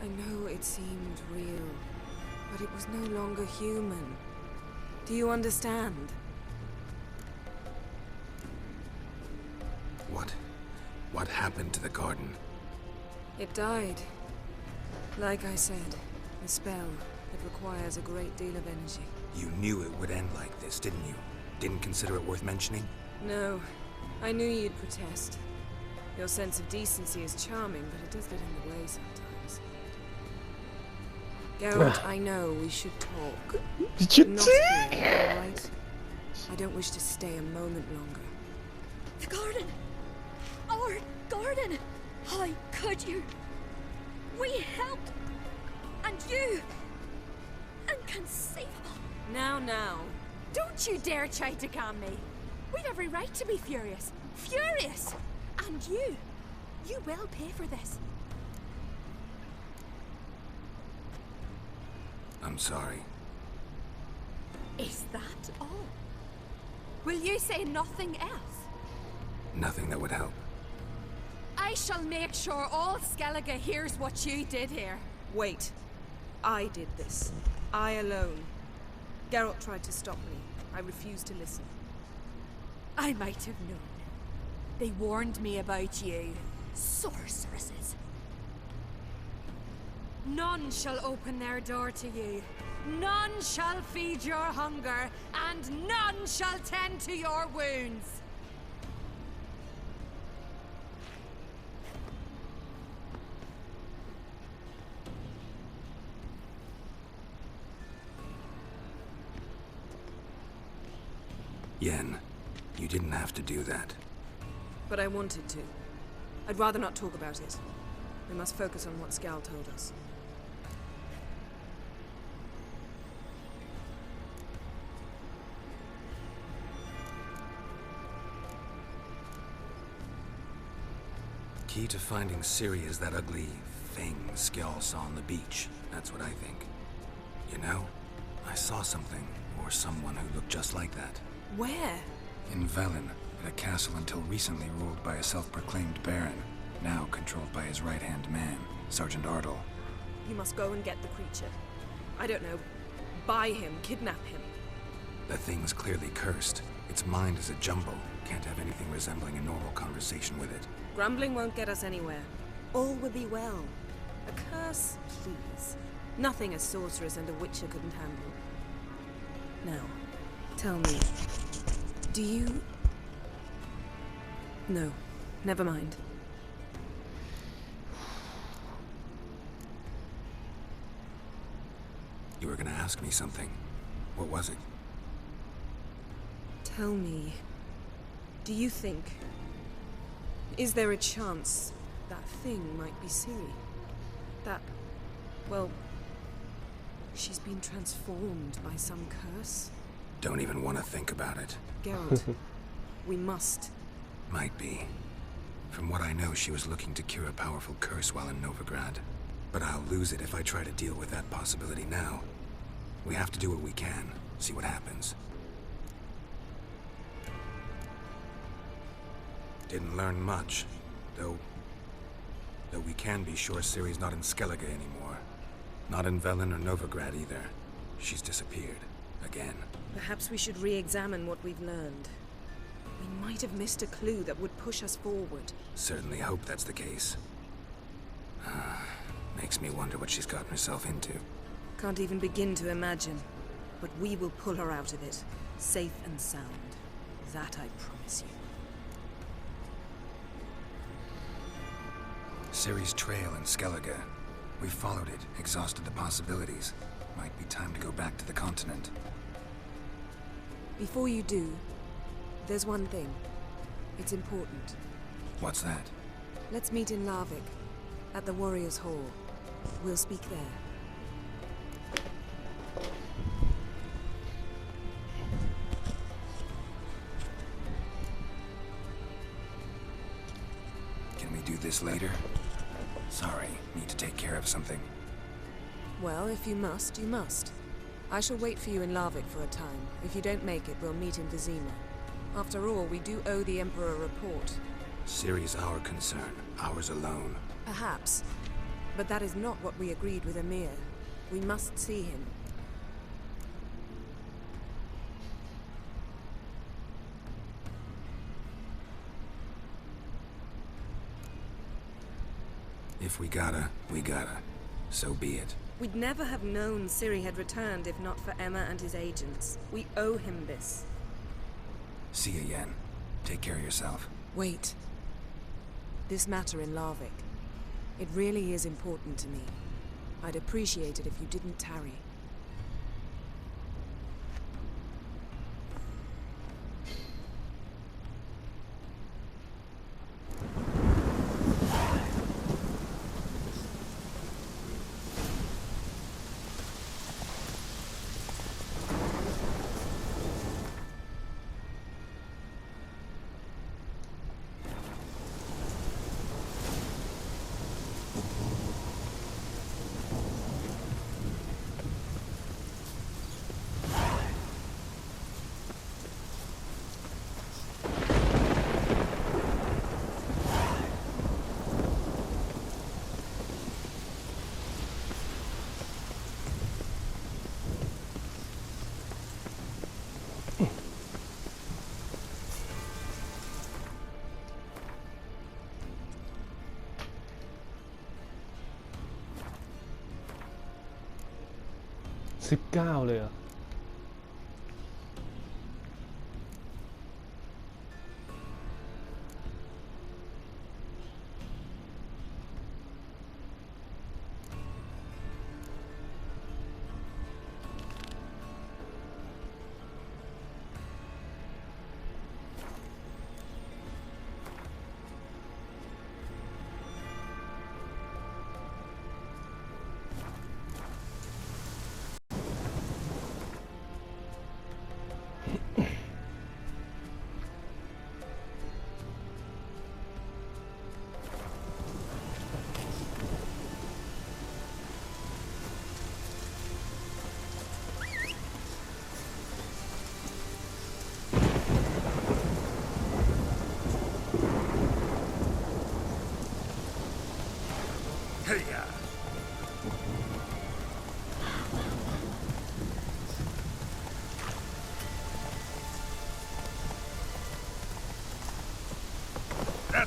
I know it seemed real, but it was no longer human. Do you understand? What happened to the garden? It died. Like I said, the spell, it requires a great deal of energy. You knew it would end like this, didn't you? Didn't consider it worth mentioning? No. I knew you'd protest. Your sense of decency is charming, but it does get in the way sometimes. Geralt, I know we should talk. Not here, alright? I don't wish to stay a moment longer. The garden! Our garden! How could you? We helped! And you! Inconceivable! Now. Don't you dare try to calm me. We've every right to be furious. Furious! And you will pay for this. I'm sorry. Is that all? Will you say nothing else? Nothing that would help. I shall make sure all Skellige hears what you did here. Wait. I did this. I alone. Geralt tried to stop me. I refused to listen. I might have known. They warned me about you. Sorceresses. None shall open their door to you. None shall feed your hunger, and none shall tend to your wounds. Yen, you didn't have to do that. But I wanted to. I'd rather not talk about it. We must focus on what Skal told us. Key to finding Ciri is that ugly thing Skjall saw on the beach. That's what I think. You know, I saw something, or someone who looked just like that. Where? In Velen, at a castle until recently ruled by a self-proclaimed baron, now controlled by his right-hand man, Sergeant Ardle. You must go and get the creature. I don't know. Buy him, kidnap him. The thing's clearly cursed. Its mind is a jumble. Can't have anything resembling a normal conversation with it. Grumbling won't get us anywhere. All will be well. A curse, please. Nothing a sorceress and a witcher couldn't handle. Now, tell me, do you... No, never mind. You were gonna ask me something. What was it? Tell me, do you think... Is there a chance that thing might be Ciri? That, well, she's been transformed by some curse? Don't even want to think about it. Geralt, we must. Might be. From what I know, she was looking to cure a powerful curse while in Novigrad. But I'll lose it if I try to deal with that possibility now. We have to do what we can, see what happens. Didn't learn much, though we can be sure Ciri's not in Skellige anymore. Not in Velen or Novigrad either. She's disappeared. Again. Perhaps we should re-examine what we've learned. We might have missed a clue that would push us forward. Certainly hope that's the case. Makes me wonder what she's gotten herself into. Can't even begin to imagine. But we will pull her out of it. Safe and sound. That I promise you. Ciri's trail in Skellige. We followed it, exhausted the possibilities. Might be time to go back to the continent. Before you do, there's one thing. It's important. What's that? Let's meet in Larvik, at the Warriors' Hall. We'll speak there. this later? Sorry, need to take care of something. Well, if you must, you must. I shall wait for you in Larvik for a time. If you don't make it, we'll meet in Vizima. After all, we do owe the Emperor a report. Ciri's our concern, ours alone. Perhaps. But that is not what we agreed with Emir. We must see him. If we gotta, we gotta. So be it. We'd never have known Ciri had returned if not for Emma and his agents. We owe him this. See you, Yen. Take care of yourself. Wait. This matter in Larvik. It really is important to me. I'd appreciate it if you didn't tarry.19เลยเหรอ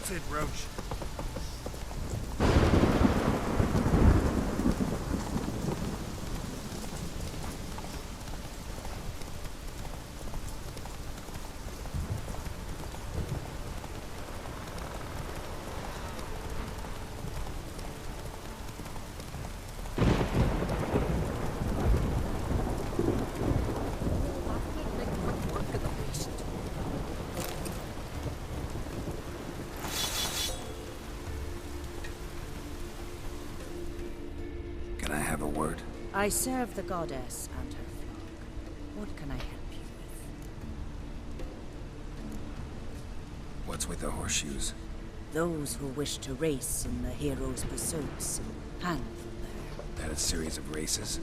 That's it, Roach. Can I have a word? I serve the goddess and her flock. What can I help you with? What's with the horseshoes? Those who wish to race in the hero's pursuits hang from there. That a series of races?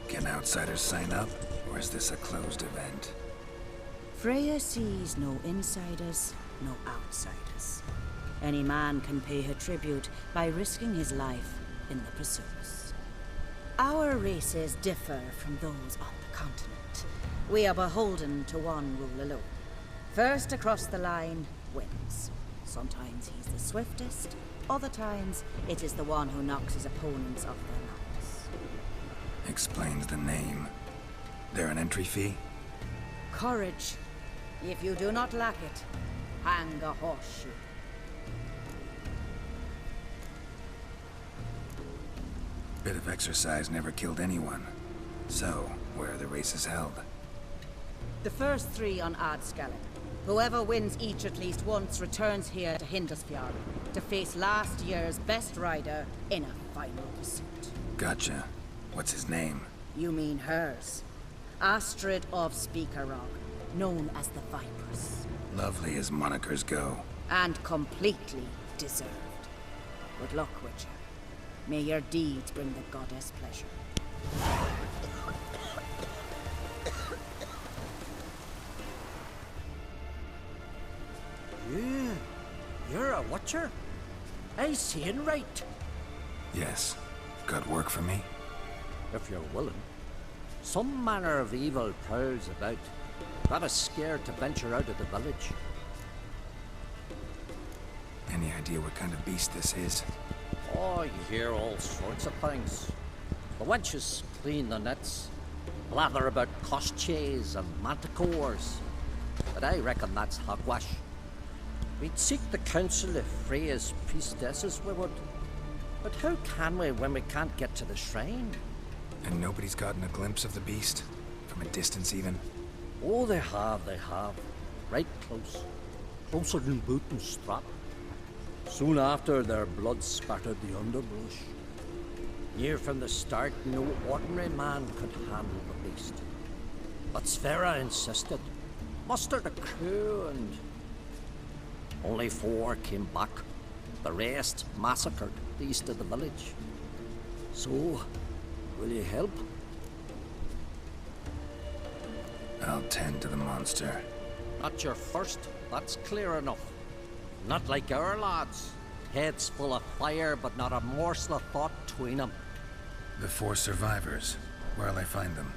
Can outsiders sign up, or is this a closed event? Freya sees no insiders, no outsiders. Any man can pay her tribute by risking his life in the pursuits. Our races differ from those on the continent. We are beholden to one rule alone. First across the line wins. Sometimes he's the swiftest, other times it is the one who knocks his opponents off their mounts. Explains the name. There an entry fee? Courage. If you do not lack it, hang a horseshoe. Bit of exercise never killed anyone. So, where are the races held? The first 3 on Adscalon. Whoever wins each at least once returns here to Hindisfjord to face last year's best rider in a final pursuit. Gotcha. What's his name? You mean hers. Astrid of Speakerrock, known as the Vipress. Lovely as monikers go. And completely deserved. Good luck with you. May your deeds bring the goddess pleasure. Yeah, you're a watcher? I seeing right. Yes. Got work for me? If you're willing. Some manner of evil prowls about. Got us scared to venture out of the village. Any idea what kind of beast this is? Oh, you hear all sorts of things. The wenches clean the nets, blather about koshches and manticores. But I reckon that's hogwash. We'd seek the counsel of Freya's priestesses, we would. But how can we when we can't get to the shrine? And nobody's gotten a glimpse of the beast? From a distance even? Oh, they have. Right close. Closer than boot and strap. Soon after, their blood spattered the underbrush. Near from the start, no ordinary man could handle the beast. But Sfera insisted. Mustered a crew and... Only 4 came back. The rest massacred east of the village. So, will you help? I'll tend to the monster. Not your first, that's clear enough. Not like our lads. Heads full of fire, but not a morsel of thought between them. The 4 survivors. Where'll I find them?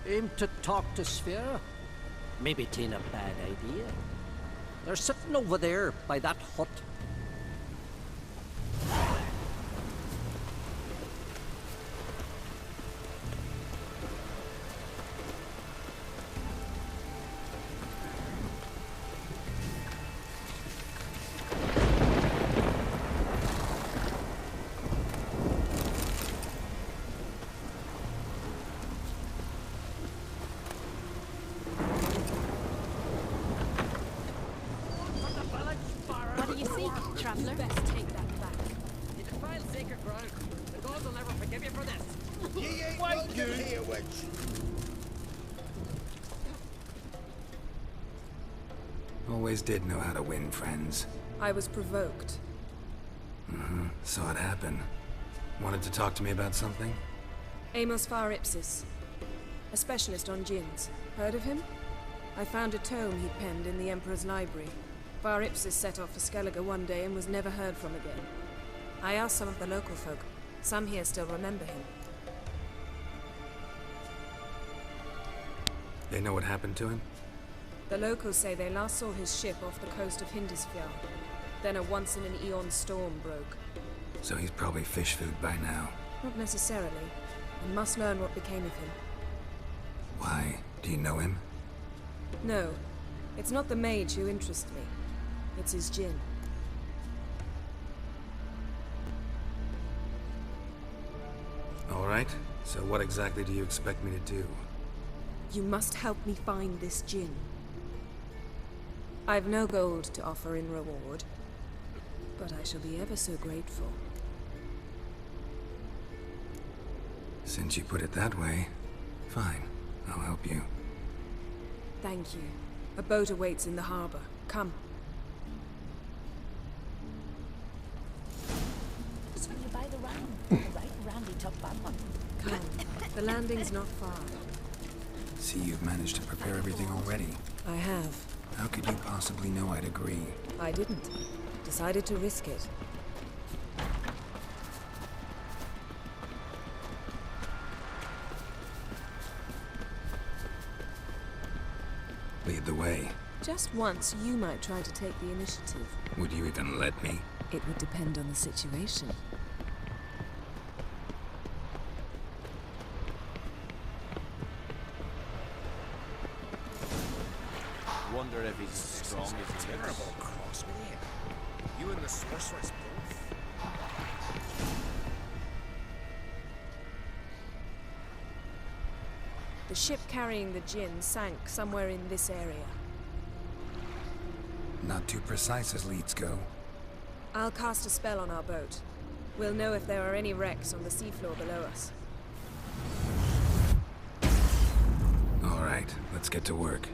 Aim to talk to Sfera? Maybe 'tain't a bad idea. They're sitting over there by that hut. What do you seek, traveler? Best take that back. You defile sacred ground. The gods will never forgive you for this. Ye ain't welcome here, witch. Always did know how to win friends. I was provoked. Saw it happen. Wanted to talk to me about something? Amos Far Ipsis. A specialist on djinns. Heard of him? I found a tome he'd penned in the Emperor's library. Far Ipsis set off for Skellige one day and was never heard from again. I asked some of the local folk. Some here still remember him. They know what happened to him? The locals say they last saw his ship off the coast of Hindisfjord. Then a once-in-an-eon storm broke. So he's probably fish food by now. Not necessarily. I must learn what became of him. Why? Do you know him? No. It's not the mage who interests me. It's his djinn. All right. So what exactly do you expect me to do? You must help me find this djinn. I've no gold to offer in reward, but I shall be ever so grateful. Since you put it that way, fine. I'll help you. Thank you. A boat awaits in the harbor. Come. So you buy the round, right? Randy took that one. Come. The landing's not far. See, you've managed to prepare everything already. I have. How could you possibly know I'd agree? I didn't. Decided to risk it. Lead the way. Just once, you might try to take the initiative. Would you even let me? It would depend on the situation. Wonder if he's as strong as he Terrible looks. cross with you. You and the sorceress both. The ship carrying the djinn sank somewhere in this area. Not too precise as leads go. I'll cast a spell on our boat. We'll know if there are any wrecks on the seafloor below us. All right, let's get to work.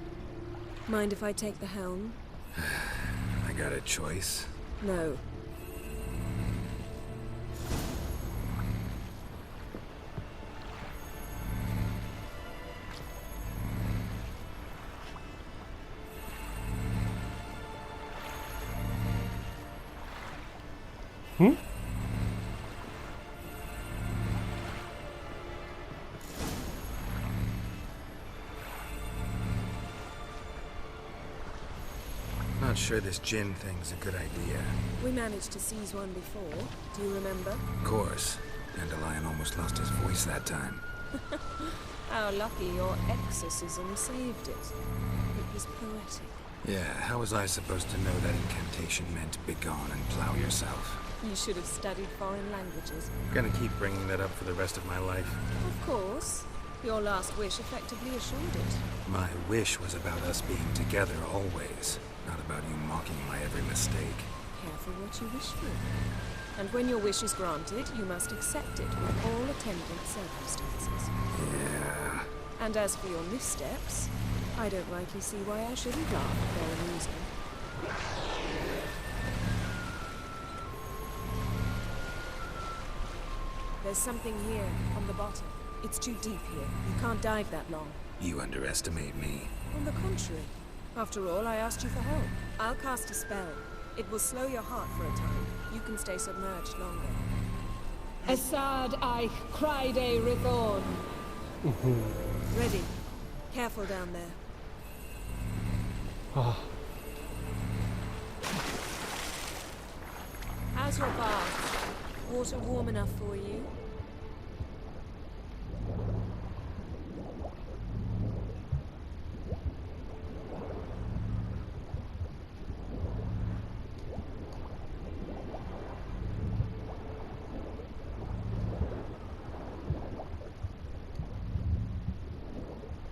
Mind if I take the helm? I got a choice. No. Not sure this gin thing's a good idea. We managed to seize one before. Do you remember? Of course. Dandelion almost lost his voice that time. How lucky your exorcism saved it. It was poetic. Yeah, how was I supposed to know that incantation meant begone and plow yourself? You should have studied foreign languages. Gonna keep bringing that up for the rest of my life. Of course. Your last wish effectively assured it. My wish was about us being together always, not about you mocking my every mistake. Careful what you wish for. And when your wish is granted, you must accept it with all attendant circumstances. Yeah. And as for your missteps, I don't rightly see why I shouldn't laugh at their amusement. There's something here, on the bottom. It's too deep here. You can't dive that long. You underestimate me. On the contrary. After all, I asked you for help. I'll cast a spell. It will slow your heart for a time. You can stay submerged longer. Assad I cried a Rithorn. Ready. Careful down there. How's your bath? Water warm enough for you?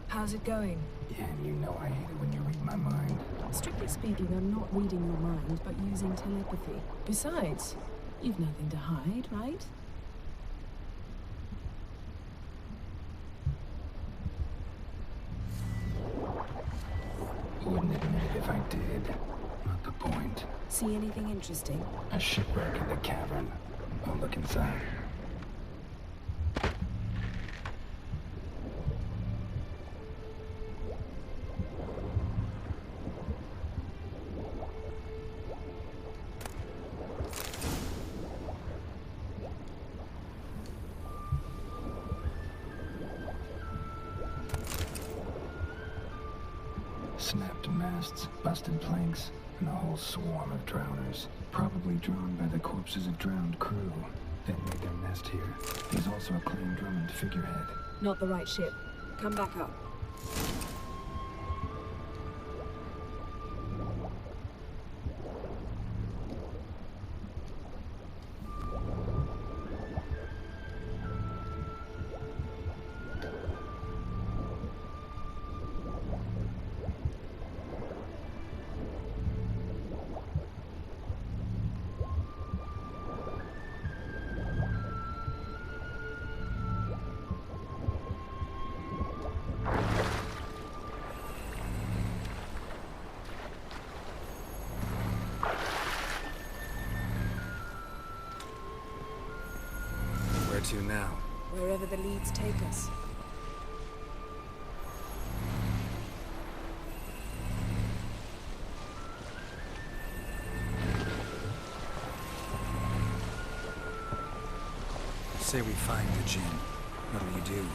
How's it going? Yeah, and you know I hate it when you read my mind. Strictly speaking, I'm not reading your mind, but using telepathy. Besides, you've nothing to hide, right? Wouldn't admit it if I did. Not the point. See anything interesting? A shipwreck in the cavern. I'll look inside. Snapped masts, busted planks, and a whole swarm of drowners. Probably drawn by the corpses of drowned crew that made their nest here. There's also a claimed Drummond figurehead. Not the right ship. Come back up. Where to now? Wherever the leads take us. Say we find the gin. What'll you do?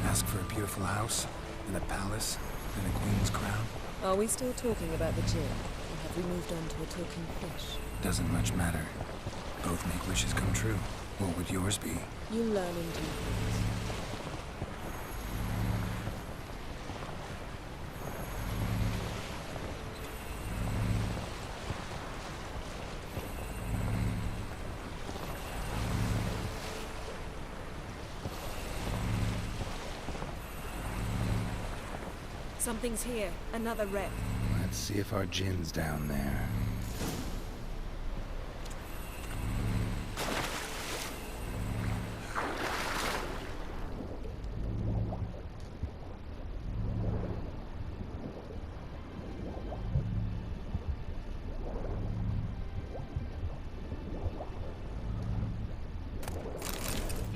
Ask for a beautiful house? And a palace? And a queen's crown? Are we still talking about the gin? Or have we moved on to a token fish? Doesn't much matter. Both make wishes come true. What would yours be? You learn in due course. Something's here. Another wreck. Let's see if our gin's down there.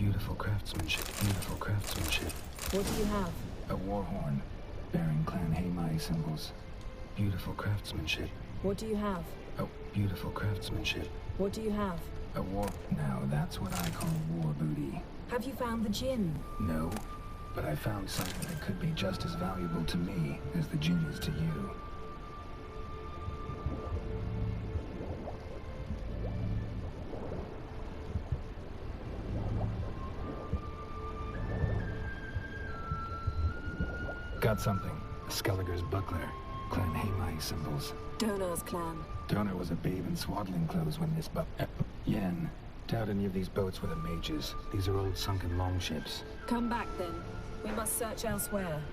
beautiful craftsmanship, beautiful craftsmanship. What do you have? A war horn, bearing Clan Haimai symbols. Beautiful craftsmanship. What do you have? Oh, beautiful craftsmanship. What do you have? A war... Now that's what I call war booty. Have you found the gin? No, but I found something that could be just as valuable to me as the gin is to you. Got something. Skelliger's buckler. Clan Haimai symbols. Donar's clan. Donar was a babe in swaddling clothes when this Yen. Doubt any of these boats were the mages. These are old sunken longships. Come back then. We must search elsewhere.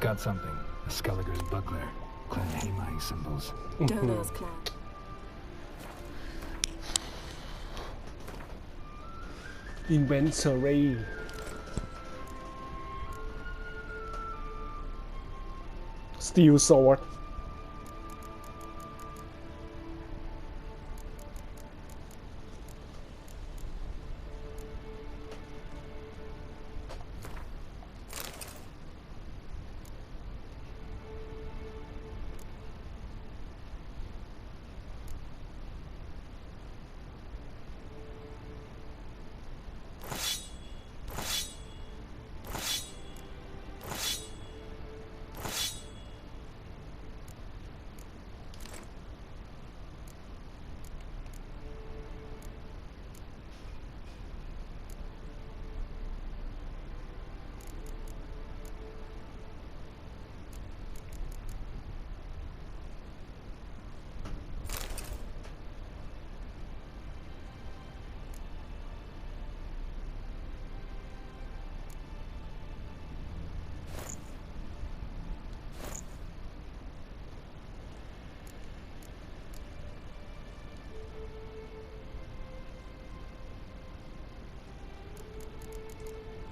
Got something. Skelliger's buckler. Clan Haimai symbols. Donar's clan. Inventory. Steel sword.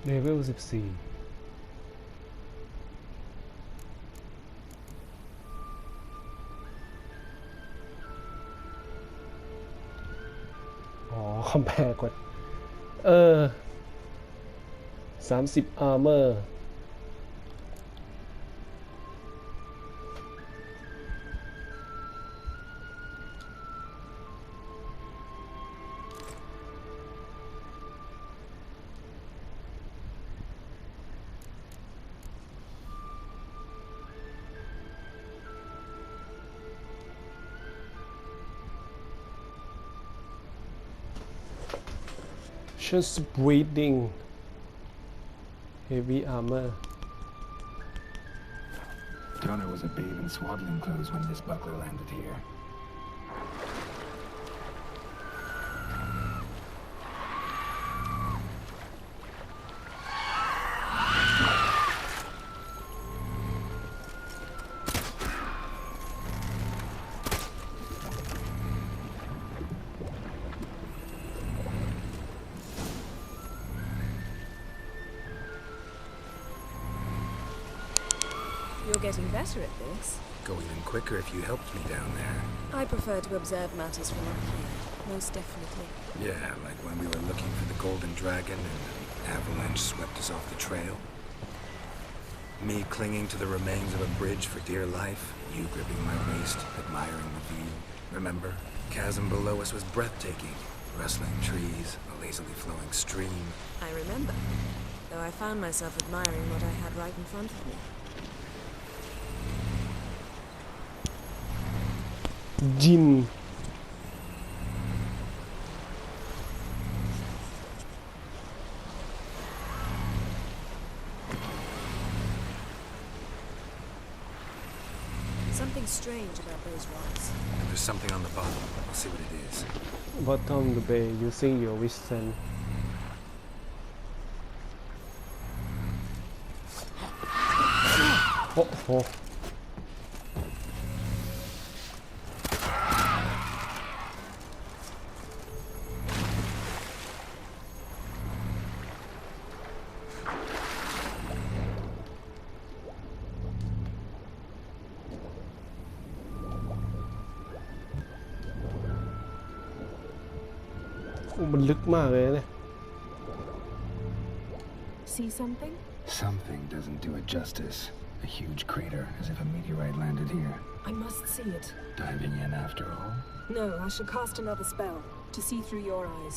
Level 14 อ๋อคอมแพร์กด30 armor just breathing heavy armor. Donar was a babe in swaddling clothes when this buckler landed here. You're getting better at this. Go even quicker if you helped me down there. I prefer to observe matters from up here, most definitely. Yeah, like when we were looking for the Golden Dragon and an avalanche swept us off the trail. Me clinging to the remains of a bridge for dear life, you gripping my waist, admiring the view. Remember? Chasm below us was breathtaking. Rustling trees, a lazily flowing stream. I remember, though I found myself admiring what I had right in front of me. Jin. Something strange about those rocks. There's something on the bottom. I'll see what it is. Bottom the bay using your wisdom. โอ้โหมันลึกมากเลยเนี่ย See something? Something doesn't do it justice. A huge crater, as if a meteorite landed here. I must see it. Diving in after all? No, I shall cast another spell to see through your eyes.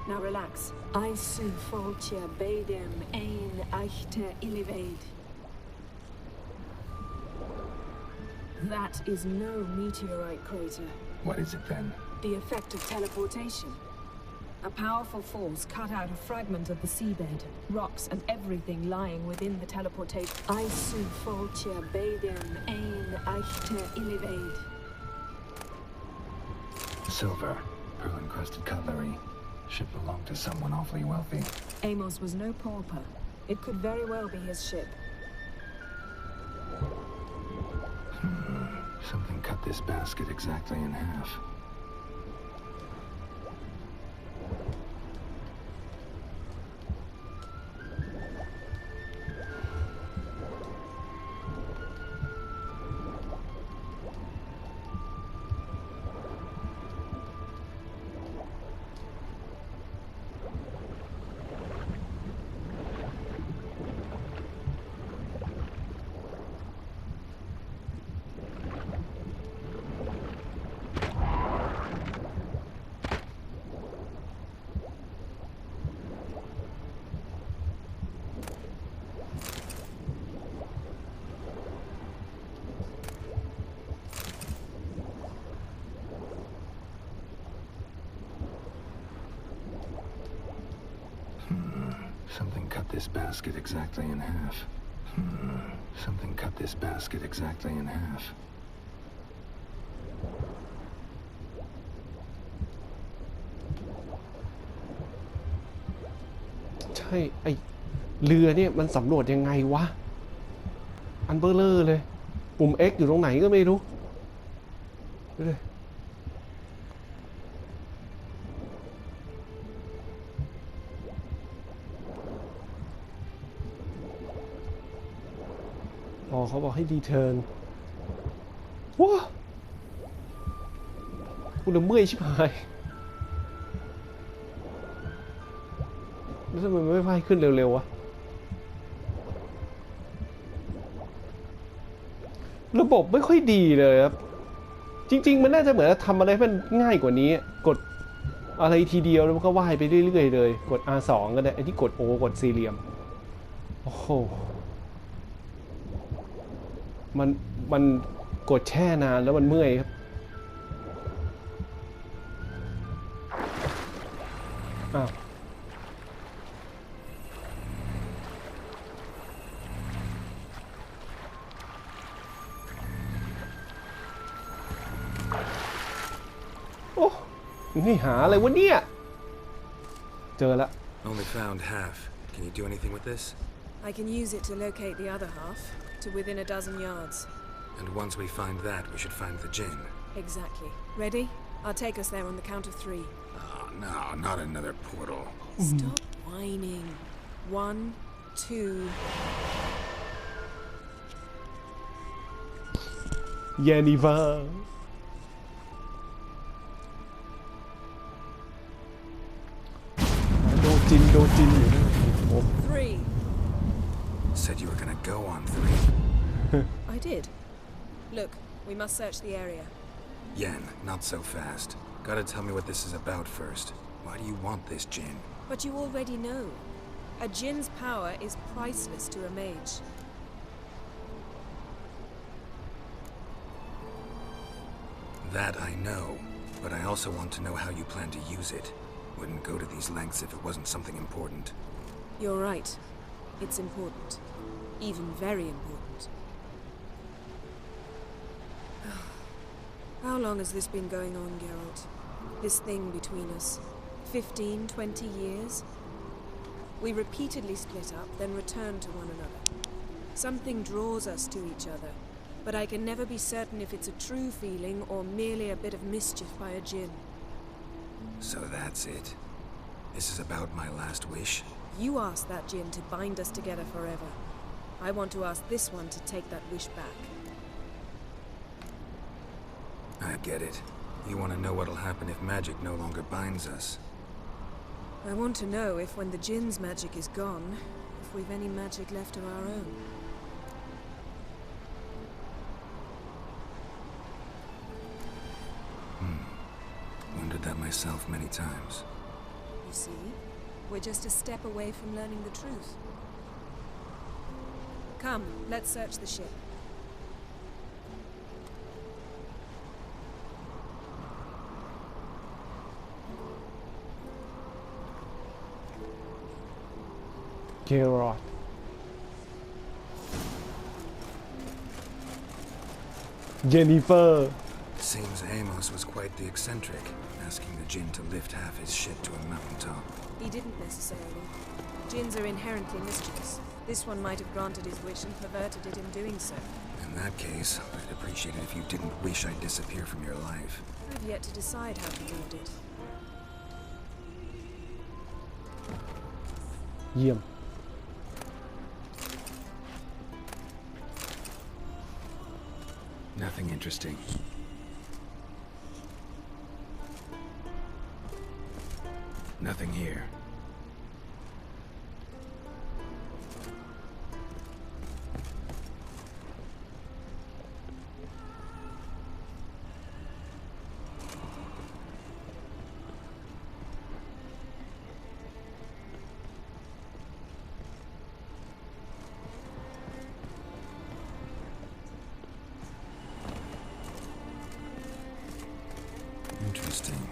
Now relax. I su foltia beidem ein eichte illivaid. That is no meteorite crater. What is it then? The effect of teleportation. A powerful force cut out a fragment of the seabed, rocks and everything lying within the teleportation. I su foltia beidem ein eichte illivaid. Silver, pearl-encrusted cutlery. Should belong to someone awfully wealthy. Amos was no pauper. It could very well be his ship. Something cut this basket exactly in half. Something cut this basket exactly in half. Something cut this basket exactly in half. ใช่ไอเรือเนี่ยมันสำรวจยังไงวะอันเบอร์เลอร์เลยปุ่ม X อยู่ตรงไหนก็ไม่รู้ดูดิอ๋อเขาบอกให้ดีเทิร์นว้าคุณเมื่อยชิบหายแล้วทำไมมันไม่ไฟขึ้นเร็วๆวะระบบไม่ค่อยดีเลยครับจริงๆมันน่าจะเหมือนทำอะไรให้มันง่ายกว่านี้กดอะไรทีเดียวแล้วมันก็ว่ายไปเรื่อยๆเลยกด R2 ก็ได้ไอ้ที่กด O กดสี่เหลี่ยมโอ้โหมันกดแช่นานแล้วมันเมื่อยครับอ้าวโอ้นี่หาอะไรวะเนี่ยเจอละ Only found half. Can you do anything with this? I can use it to locate the other half, to within a dozen yards. And once we find that, we should find the gin. Exactly. Ready? I'll take us there on the count of 3. Oh, no, not another portal. Stop whining. 1, 2... Yaniva. โดจินอยู่นะโอ้ 3. Said you were gonna go on 3. I did. Look, we must search the area. Yen, not so fast. Gotta tell me what this is about first. Why do you want this gin? But you already know. A djinn's power is priceless to a mage. That I know, but I also want to know how you plan to use it. Wouldn't go to these lengths if it wasn't something important. You're right. It's important. Even very important. How long has this been going on, Geralt? This thing between us? 15, 20 years? We repeatedly split up, then returned to one another. Something draws us to each other, but I can never be certain if it's a true feeling or merely a bit of mischief by a djinn. So that's it. This is about my last wish? You asked that djinn to bind us together forever. I want to ask this one to take that wish back. I get it. You want to know what'll happen if magic no longer binds us. I want to know if when the djinn's magic is gone, if we've any magic left of our own. Wondered that myself many times. You see, we're just a step away from learning the truth. Come, let's search the ship. Gerard. Jennifer. Seems Amos was quite the eccentric, asking the djinn to lift half his ship to a mountaintop. He didn't necessarily. Djinns are inherently mischievous. This one might have granted his wish and perverted it in doing so. In that case, I'd appreciate it if you didn't wish I'd disappear from your life. I've yet to decide how to word it. เยี่ยม Nothing interesting. Nothing here. Interesting.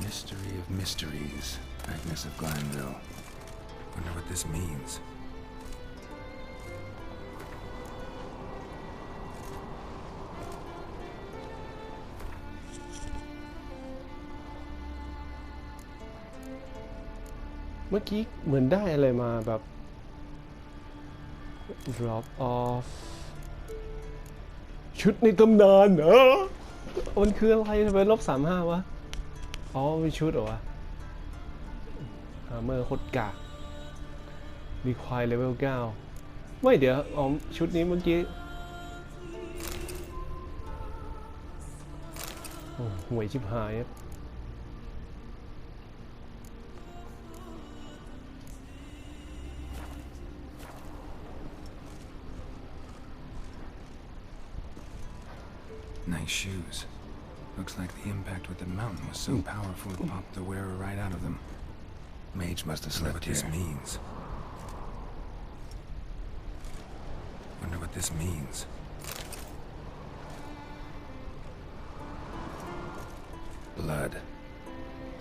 Mystery of mysteries, Agnes of Glanville. Wonder what this means.เมื่อกี้เหมือนได้อะไรมาแบบ drop off ชุดในตำนานมันคืออะไรทำไม-35วะอ๋อมีชุดเหรอวะเมื่อโคตรกาก require level 9ไม่เดี๋ยวอ๋อชุดนี้เมื่อกี้โอ้ห่วยชิบหายครับ Nice shoes. Looks like the impact with the mountain was so powerful it popped the wearer right out of them. Mage must have slept here. Wonder what this means. Blood.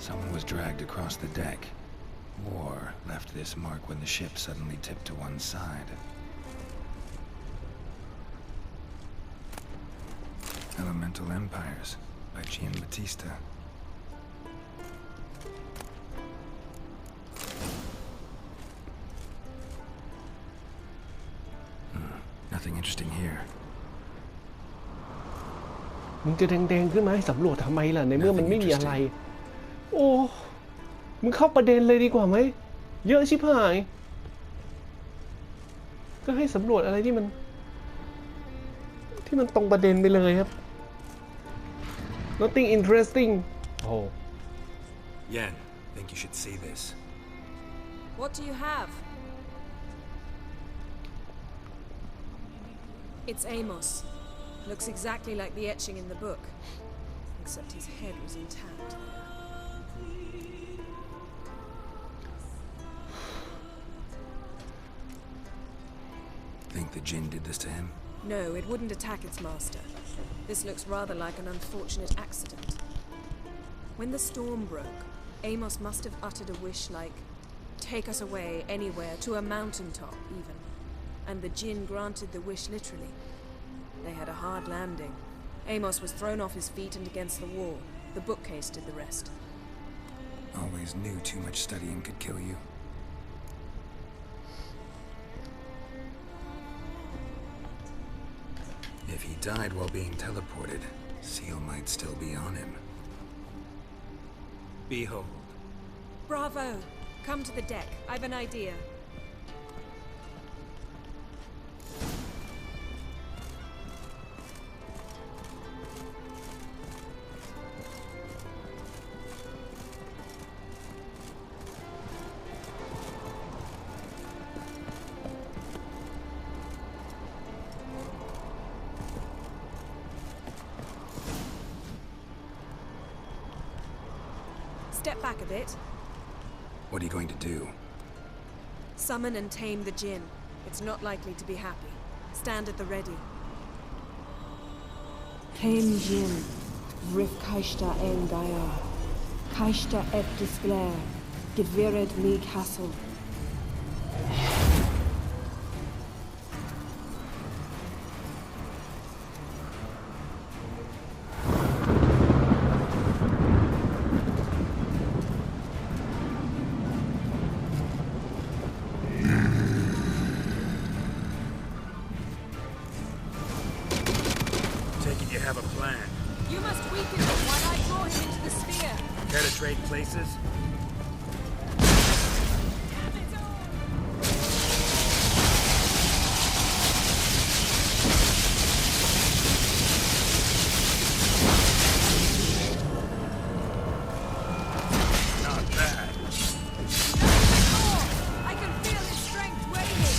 Someone was dragged across the deck. War left this mark when the ship suddenly tipped to one side. Elemental Empires by Giambattista. Nothing interesting here. มึงจะแดงๆขึ้นมาให้สำรวจทำไมล่ะในเมื่อมันไม่มีอะไรโอ้มึงเข้าประเด็นเลยดีกว่าไหมเยอะชิบหายก็ให้สำรวจอะไรที่มันตรงประเด็นไปเลยครับ Nothing interesting โอ้ Yen, think you should see this. What do you have? It's Amos. Looks exactly like the etching in the book, except his head was intact there. Think the djinn did this to him? No, it wouldn't attack its master. This looks rather like an unfortunate accident. When the storm broke, Amos must have uttered a wish like, "Take us away, anywhere, to a mountaintop, even." And the djinn granted the wish literally. They had a hard landing. Amos was thrown off his feet and against the wall. The bookcase did the rest. Always knew too much studying could kill you. If he died while being teleported, Seal might still be on him. Behold. Bravo! Come to the deck. I've an idea. Step back a bit. What are you going to do? Summon and tame the djinn. It's not likely to be happy. Stand at the ready. Tame djinn. Rif kaishta en gaia. Kaishta et displair. Gevired me castle. You have a plan. You must weaken him while I draw him into the sphere. Care to trade places? Not bad. I can feel his strength waning.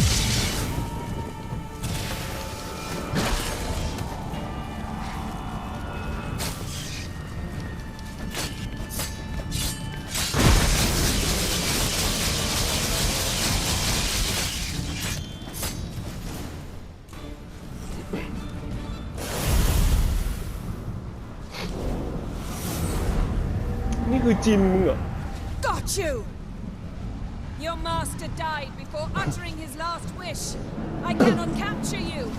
Got you! Your master died before uttering his last wish. I cannot capture you.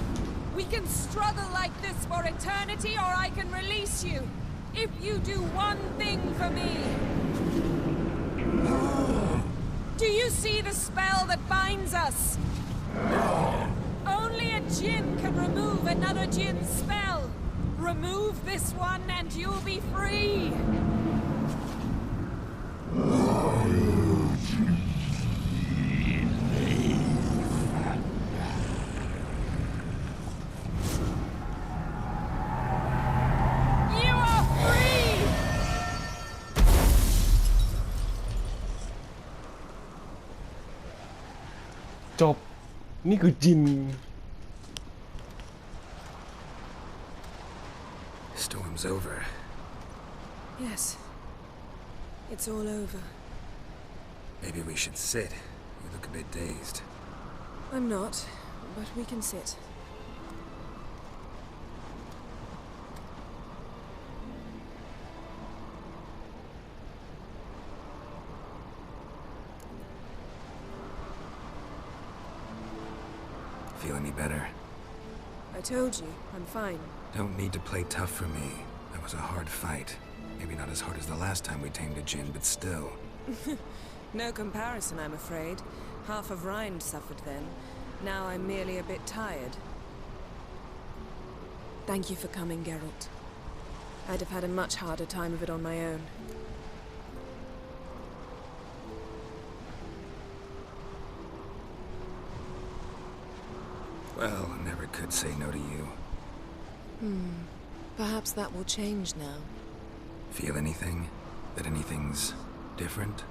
We can struggle like this for eternity, or I can release you. If you do one thing for me. Do you see the spell that binds us? Only a djinn can remove another djinn's spell. Remove this one and you'll be free. You are free! จบนี่คือจิน Storm's over. Yes. It's all over. Maybe we should sit. You look a bit dazed. I'm not, but we can sit. Feel any better? I told you, I'm fine. Don't need to play tough for me. That was a hard fight. Maybe not as hard as the last time we tamed a djinn, but still. No comparison, I'm afraid. Half of Rind suffered then. Now I'm merely a bit tired. Thank you for coming, Geralt. I'd have had a much harder time of it on my own. Well, never could say no to you. Perhaps that will change now. Feel anything? That anything's different?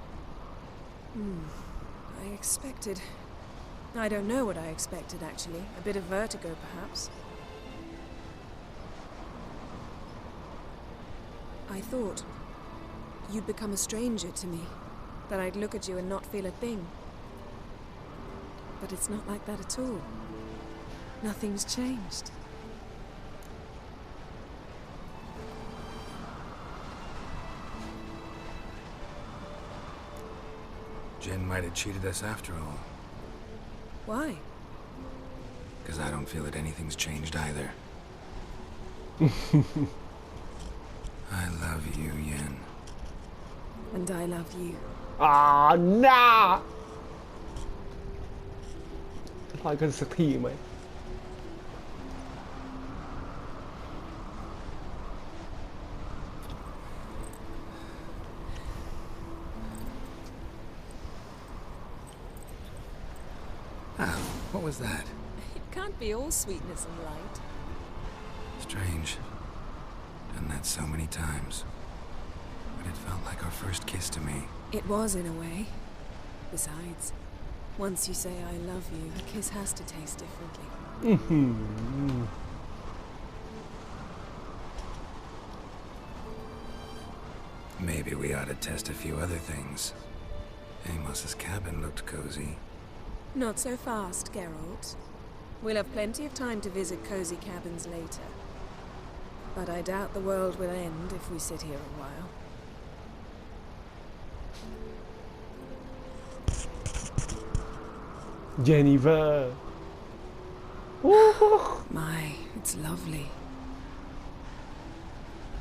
I expected... I don't know what I expected, actually. A bit of vertigo, perhaps. I thought you'd become a stranger to me. That I'd look at you and not feel a thing. But it's not like that at all. Nothing's changed. Jinn might have cheated us after all. Why? Because I don't feel that anything's changed either. I love you, Yen. And I love you. Ah, nah. จะลอยกันสักทีไหมWhat was that? It can't be all sweetness and light. Strange. Done that so many times. But it felt like our first kiss to me. It was in a way. Besides, once you say I love you, a kiss has to taste differently. Maybe we ought to test a few other things. Amos's cabin looked cozy. Not so fast, Geralt. We'll have plenty of time to visit cozy cabins later. But I doubt the world will end if we sit here a while. Jennifer. My, it's lovely.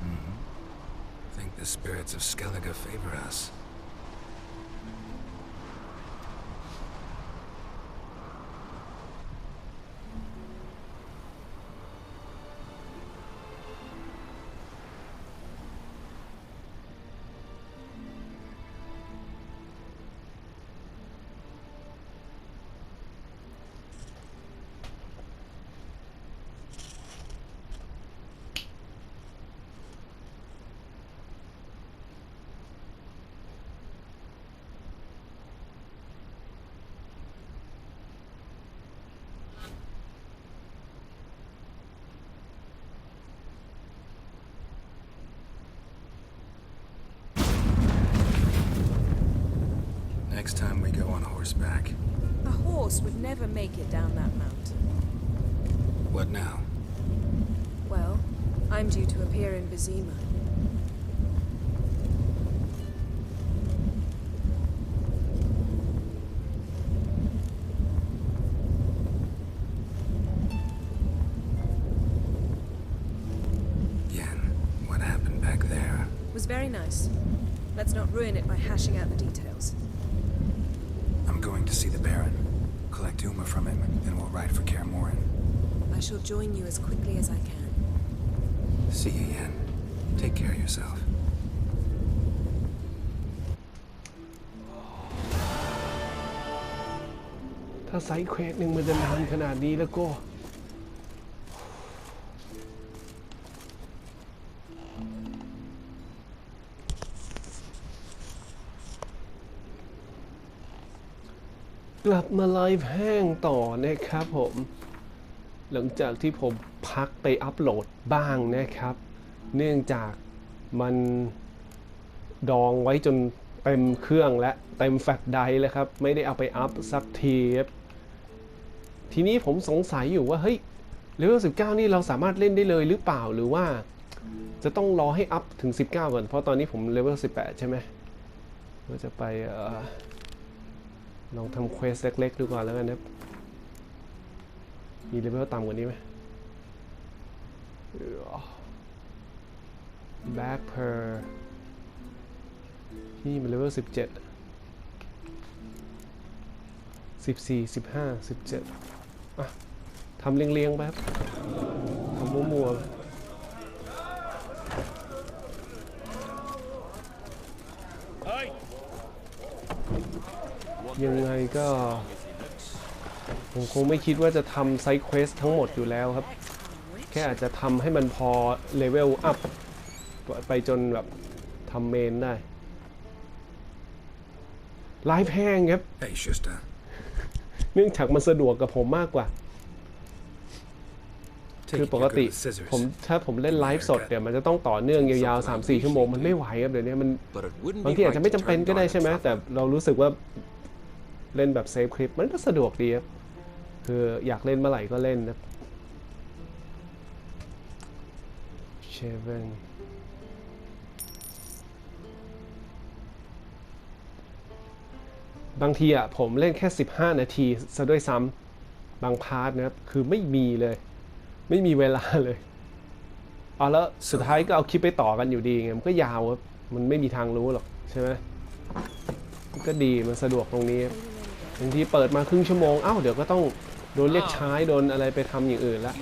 I think the spirits of Skellige favor us. Next time we go on horseback. A horse would never make it down that mountain. What now? Well, I'm due to appear in Vizima. Yen, what happened back there? It was very nice. Let's not ruin it by hashing out the details. I'm going to see the Baron, collect Uma from him, and we'll ride for Kaer Morhen. I shall join you as quickly as I can. See you, Yen. Take care of yourself. ถ้าไซด์เควสหนึ่งมันจะนานขนาดนี้แล้วก็กลับมาไลฟ์แห้งต่อนะครับผมหลังจากที่ผมพักไปอัปโหลดบ้างนะครับเนื่องจากมันดองไว้จนเต็มเครื่องและเต็มแฟลชไดรฟ์แล้วครับไม่ได้เอาไปอัพสักทีทีนี้ผมสงสัยอยู่ว่าเฮ้ยเลเวล19นี่เราสามารถเล่นได้เลยหรือเปล่าหรือว่าจะต้องรอให้อัพถึง19ก่อนเพราะตอนนี้ผมเลเวล18ใช่ไหมก็จะไปลองทำเควสเล็กๆดูก่อนแล้วกันนะมีเลเวลต่ำกว่านี้ไหม Back per นี่มันเลเวล17 14 15 17อ่ะทำเรียงๆไปครับทำมัวๆยังไงก็ผมคงไม่คิดว่าจะทำไซด์เควสทั้งหมดอยู่แล้วครับแค่อาจจะทำให้มันพอเลเวลอัพไปจนแบบทำเมนได้ไลฟ์แห้งครับเนื่องจากมันสะดวกกับผมมากกว่าคือปกติถ้าผมเล่นไลฟ์สดเดี๋ยวมันจะต้องต่อเนื่องยาวๆ 3-4 ชั่วโมงมันไม่ไหวครับเดี๋ยวนี้มันบางทีอาจจะไม่จำเป็นก็ได้ใช่ไหมแต่เรารู้สึกว่าเล่นแบบเซฟคลิปมันก็สะดวกดีครับคืออยากเล่นเมื่อไหร่ก็เล่นนะเชเว่นบางทีอ่ะผมเล่นแค่15 นาทีซะด้วยซ้ำบางพาร์ทนะครับคือไม่มีเลยไม่มีเวลาเลย เอาแล้วสุดท้ายก็เอาคลิปไปต่อกันอยู่ดีไงมันก็ยาวครับมันไม่มีทางรู้หรอกใช่ไหมก็ดีมันสะดวกตรงนี้บางทีเปิดมาครึ่งชั่วโมงเดี๋ยวก็ต้องโดนเรียกใช้โดนอะไรไปทำอย่างอื่นละ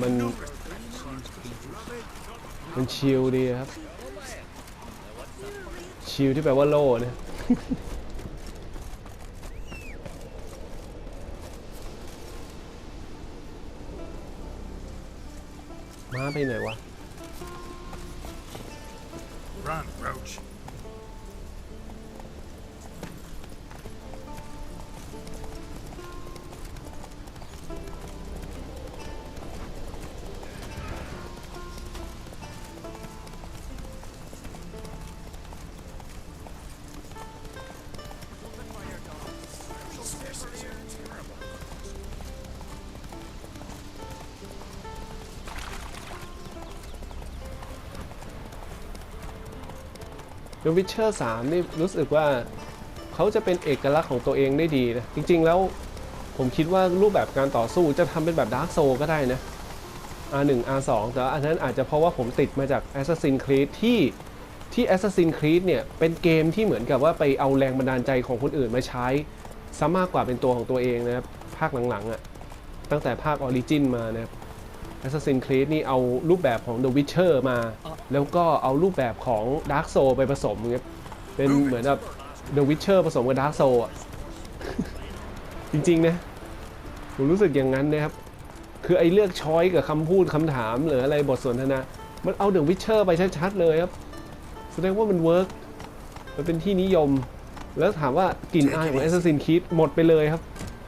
มันชิลดีครับชิลที่แปลว่าโล่เนี่ยม้าไปไหนวะ Run, Roach. The Witcher 3 นี่รู้สึกว่าเขาจะเป็นเอกลักษณ์ของตัวเองได้ดีนะจริงๆแล้วผมคิดว่ารูปแบบการต่อสู้จะทำเป็นแบบ Dark Soul ก็ได้นะ R1 R2 แต่อันนั้นอาจจะเพราะว่าผมติดมาจาก Assassin's Creed ที่ Assassin's Creed เนี่ยเป็นเกมที่เหมือนกับว่าไปเอาแรงบันดาลใจของคนอื่นมาใช้ซะมากกว่าเป็นตัวของตัวเองนะครับภาคหลังๆตั้งแต่ภาค Origin มานะครับ Assassin's Creed นี่เอารูปแบบของ The Witcher มาแล้วก็เอารูปแบบของ Dark Soul ไปผสมครับเป็นเหมือนแบบ The Witcher ผสมกับ Dark Soul จริงๆนะผมรู้สึกอย่างนั้นนะครับคือไอ้เลือกช้อยกับคำพูดคำถามหรืออะไรบทสนทนามันเอา The Witcher ไปชัดๆเลยครับแสดงว่ามันเวิร์กมันเป็นที่นิยมแล้วถามว่ากลิ่นอายของ Assassin's Creed หมดไปเลยครับ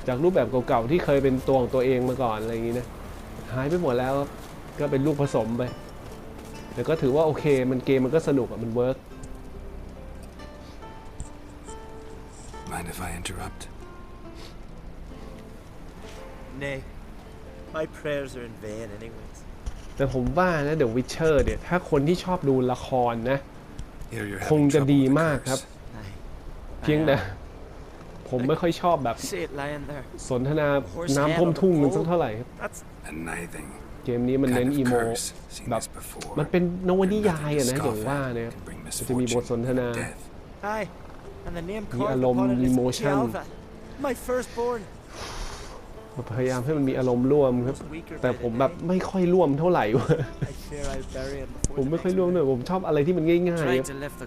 จากรูปแบบเก่าๆที่เคยเป็นตัวของตัวเองมาก่อนอะไรอย่างนี้นะหายไปหมดแล้วก็เป็นลูกผสมไปแต่ก็ถือว่าโอเคมันเกมมันก็สนุกมันเวิร์ก Mind if I interrupt? Nay, my prayers are in vain anyways. แต่ผมว่านะ The Witcher เนี่ยถ้าคนที่ชอบดูละครนะคงจะดีมากครับเพียงแต่ผมไม่ค่อยชอบแบบสนทนาน้ำท่วมทุ่งมันสักเท่าไหร่ครับเกมนี้มันเน้นอีโมแบบมันเป็นนวนิยายนะอย่างว่าเนี่ยจะมีบทสนทนามีอารมณ์มีโมชั่นพยายามให้มันมีอารมณ์ร่วมครับแต่ผมแบบไม่ค่อยร่วมเท่าไหร่ผมไม่ค่อยร่วมเลยผมชอบอะไรที่มันง่าย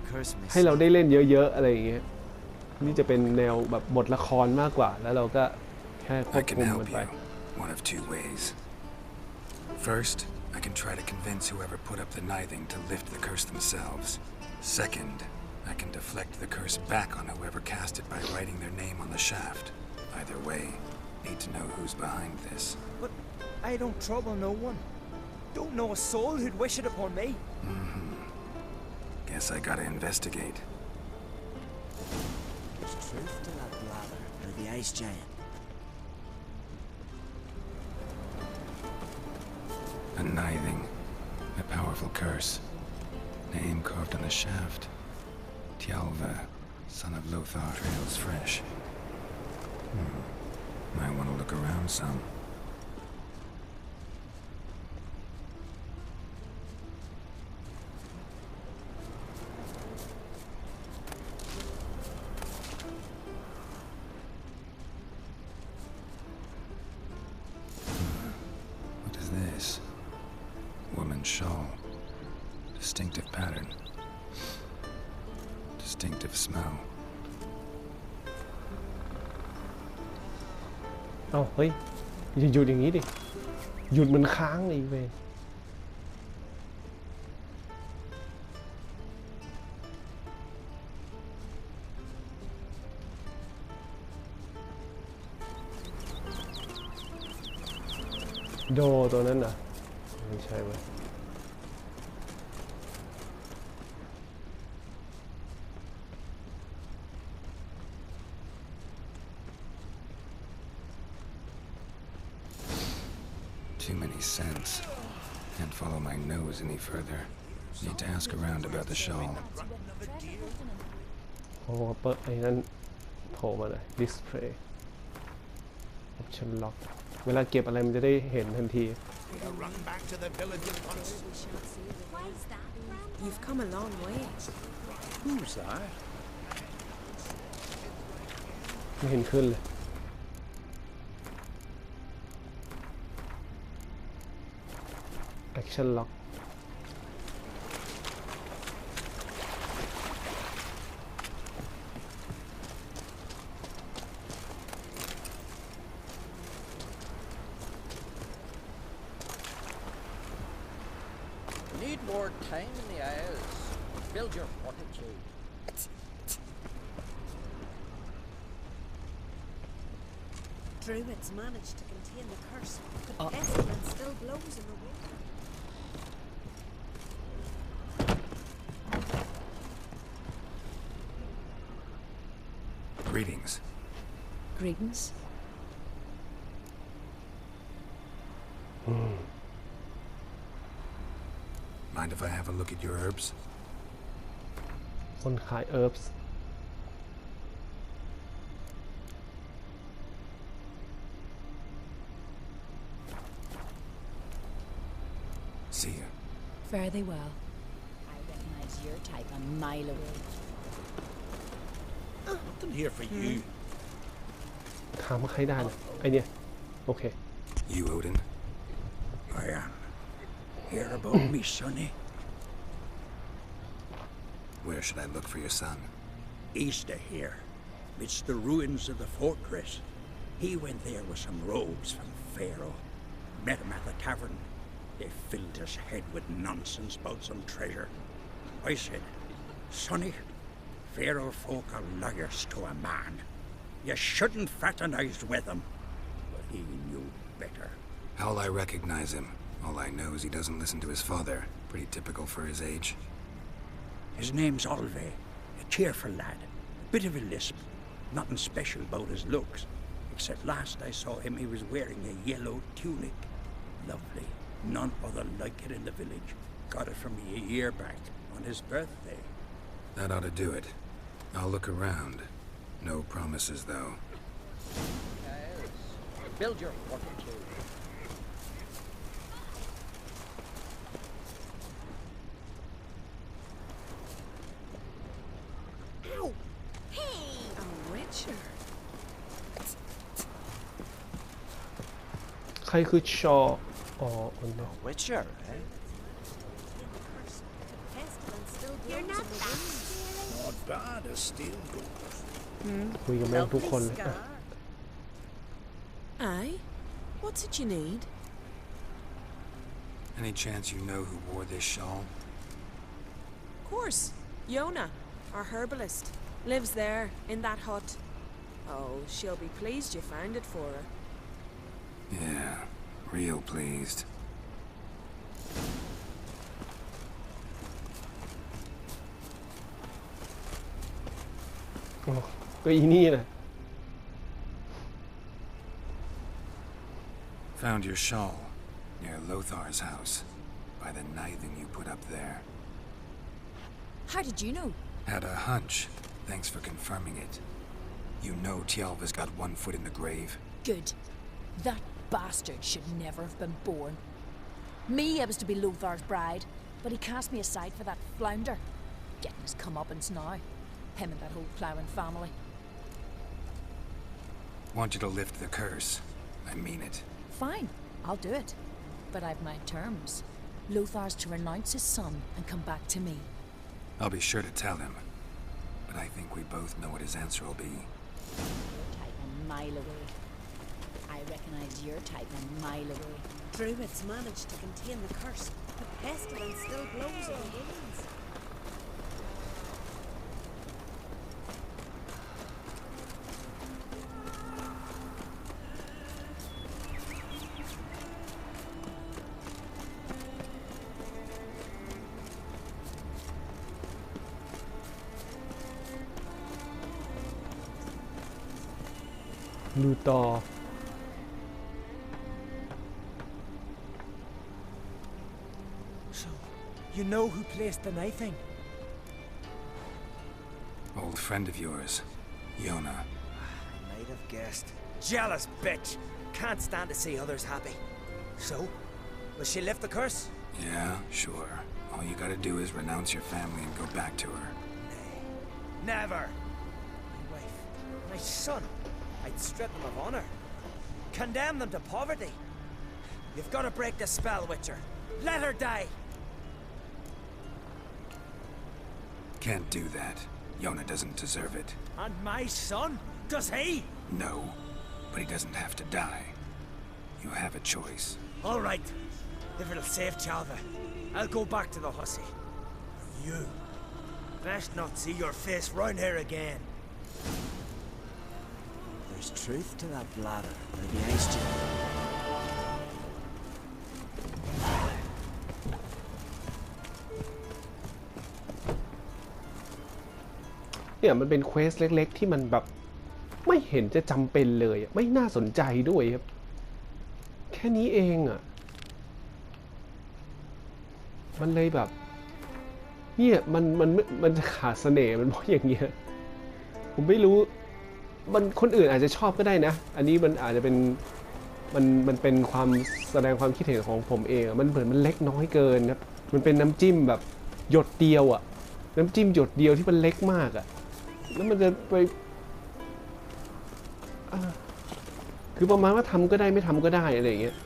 ๆให้เราได้เล่นเยอะๆอะไรอย่างเงี้ยนี่จะเป็นแนวแบบบทละครมากกว่าแล้วเราก็แค่ควบคุมมันไป One of two ways. First, I can try to convince whoever put up the knithing to lift the curse themselves. Second, I can deflect the curse back on whoever cast it by writing their name on the shaft. Either way, need to know who's behind this. But I don't trouble no one. Don't know a soul who'd wish it upon me. Guess I gotta investigate. There's truth to that blather of the ice giant. A knithing. A powerful curse. Name carved on the shaft. Tjalva, son of Lothar, trails fresh. Might want to look around some. What is this? Woman's shawl. Distinctive pattern. Distinctive smell. เฮ้ยอย่าหยุดอย่างนี้ดิหยุดมันค้างเลยเว้ยโดตัวนั้นน่ะไม่ใช่เว้ยToo many scents. Can't follow my nose any further. Need to ask around about the shawl. โอ้เปิดไอ้นั้นโผล่มาเลย display option lock เวลาเก็บอะไรมันจะได้เห็นทันที We'll run back to the village at once. Why's that, Grandpa? You've come a long way. Who's that? ไม่เห็นขึ้นเลย Action Lock Need more time in the Isles. Build your fortitude. Druids managed to contain the curse, but pestilence still blows in the wind. Greetings. Greetings. Mind if I have a look at your herbs? คนขาย herbs See you. Fare thee well. I recognize your type a mile away. Nothing here for you. ถามว่าใครได้นะไอเนี่ยโอเค You, Odin? I am. Hear about me, sonny? Where should I look for your son? East of here, midst the ruins of the fortress. He went there with some robes from Pharaoh. Met him at the tavern. They filled his head with nonsense about some treasure. I said, Sonny, Pharaoh folk are liars to a man. You shouldn't fraternize with them. But he knew better. How'll I recognize him? All I know is he doesn't listen to his father. Pretty typical for his age. His name's Olve, a cheerful lad. A bit of a lisp. Nothing special about his looks. Except last I saw him, he was wearing a yellow tunic. Lovely. None other like it in the village. Got it from me a year back, on his birthday. That ought to do it. I'll look around. No promises, though. Yes. Build your fortitude. Ow! Hey! A witcher. ใครคือชออ๋อคนเดียว Witcher, eh? Pestilence still blows in the wind. Not bad as steel goes. คุยกับแม่งทุกคนเลยอ่ะ Aye? What's it you need? Any chance you know who wore this shawl? Of course. Yona, our herbalist, lives there, in that hut. Oh, she'll be pleased you found it for her. Yeah, real pleased. Oh, ก็อีนี่นะ Found your shawl near Lothar's house by the knithing you put up there. How did you know? Had a hunch. Thanks for confirming it. You know Tjalva's got one foot in the grave. Good. That bastard should never have been born. Me, I was to be Lothar's bride, but he cast me aside for that flounder. Getting his comeuppance now. Him and that whole ploughing family. Want you to lift the curse. I mean it. Fine, I'll do it. But I've my terms. Lothar's to renounce his son and come back to me. I'll be sure to tell him. But I think we both know what his answer will be. Your type a mile away. I recognize your type a mile away. Druids managed to contain the curse, but pestilence still blows in the winds. Luthor. So, you know who placed the knifing? Old friend of yours, Yona. I might have guessed. Jealous bitch! Can't stand to see others happy. So, Will she lift the curse? Yeah, sure. All you gotta do is renounce your family and go back to her. Never. My wife, my son. I'd strip them of honor. Condemn them to poverty. You've got to break the spell, Witcher. Let her die. Can't do that. Yona doesn't deserve it. And my son? Does he? No, but he doesn't have to die. You have a choice. All right. If it'll save Chalva, I'll go back to the hussy. You best not see your face round here again. There's truth to that bladder, Lady Aistin. เนี่ยมันเป็นเควสเล็กๆที่มันแบบไม่เห็นจะจำเป็นเลยไม่น่าสนใจด้วยครับแค่นี้เองอ่ะมันเลยแบบเนี่ยมันจะขาดเสน่ห์มันเพราะอย่างเงี้ยผมไม่รู้มันคนอื่นอาจจะชอบก็ได้นะอันนี้มันอาจจะเป็นมันเป็นความแสดงความคิดเห็นของผมเองมันเหมือนมันเล็กน้อยเกินครับมันเป็นน้ำจิ้มแบบหยดเดียวอ่ะน้ำจิ้มหยดเดียวที่มันเล็กมากอ่ะแล้วมันจะไปคือประมาณว่าทำก็ได้ไม่ทำก็ได้อะไรอย่างเงี้ย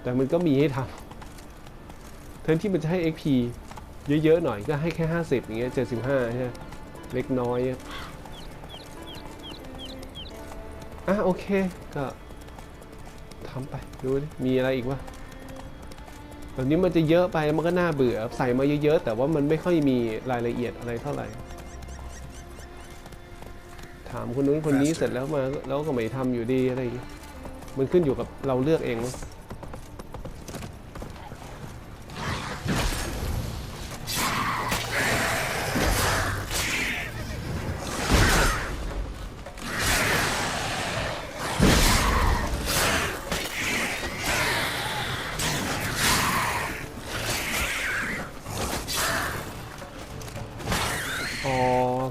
แต่มันก็มีให้ทำแทนที่มันจะให้ XP เยอะๆหน่อยก็ให้แค่50อย่างเงี้ย75ใช่ไหมเล็กน้อยโอเคก็ทำไปดูดิมีอะไรอีกวะแบบนี้มันจะเยอะไปมันก็น่าเบื่อใส่มาเยอะๆแต่ว่ามันไม่ค่อยมีรายละเอียดอะไรเท่าไหร่ถามคนนู้นคนนี้เสร็จแล้วมาแล้วก็ไม่ทำอยู่ดีอะไรอย่างเงี้ยมันขึ้นอยู่กับเราเลือกเองมั้ง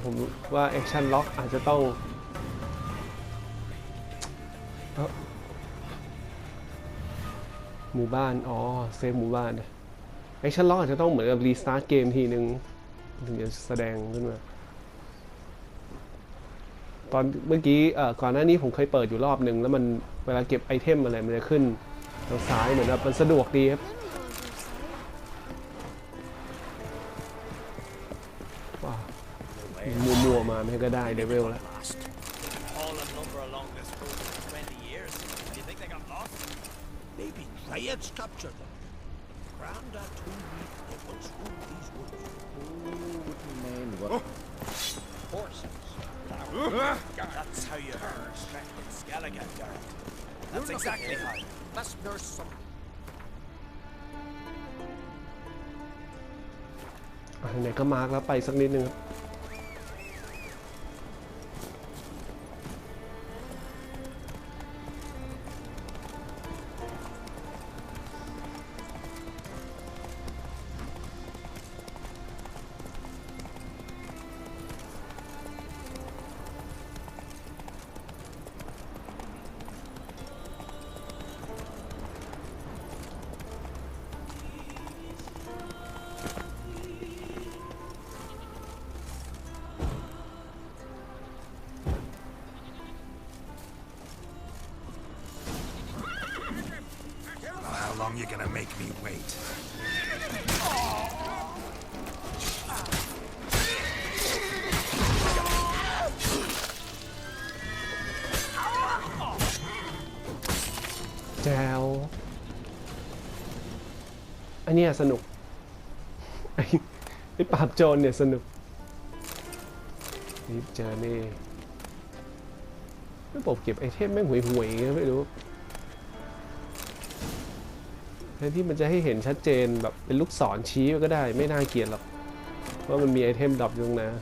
ผมว่าแอคชั่นล็อกอาจจะต้องหมู่บ้านเซฟหมู่บ้านแอคชั่นล็อกอาจจะต้องเหมือนกับรีสตาร์ทเกมทีนึงถึงจะแสดงขึ้นมาตอนเมื่อกี้ก่อนหน้านี้ผมเคยเปิดอยู่รอบนึงแล้วมันเวลาเก็บไอเทมอะไรมันจะขึ้นทางซ้ายเหมือนแบบมันสะดวกดีครับมัวมาไม่ก็ได้เดเวลแล้วMaybe Triads captured them. Grandad told me they once ruled these woods. Horses. That's how you earn respect in Skellige, Garrett. That's exactly how. Let's nurse some. ไหนก็มาร์กแล้วไปสักนิดนึงครับHow long you gonna make me wait?แจวอันนี้สนุกไอ้ปราบโจรเนี่ยสนุกนี่เจอนี่ไม่บอกเก็บไอเทมแม่งห่วยๆไม่รู้แทนที่มันจะให้เห็นชัดเจนแบบเป็นลูกศรชี้ก็ได้ไม่น่าเกลียดหรอกเพราะมันมีไอเทมดรอปอยู่ตรงนั้น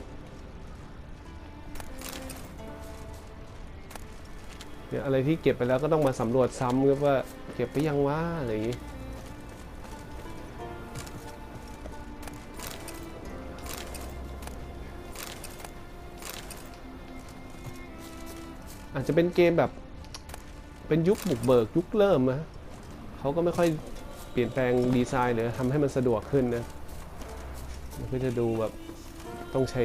เนี่ยอะไรที่เก็บไปแล้วก็ต้องมาสำรวจซ้ำครับว่าเก็บไปยังวะอะไรอย่างนี้อาจจะเป็นเกมแบบเป็นยุคบุกเบิกยุคเริ่มนะเขาก็ไม่ค่อยปิด ลี่ยนแปลงดีไซน์หรือทำให้มันสะดวกขึ้นนะมันก็จะดูแบบต้องใช้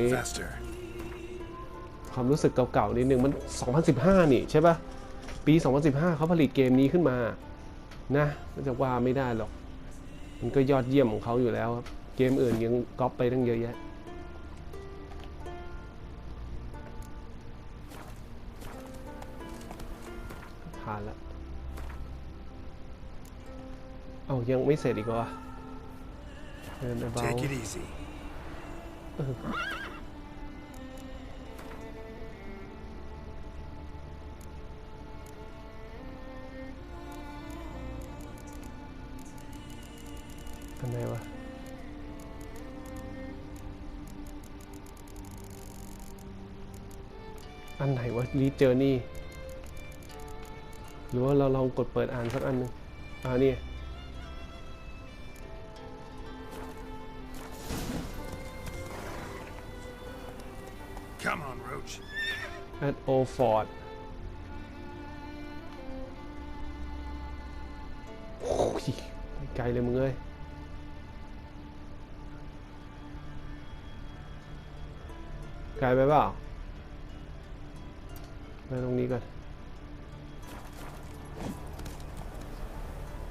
ความรู้สึกเก่าๆนิดนึงมัน2015นี่ใช่ปะปี2015เขาผลิตเกมนี้ขึ้นมานะก็จะว่าไม่ได้หรอกมันก็ยอดเยี่ยมของเขาอยู่แล้วครับเกมอื่นยังก๊อปไปตั้งเยอะแยะผ่านแล้วเอายังไม่เสร็จอีกเหรอเดินเบา Take it easy. อันไหนวะอันไหนวะรีเจอร์นี่หรือว่าเราลองกดเปิดอ่านสักอันนึงนี่ Come on, Roach. at Old Fort โอ้ยไปไกลเลยมึงเอ้ยไกลไปเปล่าไปตรงนี้ก่อน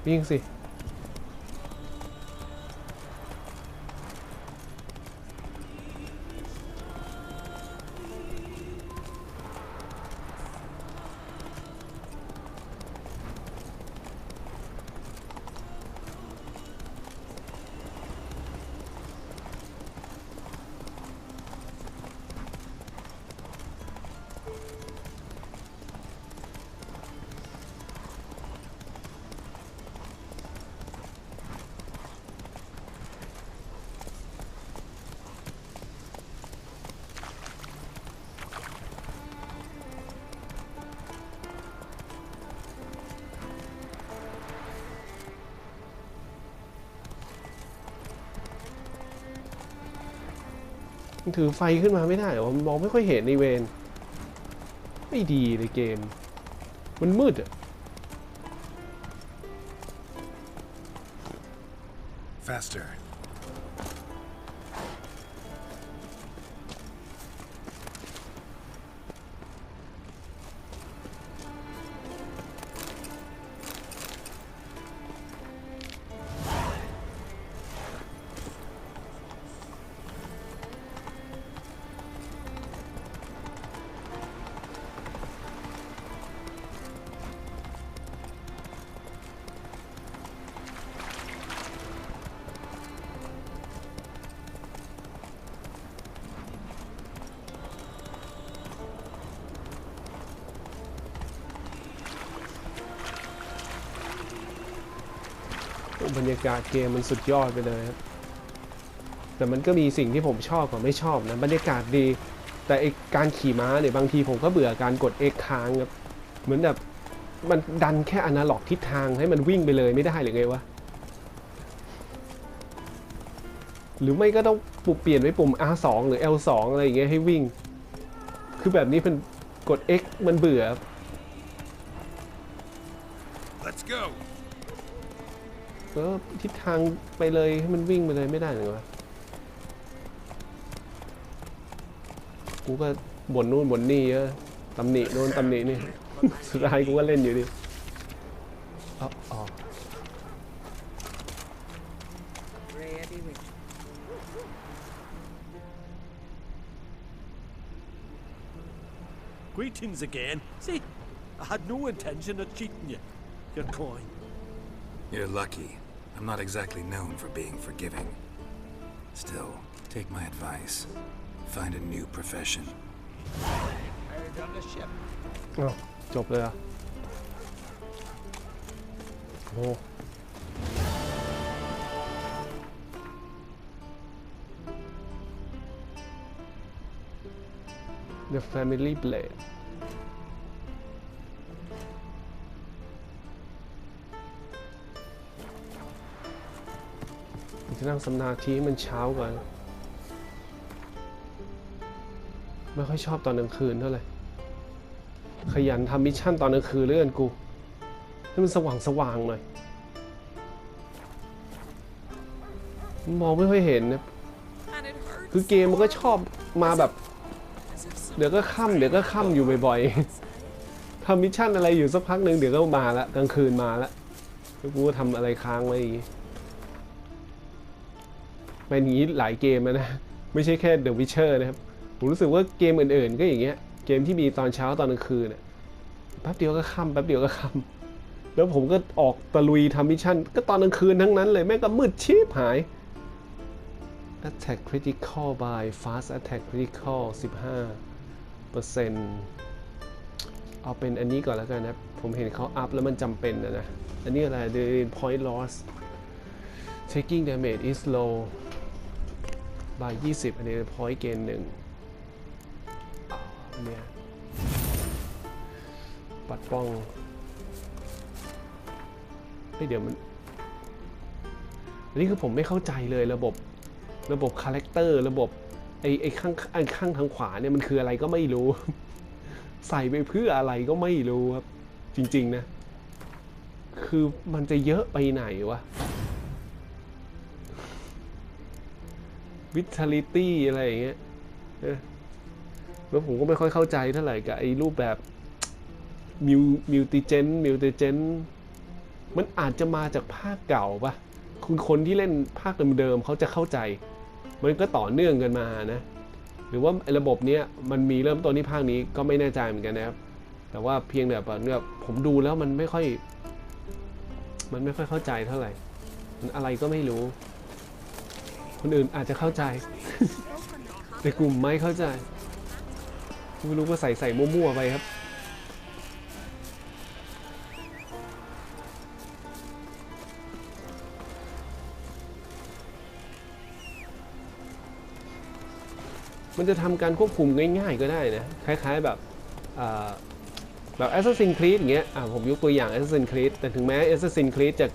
วิ่งสิถือไฟขึ้นมาไม่ได้หรอมันมองไม่ค่อยเห็นในเวนไม่ดีเลยเกมมันมืดอะ Faster. บรรยากาศเกมมันสุดยอดไปเลยครับแต่มันก็มีสิ่งที่ผมชอบกับไม่ชอบนะบรรยากาศดีแต่การขี่ม้าเนี่ยบางทีผมก็เบื่อการกด X ค้างครับเหมือนแบบมันดันแค่อนาล็อกทิศทางให้มันวิ่งไปเลยไม่ได้หรือไงวะหรือไม่ก็ต้องเปลี่ยนไว้ปุ่ม R2 หรือ L2 อะไรอย่างเงี้ยให้วิ่งคือแบบนี้เป็นกด X มันเบื่อ Let's go. ก็ทิศทางไปเลยให้มันวิ่งไปเลยไม่ได้หรือวะกูก็บ่นนู่นบ่นนี่เยอะตำหนิโน่นตำหนินี่ สุดท้ายกูก็เล่นอยู่ดิอ๋อ Greetings again. See, I had no intention of cheating you. Your coin. You're lucky. I'm not exactly known for being forgiving. Still, take my advice. Find a new profession. Hired on the ship. จบเลยอ่ะโอ้ The Family Blade จะนั่งสำนาธิมันเช้าก่อนไม่ค่อยชอบตอนกลางคืนเท่าไหร่ขยันทำมิชชั่นตอนกลางคืนเรื่อนกูให้มันสว่างหน่อย มองไม่ค่อยเห็นนะคือเกมมันก็ชอบมาแบบเดี๋ยวก็ค่ำอยู่บ่อยๆทำมิชชั่นอะไรอยู่สักพักหนึ่งเดี๋ยวก็มาละกลางคืนมาละแล้วกูก็ทำอะไรค้างไว้อย่างงี้เป็นอย่างนี้หลายเกมนะไม่ใช่แค่ The Witcher นะครับผมรู้สึกว่าเกมอื่นๆก็อย่างเงี้ยเกมที่มีตอนเช้าตอนกลางคืนเนี่ยแป๊บเดียวก็ค่ำแล้วผมก็ออกตะลุยทำมิชชั่นก็ตอนกลางคืนทั้งนั้นเลยแม่งก็มืดชิบหาย Attack Critical by Fast Attack Critical 15% เอาเป็นอันนี้ก่อนแล้วกันนะผมเห็นเขาอัพแล้วมันจำเป็นนะอันนี้อะไร The Point Loss Taking Damage is low by 20 อันนี้ Point Gain 1เนี่ยปัดป้องเดี๋ยวมันอันนี้คือผมไม่เข้าใจเลยระบบคาแรคเตอร์ระบบไอ้ข้างทางขวาเนี่ยมันคืออะไรก็ไม่รู้ ใส่ไปเพื่ออะไรก็ไม่รู้ครับจริงๆนะคือมันจะเยอะไปไหนวะ Vitality อะไรอย่างเงี้ยแล้วผมก็ไม่ค่อยเข้าใจเท่าไหร่กับไอ้รูปแบบมิวติเจนมันอาจจะมาจากภาคเก่าปะคนที่เล่นภาคเดิมๆเขาจะเข้าใจมันก็ต่อเนื่องกันมานะหรือว่าระบบนี้มันมีเริ่มต้นที่ภาคนี้ก็ไม่แน่ใจเหมือนกันนะครับแต่ว่าเพียงแต่แบบผมดูแล้วมันไม่ค่อยเข้าใจเท่าไหร่มันอะไรก็ไม่รู้คนอื่นอาจจะเข้าใจ แต่กลุ่มไม่เข้าใจไม่รู้ก็ใส่มั่วๆไปครับมันจะทำการควบคุมง่ายๆก็ได้นะคล้ายๆแบบ Assassin's Creed อย่างเงี้ยผมยกตัวอย่าง Assassin's Creed แต่ถึงแม้ Assassin's Creed จะ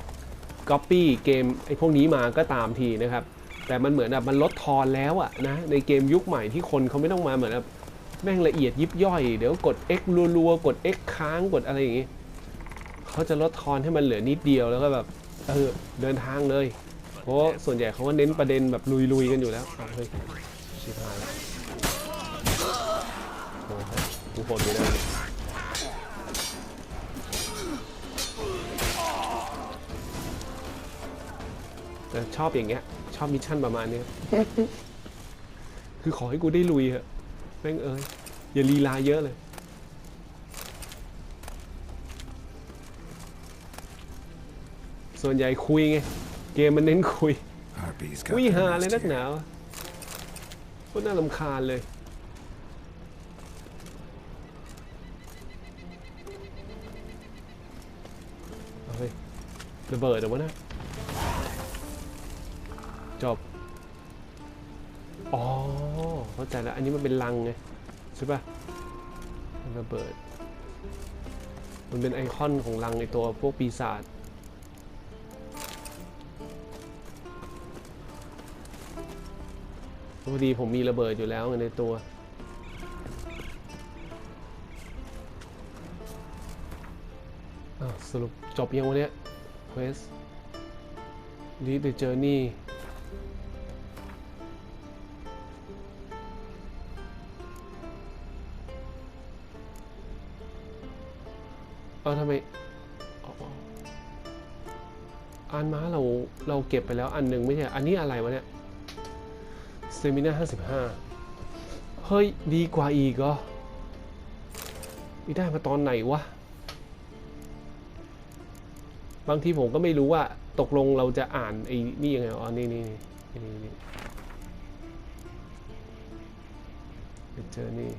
copy เกมไอ้พวกนี้มาก็ตามทีนะครับแต่มันเหมือนแบบมันลดทอนแล้วอะนะในเกมยุคใหม่ที่คนเขาไม่ต้องมาเหมือนแบบแม่งละเอียดยิบย่อยเดี๋ยวกด X รัวๆกด X ค้างกดอะไรอย่างงี้เขาจะลดทอนให้มันเหลือนิดเดียวแล้วก็แบบเดินทางเลยเพราะส่วนใหญ่เขาก็เน้นประเด็นแบบลุยๆกันอยู่แล้วเฮ้ยชิบหายแล้วโอ้โหทุกคนดูได้แต่ชอบอย่างเงี้ยชอบมิชชั่นประมาณนี้ คือขอให้กูได้ลุยเหอะแม่งอย่าลีลาเยอะเลยส่วนใหญ่คุยไงเกมมันเน้นคุยหาเลยนักหนาวก็น่ารำคาญเลยเฮ้ยระเบิดเหรอวะนะจบอ๋อเข้าใจแล้วอันนี้มันเป็นรังไงใช่ป่ะระเบิดมันเป็นไอคอนของรังในตัวพวกปีศาจพอดีผมมีระเบิดอยู่แล้วในตัวสรุปจบยังวันเนี้ย Quest Lead the Journey ทำไมอันม้าเราเก็บไปแล้วอันหนึ่งไม่ใช่อันนี้อะไรวะเนี่ยสเตมิน่า55เฮ้ยดีกว่าอีกเหรอไม่ได้มาตอนไหนวะบางทีผมก็ไม่รู้ว่าตกลงเราจะอ่านไอ้นี่ยังไงอ๋อนี่เจอนี่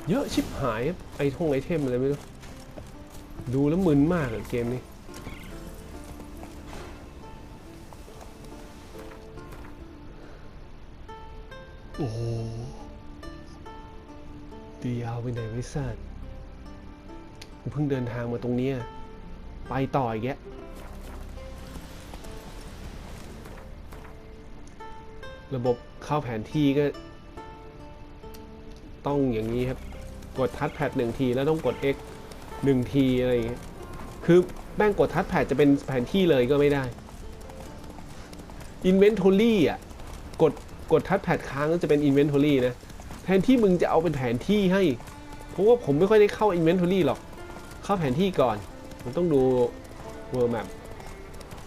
เยอะชิบหายไอเทมอะไรไม่รู้ดูแล้วมึนมากเกมนี้โอ้โหดียาวไปไหนไม่ทราบเพิ่งเดินทางมาตรงนี้ไปต่ออีกแกระบบเข้าแผนที่ก็ต้องอย่างนี้ครับกดทัชแพด1 ทีแล้วต้องกด X 1 ทีอะไรอย่างเงี้ยคือ แม่งกดทัชแพดจะเป็นแผนที่เลยก็ไม่ได้ Inventory อ่ะกดทัชแพดค้างก็จะเป็น Inventory นะแทนที่มึงจะเอาเป็นแผนที่ให้เพราะว่าผมไม่ค่อยได้เข้า Inventory หรอกเข้าแผนที่ก่อนมันต้องดู World Map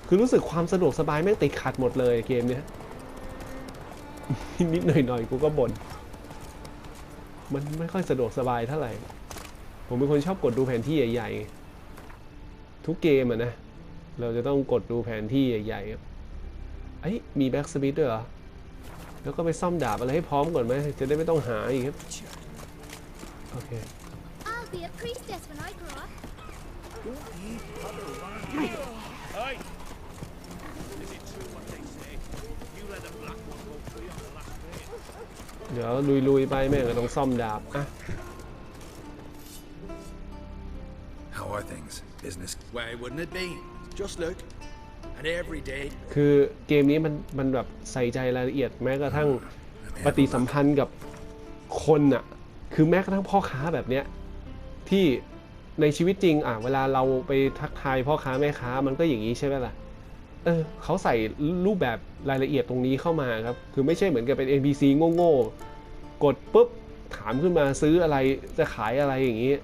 คือรู้สึกความสะดวกสบายแม่งติดขัดหมดเลยเกมเนี้ยนิดหน่อยกูก็บ่นมันไม่ค่อยสะดวกสบายเท่าไหร่ผมเป็นคนชอบกดดูแผนที่ใหญ่ๆทุกเกมอะนะเราจะต้องกดดูแผนที่ใหญ่ๆมีแบ็กสปีดด้วยเหรอแล้วก็ไปซ่อมดาบอะไรให้พร้อมก่อนไหมจะได้ไม่ต้องหาอีกครับโอเค I'll be a priestess when I grow up. Hey! Is it true what they say? You let a black one go free on the last day. เดี๋ยวลุยไปแม่ก็ต้องซ่อมดาบอะ How are things? Business? Why wouldn't it be? Just look. And every day. คือเกมนี้มันแบบใส่ใจรายละเอียดแม้กระทั่งปฏิสัมพันธ์กับคนอะคือแม้กระทั่งพ่อค้าแบบเนี้ยที่ในชีวิตจริงเวลาเราไปทักทายพ่อค้าแม่ค้ามันก็อย่างนี้ใช่ไหมล่ะเขาใส่รูปแบบรายละเอียดตรงนี้เข้ามาครับคือไม่ใช่เหมือนกับเป็น NPC โง่ๆกดปุ๊บถามขึ้นมาซื้ออะไรจะขายอะไรอย่างนี้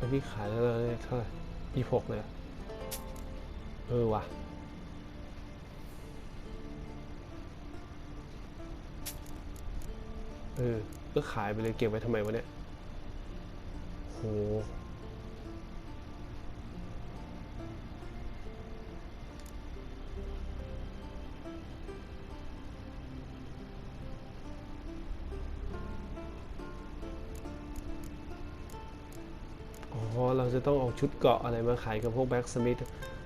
อันนี้ขายแล้วเนี่ยเท่าไหร่26เลยว่ะก็ขายไปเลยเก็บไว้ทำไมวะเนี่ยโหเราจะต้องเอาชุดเกราะอะไรมาขายกับพวกแบ็กสมิธ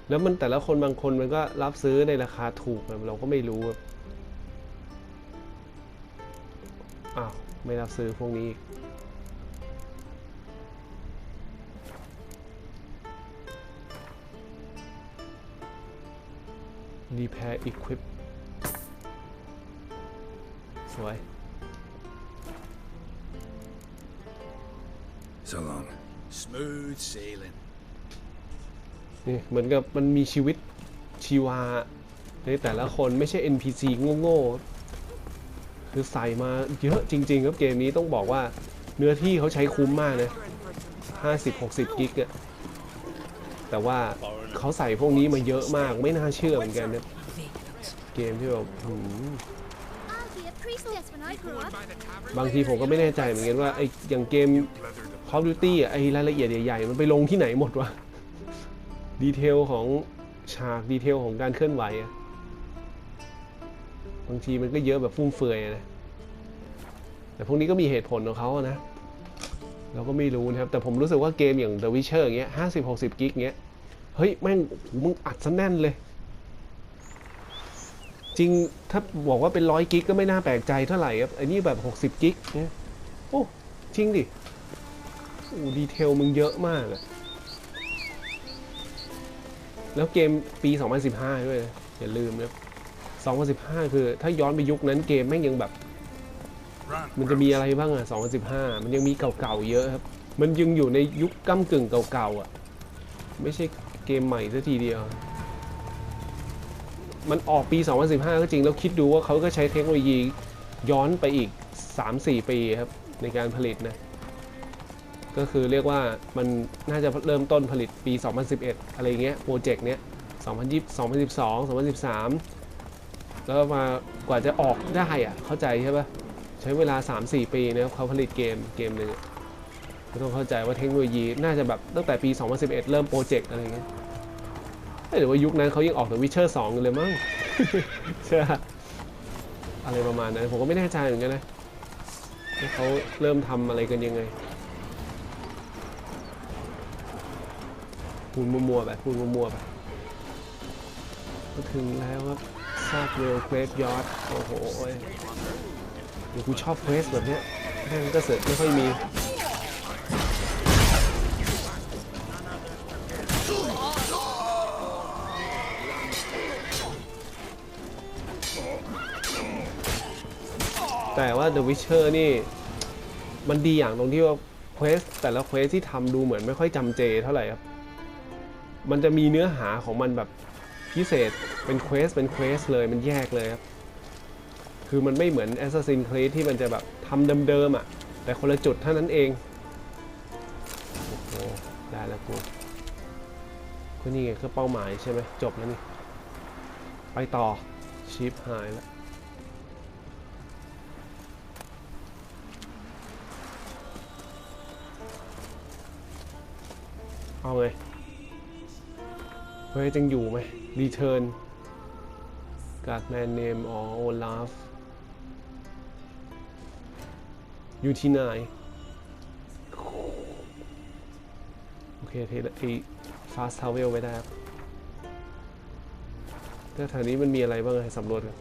แล้วมันแต่ละคนบางคนมันก็รับซื้อในราคาถูกเราก็ไม่รู้ไม่รับซื้อพวกนี้Repair Equip สวย So long. Smooth sailing. นี่เหมือนกับมันมีชีวิตชีวาในแต่ละคนไม่ใช่ NPC โง่ๆคือใส่มาเยอะจริงๆครับเกมนี้ต้องบอกว่าเนื้อที่เขาใช้คุ้มมากนะ50-60 กิกอะแต่ว่าเขาใส่พวกนี้มาเยอะมากไม่น่าเชื่อเหมือนกันนะเกมที่แบบบางทีผมก็ไม่แน่ใจเหมือนกันว่าอย่างเกมCall of Duty รายละเอียดใหญ่ๆมันไปลงที่ไหนหมดวะดีเทลของฉากดีเทลของการเคลื่อนไหวบางทีมันก็เยอะแบบฟุ่มเฟือยนะแต่พวกนี้ก็มีเหตุผลของเขานะเราก็ไม่รู้นะครับแต่ผมรู้สึกว่าเกมอย่าง The Witcher อย่างเงี้ย50-60 กิกเงี้ยเฮ้ยแม่งมึงอัดซะแน่นเลยจริงถ้าบอกว่าเป็น100 กิกก็ไม่น่าแปลกใจเท่าไหร่ครับอันนี้แบบ60 กิกเนี่ยโอ้จริงดิดีเทลมึงเยอะมากอะแล้วเกมปี 2015 ด้วยนะอย่าลืมนะ2015 คือถ้าย้อนไปยุคนั้นเกมแม่งยังแบบมันจะมีอะไรบ้างอะ2015 มันยังมีเก่าๆเยอะครับมันยังอยู่ในยุคก้ำกึ่งเก่าๆอะไม่ใช่เกมใหม่ซะทีเดียวมันออกปี 2015 ก็จริงแล้วคิดดูว่าเขาก็ใช้เทคโนโลยีย้อนไปอีก 3-4 ปีครับในการผลิตนะก็คือเรียกว่ามันน่าจะเริ่มต้นผลิตปี 2011 อะไรเงี้ยโปรเจกต์เนี้ย2012 2013แล้วมากว่าจะออกได้อะเข้าใจใช่ปะใช้เวลา 3-4 ปีนะเขาผลิตเกมหนึ่งก็ต้องเข้าใจว่าเทคโนโลยีน่าจะแบบตั้งแต่ปี 2011 เริ่มโปรเจกต์อะไรเงี้ยหรือว่ายุคนั้นเขายังออกแต่ Witcher 2 กันเลยมั้งใช่อะไรประมาณนั้นผมก็ไม่แน่ใจเหมือนกันนะว่าเขาเริ่มทำอะไรกันยังไงพูดมัวๆไปก็ถึงแล้วครับซากเวลเควสยอดโอ้โหเดี๋ยวกูชอบเควสแบบเนี้ยแม่งก็เสร็จไม่ค่อยมี แต่ว่า The Witcher นี่มันดีอย่างตรงที่ว่าเควสแต่ละเควสที่ทำดูเหมือนไม่ค่อยจำเจเท่าไหร่ครับมันจะมีเนื้อหาของมันแบบพิเศษเป็นเควสเลยมันแยกเลยครับคือมันไม่เหมือน Assassin's Creed ที่มันจะแบบทำเดิมๆอ่ะแต่คนละจุดเท่านั้นเองโอ้โหได้แล้วก็นี่ไงคือเป้าหมายใช่ไหมจบแล้วนี่ไปต่อชิปหายแล้วเอาไงเฮ้ยจังอยู่ไหม Return Ackerman-M อ๋อ Olaf อยู่ที่ไหนโอเคเทไอ้ Fast Travel ไว้ได้ครับแต่แถวนี้มันมีอะไรบ้างให้สำรวจกัน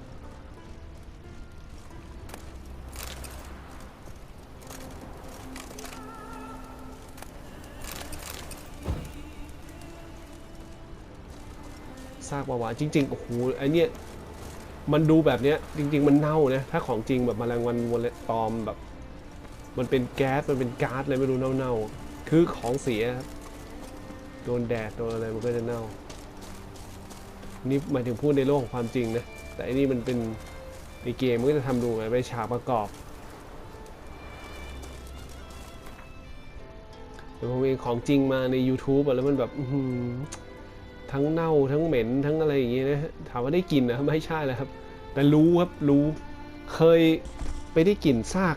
ซากปะวะจริงๆโอ้โหไอเนี้ยมันดูแบบเนี้ยจริงๆมันเน่านะถ้าของจริงแบบแมลงวันวอลเลตตอมแบบมันเป็นแก๊สมันเป็นก๊าซเลยไม่รู้เน่าๆคือของเสียครับโดนแดดโดนอะไรมันก็จะเน่านี่หมายถึงพูดในโลกของความจริงนะแต่อันนี้มันเป็นในเกมมันก็จะทำดูไงไปฉากประกอบแต่พอมีของจริงมาใน YouTube แล้วมันแบบทั้งเน่าทั้งเหม็นทั้งอะไรอย่างเงี้ยนะถามว่าได้กลิ่นนะไม่ใช่แล้วครับแต่รู้ครับรู้เคยไปได้กลิ่นซาก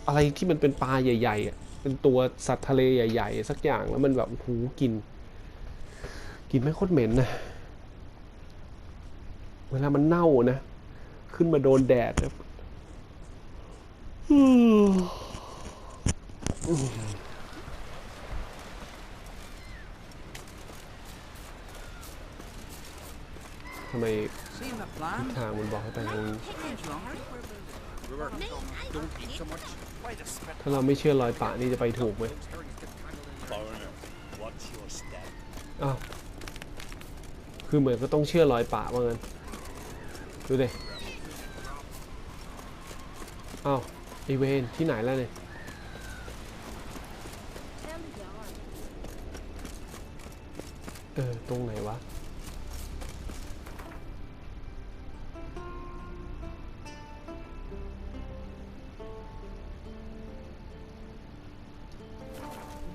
อะไรที่มันเป็นปลาใหญ่ๆเป็นตัวสัตว์ทะเลใหญ่ๆสักอย่างแล้วมันแบบโอ้โหกลิ่นไม่โคตรเหม็นนะเวลามันเน่านะขึ้นมาโดนแดดครับทำไมทางมันบอกให้ไปทางนี้ถ้าเราไม่เชื่อรอยปะนี่จะไปถูกไหมอ้าวคือเหมือนก็ต้องเชื่อรอยปะว่างั้นดูดิอ้าวไอเวนที่ไหนแล้วเนี่ยตรงไหนวะ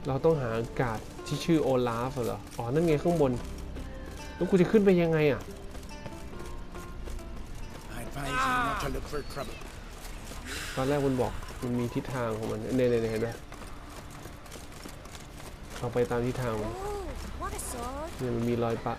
เราต้องหาการ์ดที่ชื่อโอลาฟเหรออ๋อนั่นไงข้างบนแล้วกูจะขึ้นไปยังไงอ่ะตอนแรกมันบอกมันมีทิศทางของมันเนี่ยเห็นไหมเราไปตามทิศทางมันเนี่ยมันมีรอยปะ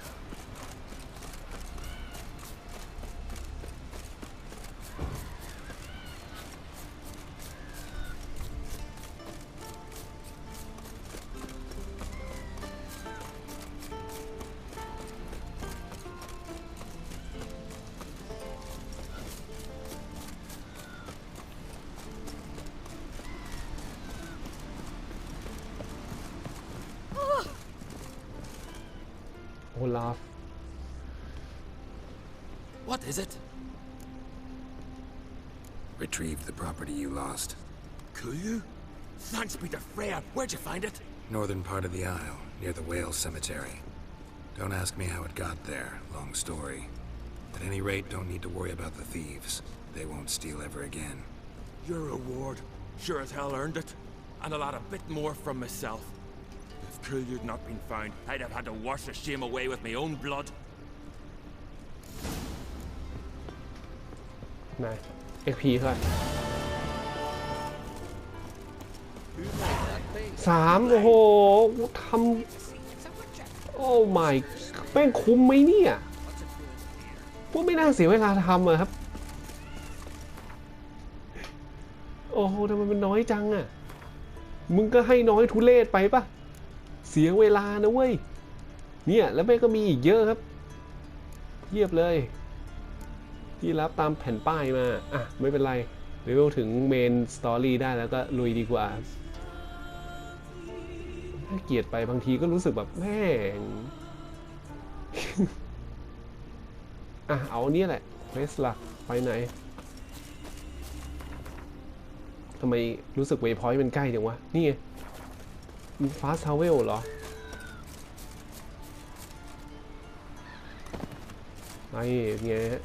Olaf. What is it? Retrieved the property you lost. Could you? Thanks be to Freya. Where'd you find it? Northern part of the Isle, near the whale cemetery. Don't ask me how it got there. Long story. At any rate, don't need to worry about the thieves. They won't steal ever again. Your reward sure as hell earned it. And I'll add a bit more from myself. If Killiard not been found, I'd have had to wash the shame away with my own blood. ไหน XP เท่าไหร่3โอ้โหทำโอ้ my แป้งคุ้มไหมเนี่ยพวกไม่น่าเสียเวลาทำอะครับโอ้โหทำไมมันน้อยจังอะมึงก็ให้น้อยทุเรศไปปะเสียเวลานะเว้ยเนี่ยแล้วแม่ก็มีอีกเยอะครับเยียบเลยที่รับตามแผ่นป้ายมาอ่ะไม่เป็นไรเดี๋ยวถึงเมนสตอรี่ได้แล้วก็ลุยดีกว่าถ้าเกลียดไปบางทีก็รู้สึกแบบแม่ง อ่ะเอาเนี่ยแหละเควสหลักไปไหน ทำไมรู้สึกเวย์พอยต์มันใกล้จังวะนี่ไงมีฟาสต์ทราเวลเหรอไอ้ไงฮะ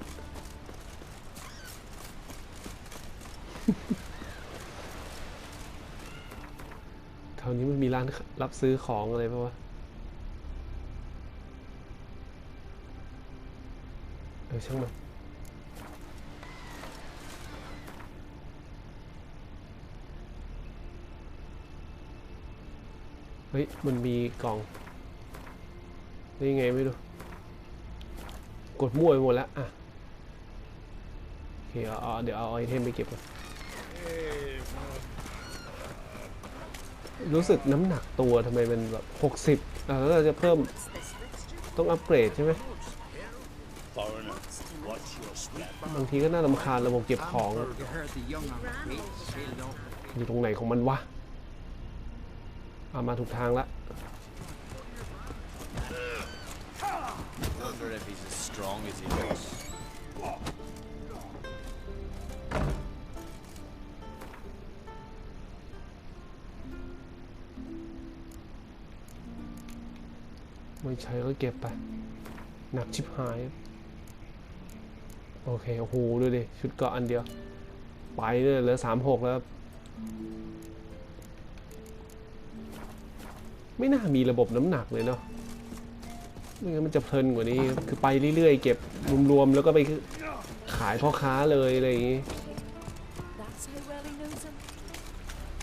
แถวนี้มันมีร้านรับซื้อของอะไรป่าวะช่างมันเฮ้ยมันมีกล่องนี่ไงไม่รู้กดมั่วไปหมดแล้วอ่ะโอเคเดี๋ยวเอาไอเทมไปเก็บก่อนรู้สึกน้ำหนักตัวทำไมมันแบบ60แล้วเราจะเพิ่มต้องอัปเกรดใช่ไหมบางทีก็น่ารำคาญระบบเก็บของอยู่ตรงไหนของมันวะมาถูกทางละไม่ใช่ก็เก็บไปหนักชิบหายโอเคโอ้โหดูดิชุดเกาะอันเดียวไปเลยเหลือ36แล้วไม่น่ามีระบบน้ำหนักเลยเนาะไม่งั้นมันจะเพลินกว่านี้คือไปเรื่อยๆเก็บรวมๆแล้วก็ไปขายพ่อค้าเลยอะไรอย่างงี้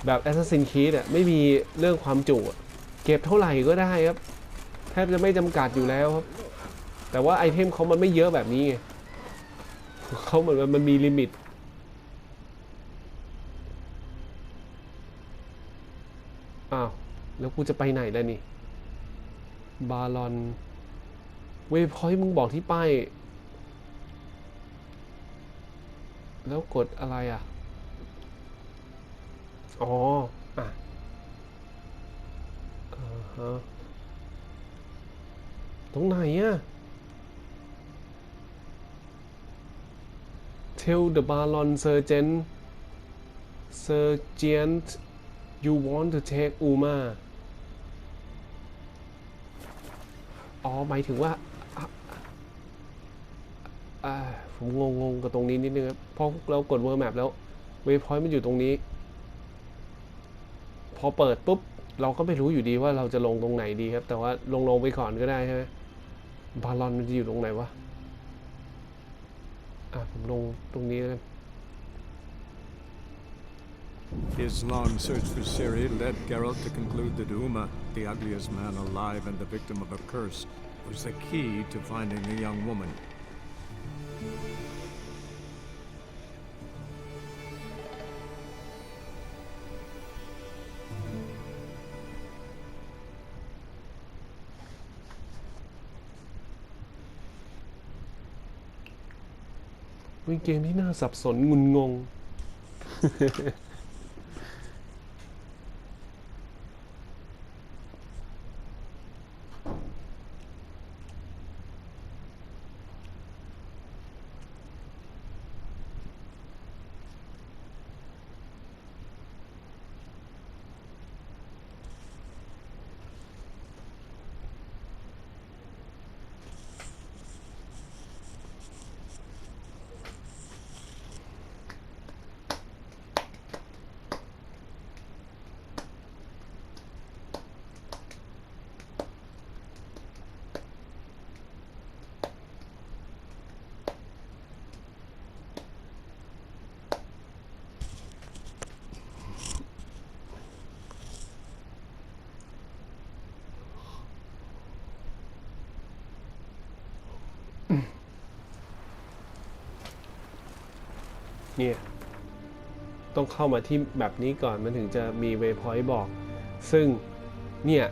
แบบ Assassin's Creed อ่ะไม่มีเรื่องความจุเก็บเท่าไหร่ก็ได้ครับแทบจะไม่จำกัดอยู่แล้วครับแต่ว่าไอเทมเขามันไม่เยอะแบบนี้ไงเขาเหมือนมันมีลิมิตอ้าวแล้วกูจะไปไหนล่ะนี่บาลอนเวย์พอยต์มึงบอกที่ป้ายแล้วกดอะไรอ่ะอ๋ออ่ะฮะตรงไหนอ่ะ Tell the Baron Sergeant you want to take Uma อ๋อหมายถึงว่าผมงงกับตรงนี้นิดนึงครับเพราะเรากด World Map แล้ว Waypoint มันอยู่ตรงนี้พอเปิดปุ๊บเราก็ไม่รู้อยู่ดีว่าเราจะลงตรงไหนดีครับแต่ว่าลงไปก่อนก็ได้ใช่ไหมบาลอนมันจะอยู่ตรงไหนวะผมลงตรงนี้แล้วกัน His long search for Ciri led Geralt to conclude that Uma, the ugliest man alive and the victim of a curse, was the key to finding the young woman.เป็นเกมที่น่าสับสนงุนงง เนี่ยต้องเข้ามาที่แบบนี้ก่อนมันถึงจะมี waypoint บอกซึ่งเนี่ย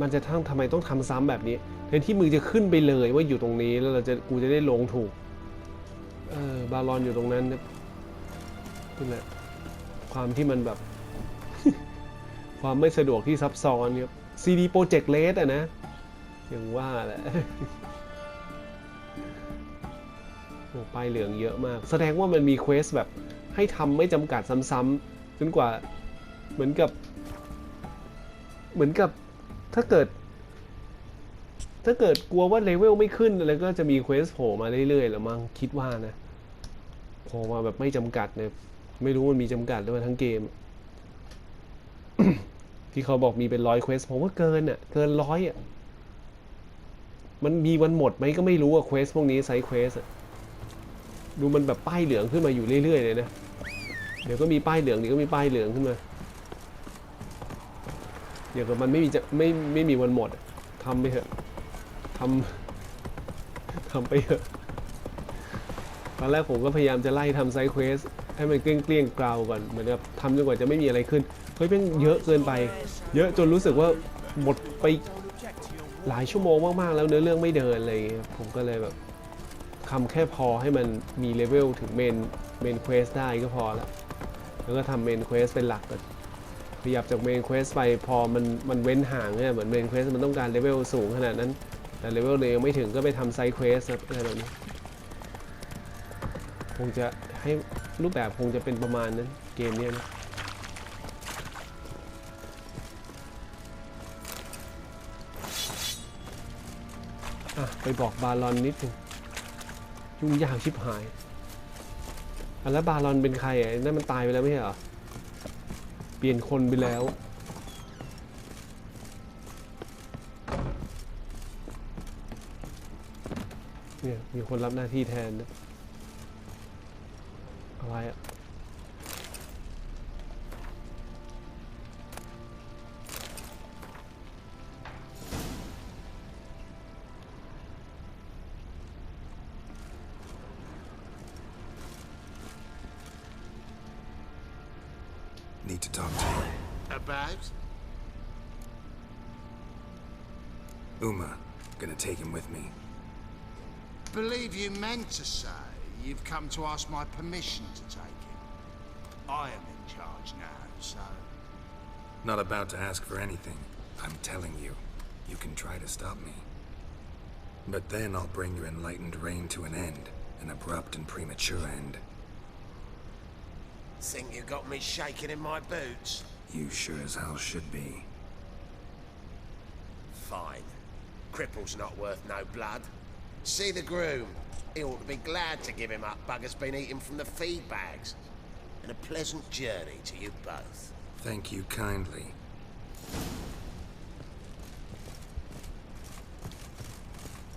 มันจะทำไมต้องทำซ้ำแบบนี้แทนที่มึงจะขึ้นไปเลยว่าอยู่ตรงนี้แล้วกูจะได้ลงถูกบาลอนอยู่ตรงนั้นนี่แหละความที่มันแบบ ความไม่สะดวกที่ซับซ้อนครับ CD Projekt Red อะนะอย่างว่าแหละป้ายเหลืองเยอะมากแสดงว่ามันมีเควสแบบให้ทำไม่จำกัดซ้ำๆ จนกว่าเหมือนกับถ้าเกิดกลัวว่าเลเวลไม่ขึ้นอะไรก็จะมีเควสโผล่มาเรื่อยๆแล้วมั้งคิดว่านะโผล่มาแบบไม่จำกัดเนี่ยไม่รู้มันมีจำกัดหรือว่าทั้งเกม ที่เขาบอกมีเป็น100เควสผมว่าเกินอ่ะเกิน100อ่ะมันมีวันหมดไหมก็ไม่รู้อะเควสพวกนี้ไซส์เควสอะดูมันแบบป้ายเหลืองขึ้นมาอยู่เรื่อยๆเลยนะเดี๋ยวก็มีป้ายเหลืองเดี๋ยวก็มีป้ายเหลืองขึ้นมาเดี๋ยวกับมันไม่มีวันหมดทำไปเถอะทำไปเถอะตอนแรกผมก็พยายามจะไล่ทำไซส์เควสให้มันเกลี้ยงกล่าวก่อนเหมือนกับทำจนกว่าจะไม่มีอะไรขึ้นเฮ้ยเป็นเยอะเกินไปเยอะจนรู้สึกว่าหมดไปหลายชั่วโมงมากๆแล้วเนื้อเรื่องไม่เดินอะไรอย่างเงี้ยผมก็เลยแบบทำแค่พอให้มันมีเลเวลถึงเมนเควสได้ก็พอแล้วก็ทำเมนเควสเป็นหลักก่อนขยับจากเมนเควสไปพอมันเว้นห่างเนี่ยเหมือนเมนเควสมันต้องการเลเวลสูงขนาดนั้นแต่เลเวลเลยยังไม่ถึงก็ไปทำไซด์เควสอะไรแบบนี้คงจะให้รูปแบบคงจะเป็นประมาณนั้นเกมนี้นะไปบอกบารอนนิดนึงยุ่งยากชิบหายแล้วบารอนเป็นใครอ่ะนั่นมันตายไปแล้วไม่ใช่เหรอเปลี่ยนคนไปแล้วเนี่ยมีคนรับหน้าที่แทนนะอะไรอ่ะNeed to talk to you. About? Uma, gonna take him with me. Believe you meant to say you've come to ask my permission to take him. I am in charge now, so... Not about to ask for anything. I'm telling you. You can try to stop me. But then I'll bring your enlightened reign to an end. An abrupt and premature end. Think you got me shaking in my boots? You sure as hell should be. Fine. Cripple's not worth no blood. See the groom. He ought to be glad to give him up. Bugger's been eating from the feed bags. And a pleasant journey to you both. Thank you kindly.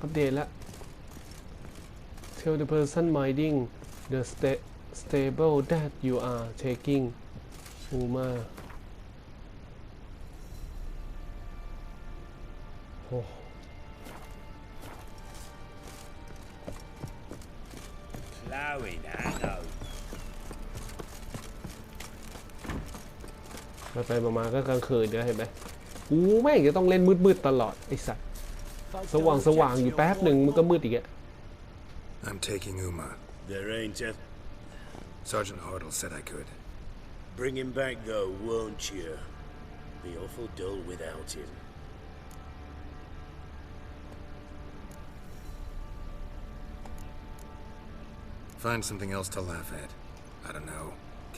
Update ละ Tell the person minding the stable that you are taking Uma โอ้ไปมาก็กลางคืนเดี๋ยวเห็นไหมกูแม่งจะต้องเล่นมืดๆตลอดไอ้สัสสว่างอยู่แป๊บหนึ่งมันก็มืดอีกอะ I'm taking Uma. There ain't a... Sergeant Hartle said I could. Bring him back though, won't you? Be awful dull without him. Find something else to laugh at. I don't know.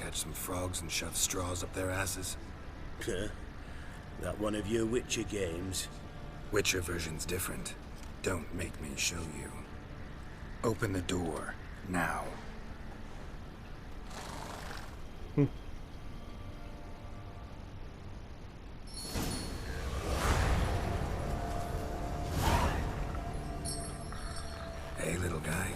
Catch some frogs and shove straws up their asses. That one of your Witcher games? Witcher version's different. Don't make me show you. Open the door, now. Hey, little guy.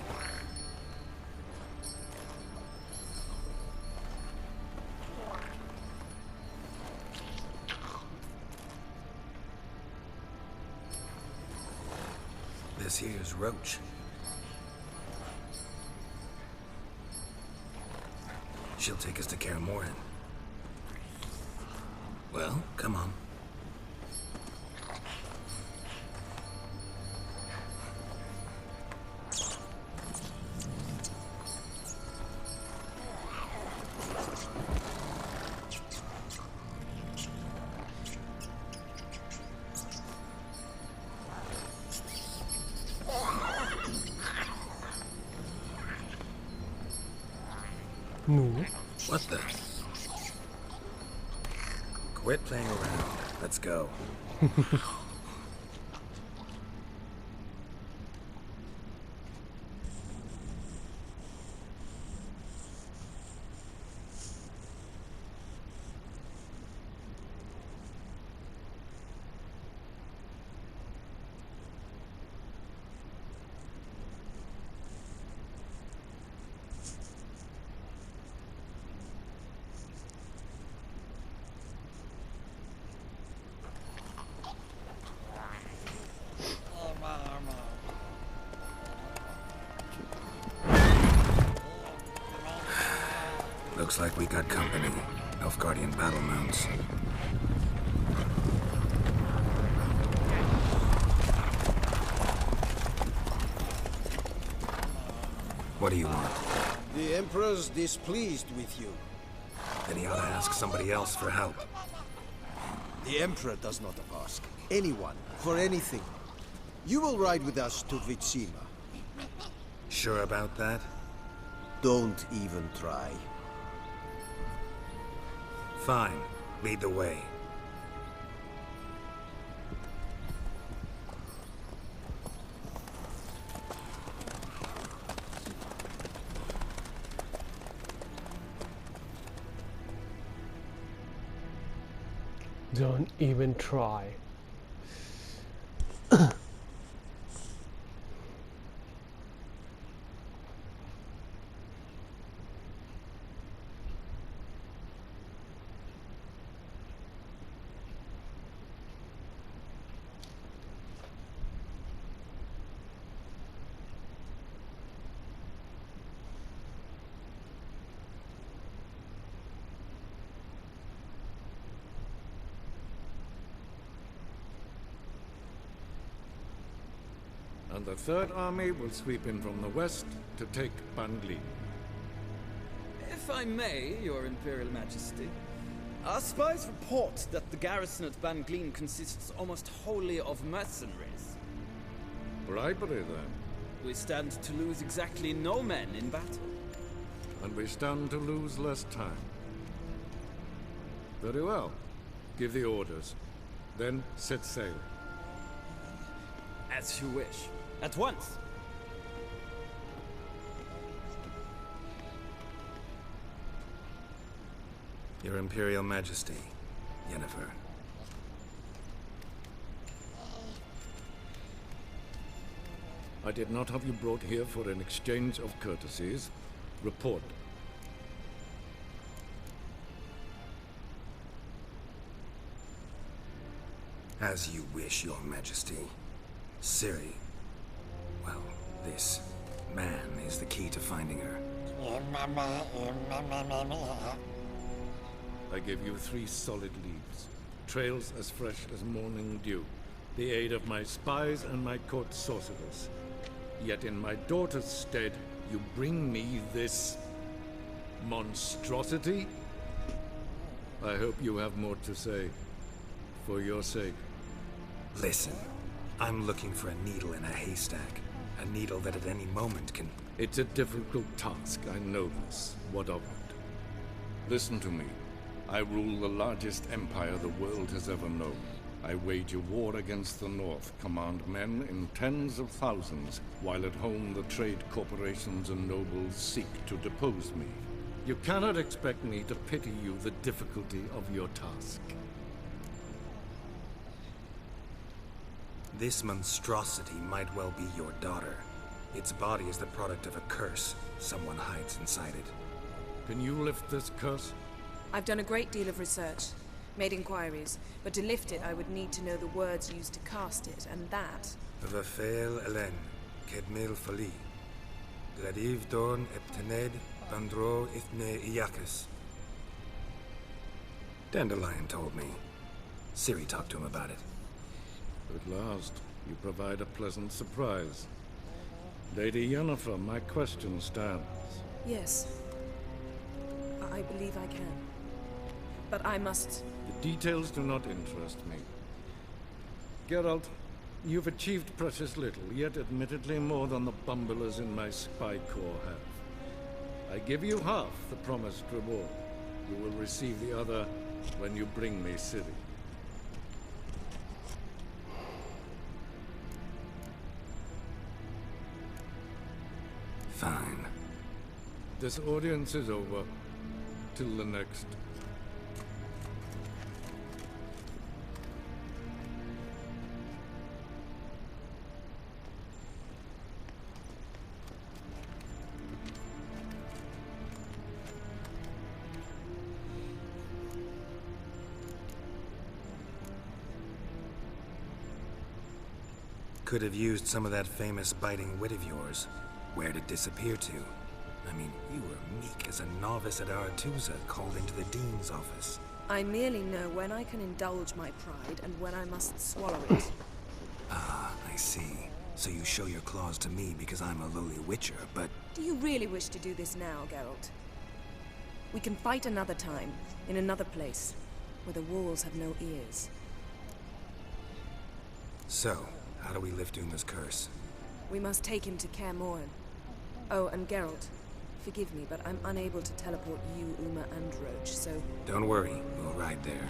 This here's Roach. She'll take us to Kaer Morhen. Well, come on. What the? Quit playing around. Let's go. Looks like we got company. Nilfgaardian battle mounts. What do you want? The Emperor's displeased with you. Then he ought to ask somebody else for help. The Emperor does not ask anyone for anything. You will ride with us to Vitsima. Sure about that? Don't even try. Fine. Lead the way. Don't even try. And the Third Army will sweep in from the west to take Banglin. If I may, Your Imperial Majesty, our spies report that the garrison at Banglin consists almost wholly of mercenaries. Bribery, then. We stand to lose exactly no men in battle. And we stand to lose less time. Very well. Give the orders. Then set sail. As you wish. At once! Your Imperial Majesty, Yennefer. I did not have you brought here for an exchange of courtesies. Report. As you wish, Your Majesty. Ciri. Well, this man is the key to finding her. I give you 3 solid leaves. Trails as fresh as morning dew. The aid of my spies and my court sorcerers. Yet in my daughter's stead, you bring me this monstrosity? I hope you have more to say. For your sake. Listen, I'm looking for a needle in a haystack. A needle that at any moment can... It's a difficult task, I know this. What of it? Listen to me. I rule the largest empire the world has ever known. I wage a war against the North, command men in tens of thousands, while at home the trade corporations and nobles seek to depose me. You cannot expect me to pity you the difficulty of your task. This monstrosity might well be your daughter. Its body is the product of a curse. Someone hides inside it. Can you lift this curse? I've done a great deal of research, made inquiries, but to lift it I would need to know the words used to cast it, and that... Vafel Elen, Kedmil Fali. Gladiv Dorn Eptened, Bandro Ithne Iacus. Dandelion told me. Ciri talked to him about it. At last, you provide a pleasant surprise. Lady Yennefer, my question stands. Yes. I believe I can. But I must... The details do not interest me. Geralt, you've achieved precious little, yet admittedly more than the bumblers in my spy corps have. I give you half the promised reward. You will receive the other when you bring me Ciri. Fine. This audience is over. Till the next. Could have used some of that famous biting wit of yours. Where'd it disappear to? I mean, you were meek as a novice at Aretusa called into the Dean's office. I merely know when I can indulge my pride and when I must swallow it. Ah, I see. So you show your claws to me because I'm a lowly witcher, but... Do you really wish to do this now, Geralt? We can fight another time, in another place, where the walls have no ears. So, how do we lift Uma's curse? We must take him to Kaer Morhen. Oh, and Geralt, forgive me, but I'm unable to teleport you, Uma, and Roach, so... Don't worry, we'll ride there.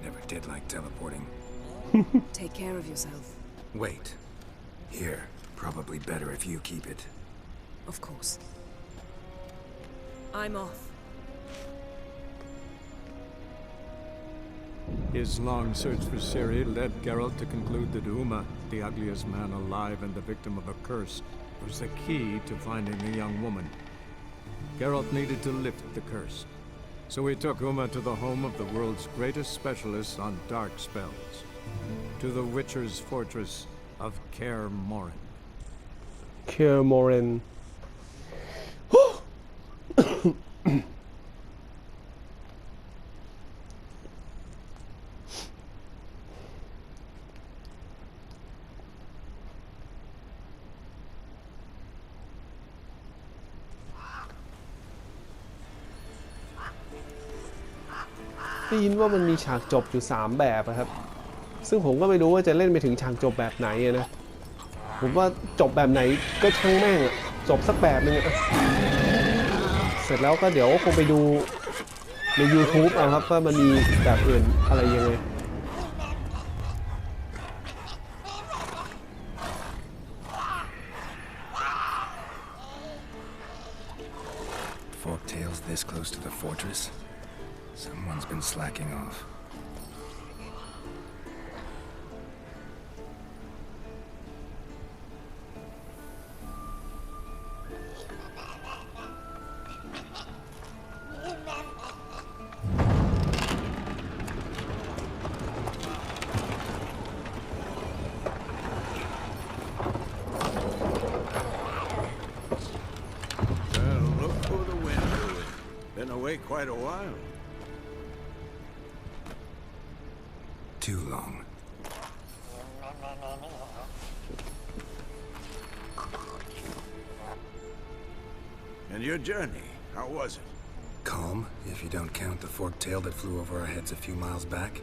Never did like teleporting. Take care of yourself. Wait. Here, probably better if you keep it. Of course. I'm off. His long search for Ciri led Geralt to conclude that Uma, the ugliest man alive and the victim of a curse, was the key to finding the young woman. Geralt needed to lift the curse, so he took Uma to the home of the world's greatest specialist on dark spells, to the Witcher's fortress of Kaer Morhen. Kaer Morhen.ได้ยินว่ามันมีฉากจบอยู่3แบบครับซึ่งผมก็ไม่รู้ว่าจะเล่นไปถึงฉากจบแบบไหนนะผมว่าจบแบบไหนก็ช่างแม่งจบสักแบบนึงเสร็จแล้วก็เดี๋ยวคงไปดูใน YouTube เอาครับว่ามันมีแบบอื่นอะไรยังไง Forktails this close to the fortress? Someone's been slacking off. Look for the window. Been away quite a while. Too long. And your journey, how was it? Calm, if you don't count the forktail that flew over our heads a few miles back.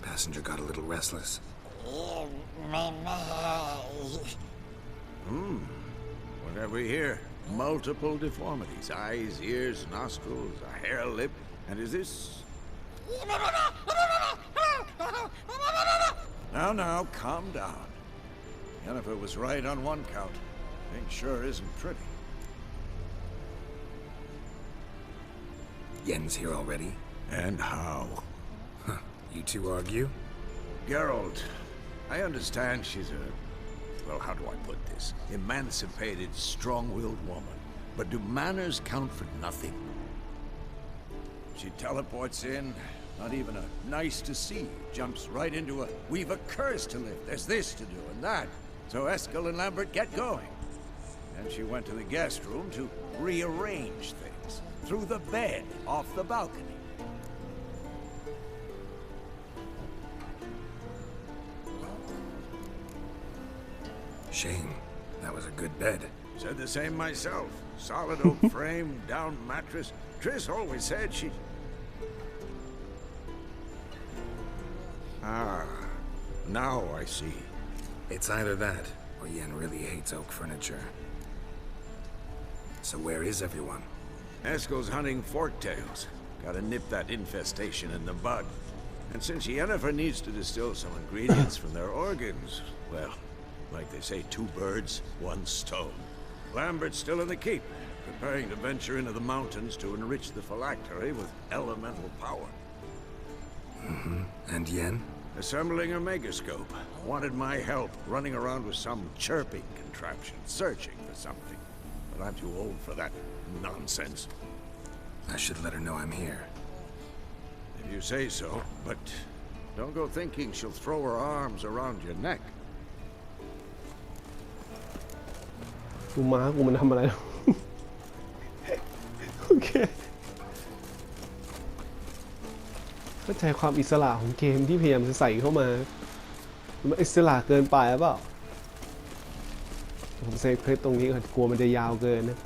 Passenger got a little restless. What have we here? Multiple deformities. Eyes, ears, nostrils, a hair lip. And is this... Now, calm down. Jennifer was right on one count. Thing sure isn't pretty. Yen's here already? And how? Huh. You two argue? Geralt, I understand she's a... Well, how do I put this? Emancipated, strong-willed woman. But do manners count for nothing? She teleports in, not even a nice to see, jumps right into a, we've a curse to lift, there's this to do and that. So Eskel and Lambert get going. And she went to the guest room to rearrange things. Through the bed, off the balcony. Shame. That was a good bed. Said the same myself. Solid oak frame, down mattress. Triss always said she... Ah, now I see. It's either that, or Yen really hates oak furniture. So where is everyone? Eskel's hunting forktails. Gotta nip that infestation in the bud. And since Yennefer needs to distill some ingredients from their organs, well, like they say, 2 birds, 1 stone. Lambert's still in the keep, preparing to venture into the mountains to enrich the phylactery with elemental power. And Yen? Assembling a megascope. Wanted my help running around with some chirping contraption, searching for something. But I'm too old for that nonsense. I should let her know I'm here. If you say so, but don't go thinking she'll throw her arms around your neck. กูม้ากูมันทำอะไร โอเคเข้าใจความอิสระของเกมที่พยายามจะใส่เข้ามามันอิสระเกินไปหรือเปล่าผมเซฟคลิปตรงนี้ก่อนกลัวมันจะยาวเกินนะ